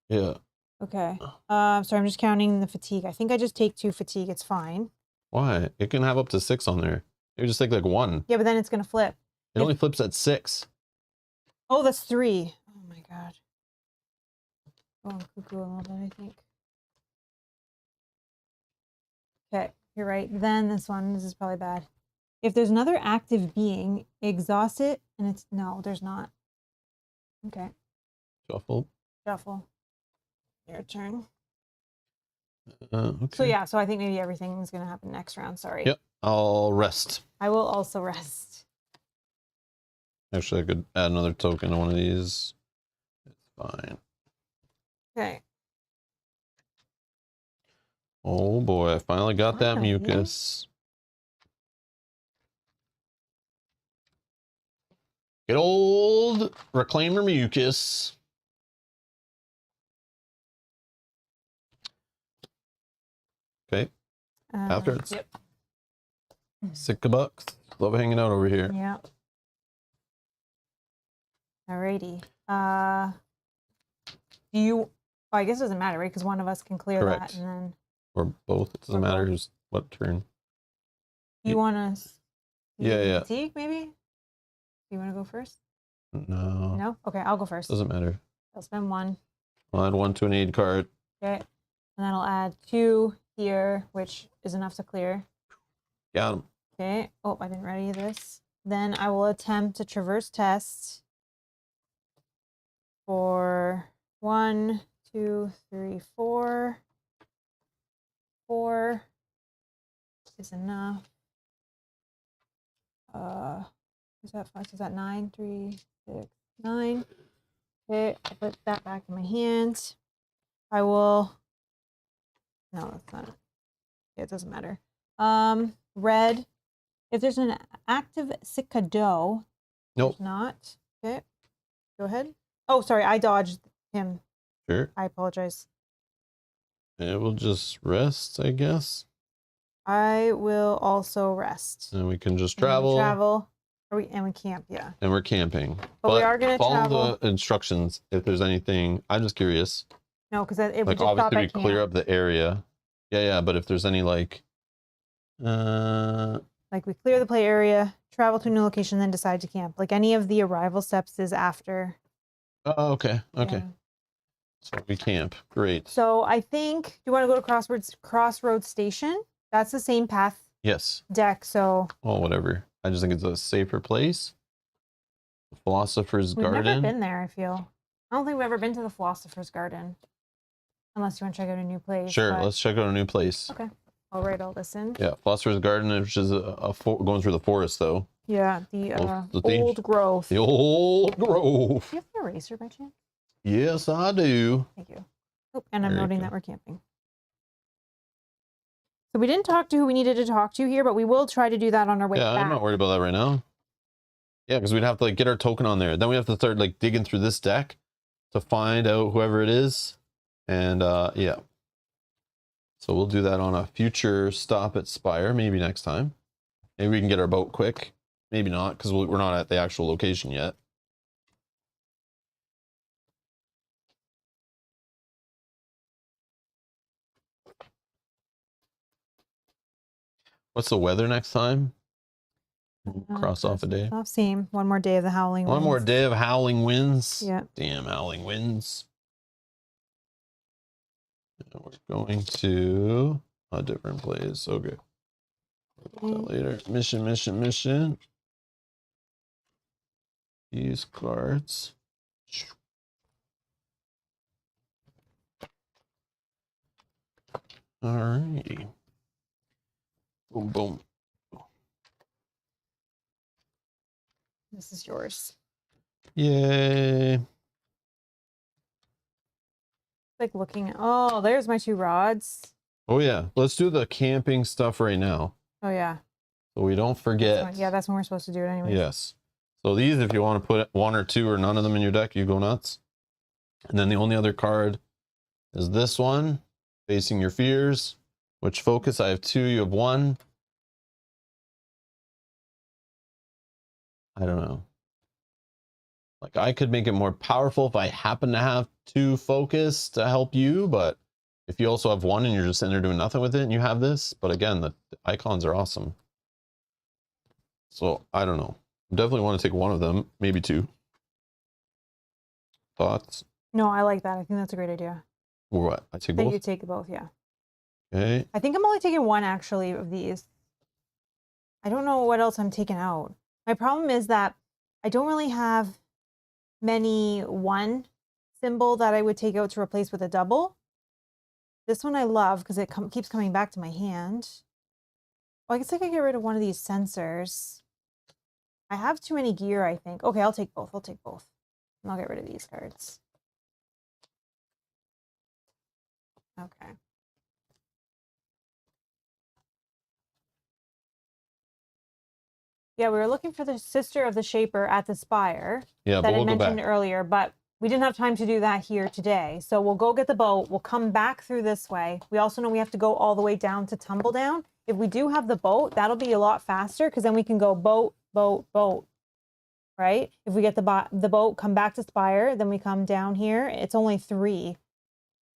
Yeah. Okay. Sorry, I'm just counting the fatigue. I think I just take 2 fatigue. It's fine. Why? It can have up to 6 on there. You just take like 1. Yeah, but then it's going to flip. It only flips at 6. Oh, that's 3. Oh my god. Oh, I'm cuckoo a little bit, I think. Okay, You're right. Then this is probably bad. If there's another active being, exhaust it, and it's no, there's not. Okay. Shuffle. Shuffle. Your turn. Okay. So yeah, so I think maybe everything's gonna happen next round. Sorry. Yep. I'll rest. I will also rest. Actually, I could add another token to one of these. It's fine. Okay. Oh boy, I finally got that Finally. mucus. Good old reclaimer mucus. Okay. After it's Yep. $6. Love hanging out over here. Yeah. Alrighty. Do you? Oh, I guess it doesn't matter, right? Because one of us can clear Correct. that, and then Or both. It doesn't Or matter both. who's what turn. you want to? Yeah. Fatigue, maybe. Do you want to go first? No. No. Okay, I'll go first. Doesn't matter. I'll spend 1. I'll add 1 to an aid card. Okay. And then I'll add 2 here, which is enough to clear. Got him. Okay. Oh, I didn't ready this. Then I will attempt a traverse test for 1, 2, 3, 4. 4 is enough. Is that 5? Is that 9? 3, 6, 9. Okay, I'll put that back in my hand. I will. No, that's not it. Yeah, it doesn't matter. Red. If there's an active Cicado, Nope. there's not. Okay, go ahead. Oh, sorry, I dodged him. Sure. I apologize. It will just rest, I guess. I will also rest. And we can just And then we travel. travel. And we camp, yeah. And we're camping. But we are going to follow travel. the instructions if there's anything. I'm just curious. No, because it would Like, just stop obviously, we at camp. clear up the area. Yeah, but if there's any, like... Like, we clear the play area, travel to a new location, then decide to camp. Like, any of the arrival steps is after. Oh, okay. Yeah. So we camp. Great. So I think, do you want to go to Crossroads Station? That's the same path Yes. deck, so. Oh, whatever. I just think it's a safer place. The Philosopher's We've Garden. never been there, I feel. I don't think we've ever been to the Philosopher's Garden. Unless you want to check out a new place. Sure, but... let's check out a new place. Okay. I'll write all this in. Yeah, Philosopher's Garden, which is going through the forest, though. Yeah, the the old growth. The old grove. Do you have an eraser by chance? Yes, I do. Thank you. Oh, and I'm There you noting go. that we're camping. So we didn't talk to who we needed to talk to here, but we will try to do that on our way Yeah, back. I'm not worried about that right now. Yeah, because we'd have to like get our token on there. Then we have to start like digging through this deck to find out whoever it is. And yeah. So we'll do that on a future stop at Spire, maybe next time. Maybe we can get our boat quick. Maybe not, because we're not at the actual location yet. What's the weather next time? Cross off a day. Off same. One more day of the howling winds. One more day of howling winds. Yeah. Damn howling winds. And we're going to a different place. Okay. Later. Mission. Use cards. Alrighty. Boom. This is yours. Yay. Like looking at, oh, there's my 2 rods. Oh yeah. Let's do the camping stuff right now. Oh yeah. So we don't forget. Yeah, that's when we're supposed to do it anyway. Yes. So these, if you want to put 1 or 2 or none of them in your deck, you go nuts. And then the only other card is this one, Facing Your Fears, which focus, I have 2, you have 1. I don't know. Like, I could make it more powerful if I happen to have 2 focus to help you, but if you also have 1 and you're just in there doing nothing with it and you have this, but again, the icons are awesome. So, I don't know. Definitely want to take 1 of them, maybe 2. Thoughts? No, I like that. I think that's a great idea. Or what? I take I think both? you take both, yeah. Okay. I think I'm only taking one actually of these. I don't know what else I'm taking out. My problem is that I don't really have many one symbol that I would take out to replace with a double. This one I love because it keeps coming back to my hand. Oh, I guess I could get rid of one of these sensors. I have too many gear, I think. Okay, I'll take both. I'll take both. And I'll get rid of these cards. Okay. Yeah, we were looking for the sister of the Shaper at the Spire Yeah, that but I we'll go mentioned back. earlier, but we didn't have time to do that here today. So we'll go get the boat. We'll come back through this way. We also know we have to go all the way down to Tumbledown. If we do have the boat, that'll be a lot faster because then we can go boat, boat, boat, right? If we get the boat, come back to Spire, then we come down here. It's only 3.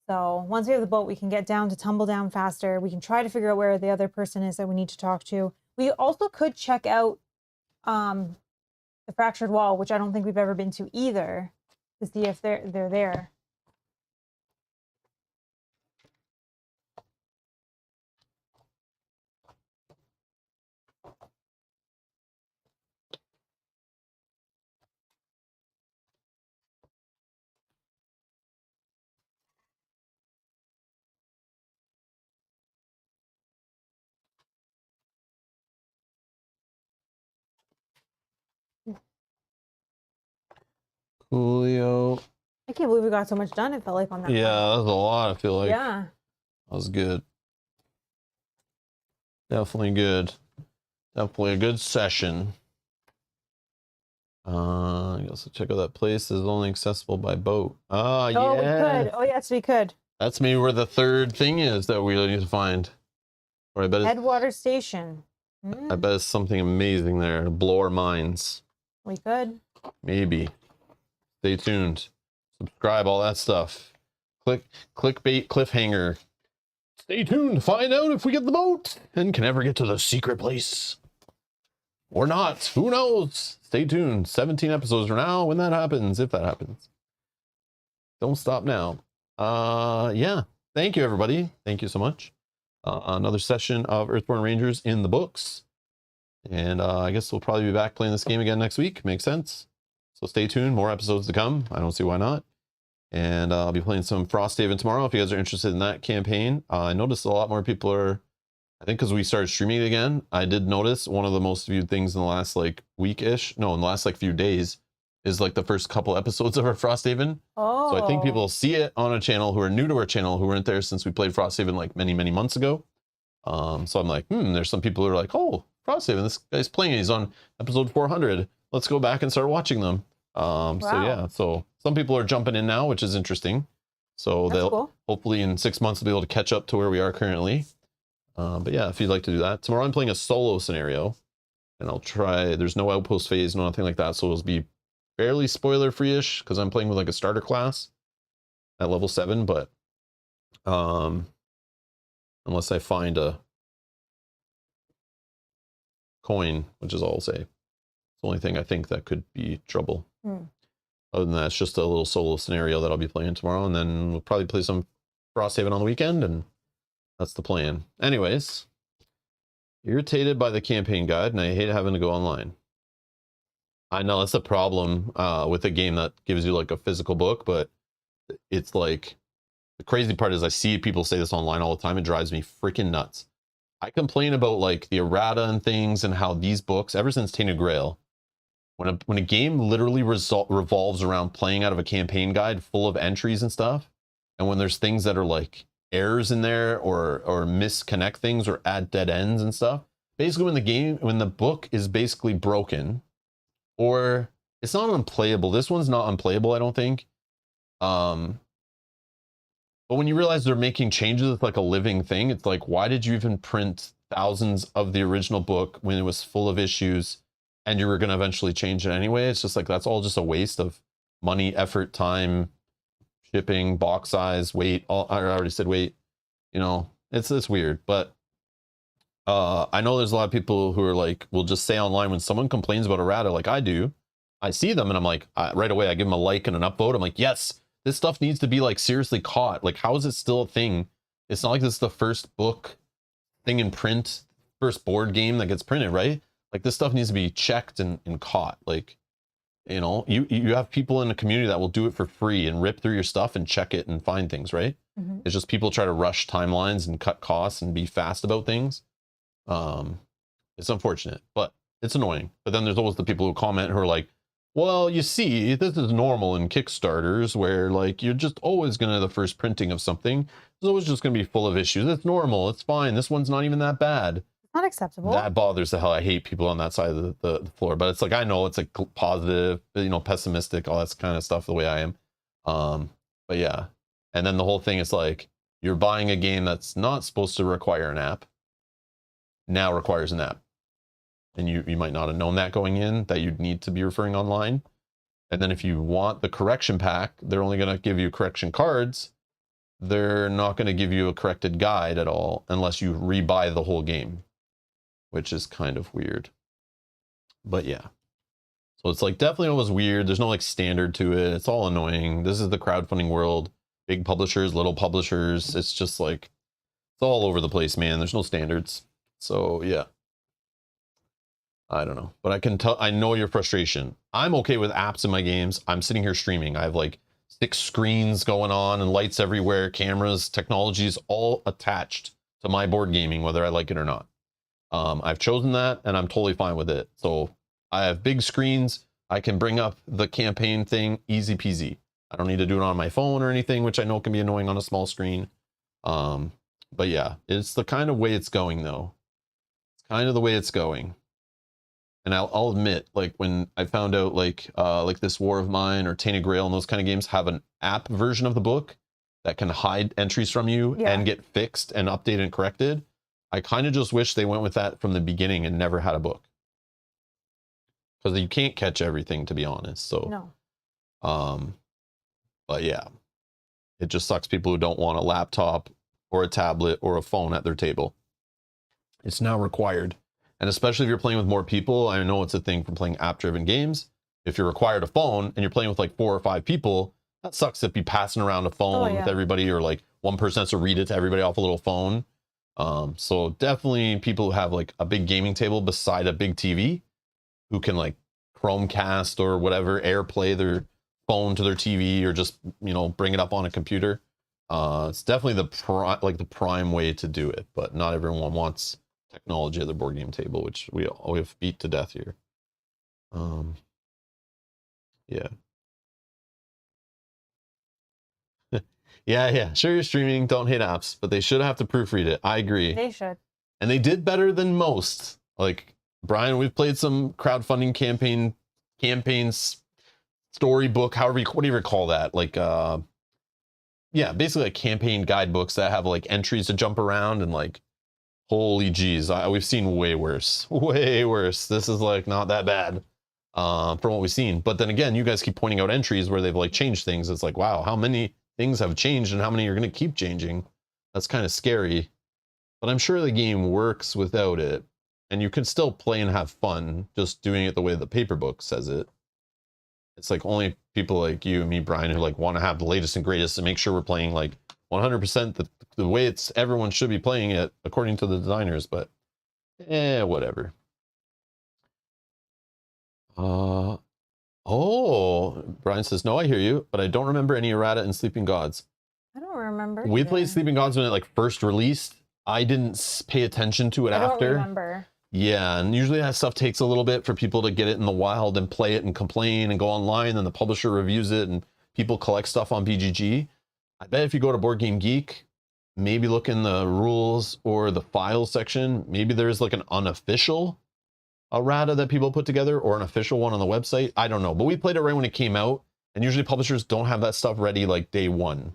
So once we have the boat, we can get down to Tumbledown faster. We can try to figure out where the other person is that we need to talk to. We also could check out the Fractured Wall, which I don't think we've ever been to either, to see if they're there. Coolio. I can't believe we got so much done. It felt like on that. Yeah, that was a lot. I feel like. Yeah. That was good. Definitely good. Definitely a good session. I guess I'll check out that place is only accessible by boat. Ah, yeah. Oh, we could. Oh, yes, we could. That's maybe where the third thing is that we need to find. Or I bet it's, Headwater Station. I bet it's something amazing there to blow our minds. We could. Maybe. Stay tuned. Subscribe, all that stuff. Clickbait, cliffhanger. Stay tuned to find out if we get the boat and can ever get to the secret place. Or not. Who knows? Stay tuned. 17 episodes from now when that happens, if that happens. Don't stop now. Yeah. Thank you, everybody. Thank you so much. Another session of Earthborne Rangers in the books. And I guess we'll probably be back playing this game again next week. Makes sense. So stay tuned. More episodes to come. I don't see why not. And I'll be playing some Frosthaven tomorrow if you guys are interested in that campaign. I noticed a lot more people are, I think because we started streaming it again, I did notice one of the most viewed things in the last like week-ish, no, in the last like few days, is like the first couple episodes of our Frosthaven. Oh. So I think people see it on a channel who are new to our channel, who weren't there since we played Frosthaven like many, many months ago. So I'm like, there's some people who are like, oh, Frosthaven, this guy's playing, he's on episode 400. Let's go back and start watching them. Wow. So yeah, so some people are jumping in now, which is interesting. So That's they'll cool. hopefully in 6 months be able to catch up to where we are currently. But yeah, if you'd like to do that. Tomorrow I'm playing a solo scenario, and I'll try, there's no outpost phase, no nothing like that, so it'll be fairly spoiler free-ish, because I'm playing with like a starter class at level 7, but unless I find a coin, which is all I'll say. It's the only thing I think that could be trouble. Other than that, it's just a little solo scenario that I'll be playing tomorrow, and then we'll probably play some Frosthaven on the weekend, and that's the plan. Anyways, irritated by the campaign guide, and I hate having to go online. I know that's a problem with a game that gives you like a physical book, but it's like, the crazy part is I see people say this online all the time. It drives me freaking nuts. I complain about like the errata and things and how these books, ever since Tainted Grail, when a game literally revolves around playing out of a campaign guide full of entries and stuff, and when there's things that are like errors in there or misconnect things or add dead ends and stuff, basically when the book is basically broken, or it's not unplayable. This one's not unplayable, I don't think. But when you realize they're making changes, it's like a living thing. It's like, why did you even print thousands of the original book when it was full of issues and you were going to eventually change it anyway? It's just like, that's all just a waste of money, effort, time, shipping, box size, weight. I already said weight. You know, it's weird. But I know there's a lot of people who are like, will just say online when someone complains about errata, like I do, I see them and I'm like, right away, I give them a like and an upvote. I'm like, yes, this stuff needs to be like seriously caught. Like, how is it still a thing It's not like this is the first book thing in print, first board game that gets printed, right? Like this stuff needs to be checked and caught. Like, you know, you have people in the community that will do it for free and rip through your stuff and check it and find things, right? It's just people try to rush timelines and cut costs and be fast about things. It's unfortunate, but it's annoying. But then there's always the people who comment who are like, well, you see, this is normal in Kickstarters where like you're just always gonna the first printing of something. It's always just gonna be full of issues. It's normal. It's fine. This one's not even that bad. Not acceptable. That bothers the hell. I hate people on that side of the floor. But it's like, I know it's like positive, you know, pessimistic, all that kind of stuff the way I am. But yeah. And then the whole thing is like, you're buying a game that's not supposed to require an app, now requires an app. And you might not have known that going in, that you'd need to be referring online. And then if you want the correction pack, they're only going to give you correction cards. They're not going to give you a corrected guide at all unless you rebuy the whole game, which is kind of weird. But yeah. So it's like definitely always weird. There's no like standard to it. It's all annoying. This is the crowdfunding world. Big publishers, little publishers. It's just like, it's all over the place, man. There's no standards. So yeah. I don't know, but I can tell, I know your frustration. I'm okay with apps in my games. I'm sitting here streaming. I have like 6 screens going on and lights everywhere, cameras, technologies all attached to my board gaming, whether I like it or not. I've chosen that and I'm totally fine with it. So I have big screens. I can bring up the campaign thing easy peasy. I don't need to do it on my phone or anything, which I know can be annoying on a small screen. But yeah, it's the kind of way it's going though. It's kind of the way it's going. And I'll admit, like when I found out like this War of Mine or Tainted Grail and those kind of games have an app version of the book that can hide entries from you and get fixed and updated and corrected, I kind of just wish they went with that from the beginning and never had a book. Because you can't catch everything, to be honest. So, no. But yeah, it just sucks people who don't want a laptop or a tablet or a phone at their table. It's now required. And especially if you're playing with more people, I know it's a thing from playing app-driven games. If you're required a phone and you're playing with like 4 or 5 people, that sucks if you're passing around a phone with everybody, or like one person has to read it to everybody off a little phone. So definitely people who have like a big gaming table beside a big TV, who can like Chromecast or whatever, AirPlay their phone to their TV, or just, you know, bring it up on a computer. It's definitely the prime way to do it, but not everyone wants technology at the board game table, which we have beat to death here. Yeah. yeah, sure, you're streaming, don't hate apps, but they should have to proofread it. I agree. They should. And they did better than most. Like, Brian, we've played some crowdfunding campaigns, storybook, what do you call that? Like, yeah, basically like campaign guidebooks that have like entries to jump around, and like, holy geez, we've seen way worse. This is like not that bad from what we've seen. But then again, you guys keep pointing out entries where they've like changed things. It's like, wow, how many things have changed and how many are going to keep changing? That's kind of scary. But I'm sure the game works without it, and you can still play and have fun just doing it the way the paper book says it. It's like only people like you and me, Brian, who like want to have the latest and greatest and make sure we're playing like 100% the way everyone should be playing it according to the designers. But whatever. Oh, Brian says, no, I hear you, but I don't remember any errata in Sleeping Gods. I don't remember. We played Sleeping Gods when it like first released. I didn't pay attention to it after. I don't remember. Yeah, and usually that stuff takes a little bit for people to get it in the wild and play it and complain and go online, and the publisher reviews it and people collect stuff on BGG. I bet if you go to Board Game Geek, maybe look in the rules or the files section, maybe there's like an unofficial errata that people put together, or an official one on the website. I don't know, but we played it right when it came out, and usually publishers don't have that stuff ready like day one.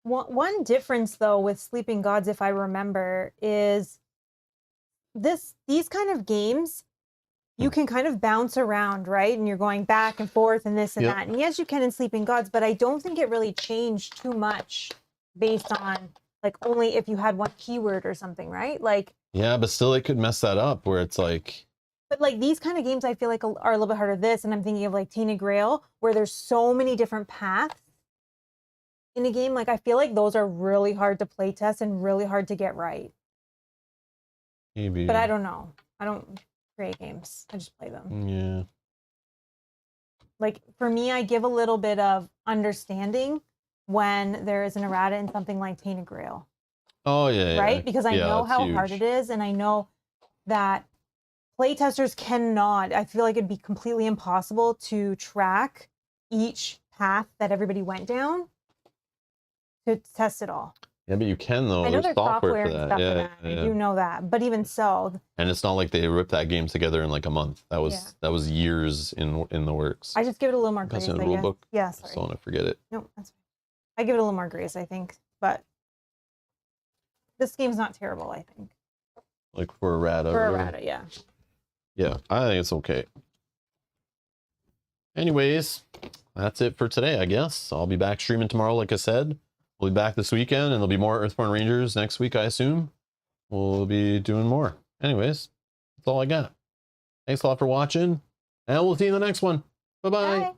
One difference though with Sleeping Gods, if I remember, is these kind of games, you can kind of bounce around, right? And you're going back and forth and this and that. And yes, you can in Sleeping Gods, but I don't think it really changed too much based on like only if you had one keyword or something, right? Like, yeah, but still it could mess that up where it's like, but like these kind of games I feel like are a little bit harder. And I'm thinking of like Tainted Grail, where there's so many different paths in a game, like, I feel like those are really hard to play test and really hard to get right. Maybe. But I don't know. I don't create games. I just play them. Yeah. Like, for me, I give a little bit of understanding when there is an errata in something like Painted Grail, Oh yeah. right? Yeah. Because I Yeah, know it's how hard huge. it is, and I know that playtesters cannot. I feel like it'd be completely impossible to track each path that everybody went down to test it all. Yeah, but you can though. I know There's there's software software for and that. stuff for Yeah, that. yeah, I yeah. do know that, but even so, And it's not like they ripped that game together in like a month. That was years in the works. I just give it a little more That's grace, in the I rule guess. book. Yeah, Just sorry. don't want to forget it. Nope, that's fine. I give it a little more grace, I think. But this game's not terrible, I think. Like for errata. For or whatever. errata, yeah. Yeah, I think it's okay. Anyways, that's it for today, I guess. I'll be back streaming tomorrow, like I said. We'll be back this weekend, and there'll be more Earthborne Rangers next week, I assume. We'll be doing more. Anyways, that's all I got. Thanks a lot for watching, and we'll see you in the next one. Bye-bye. Bye.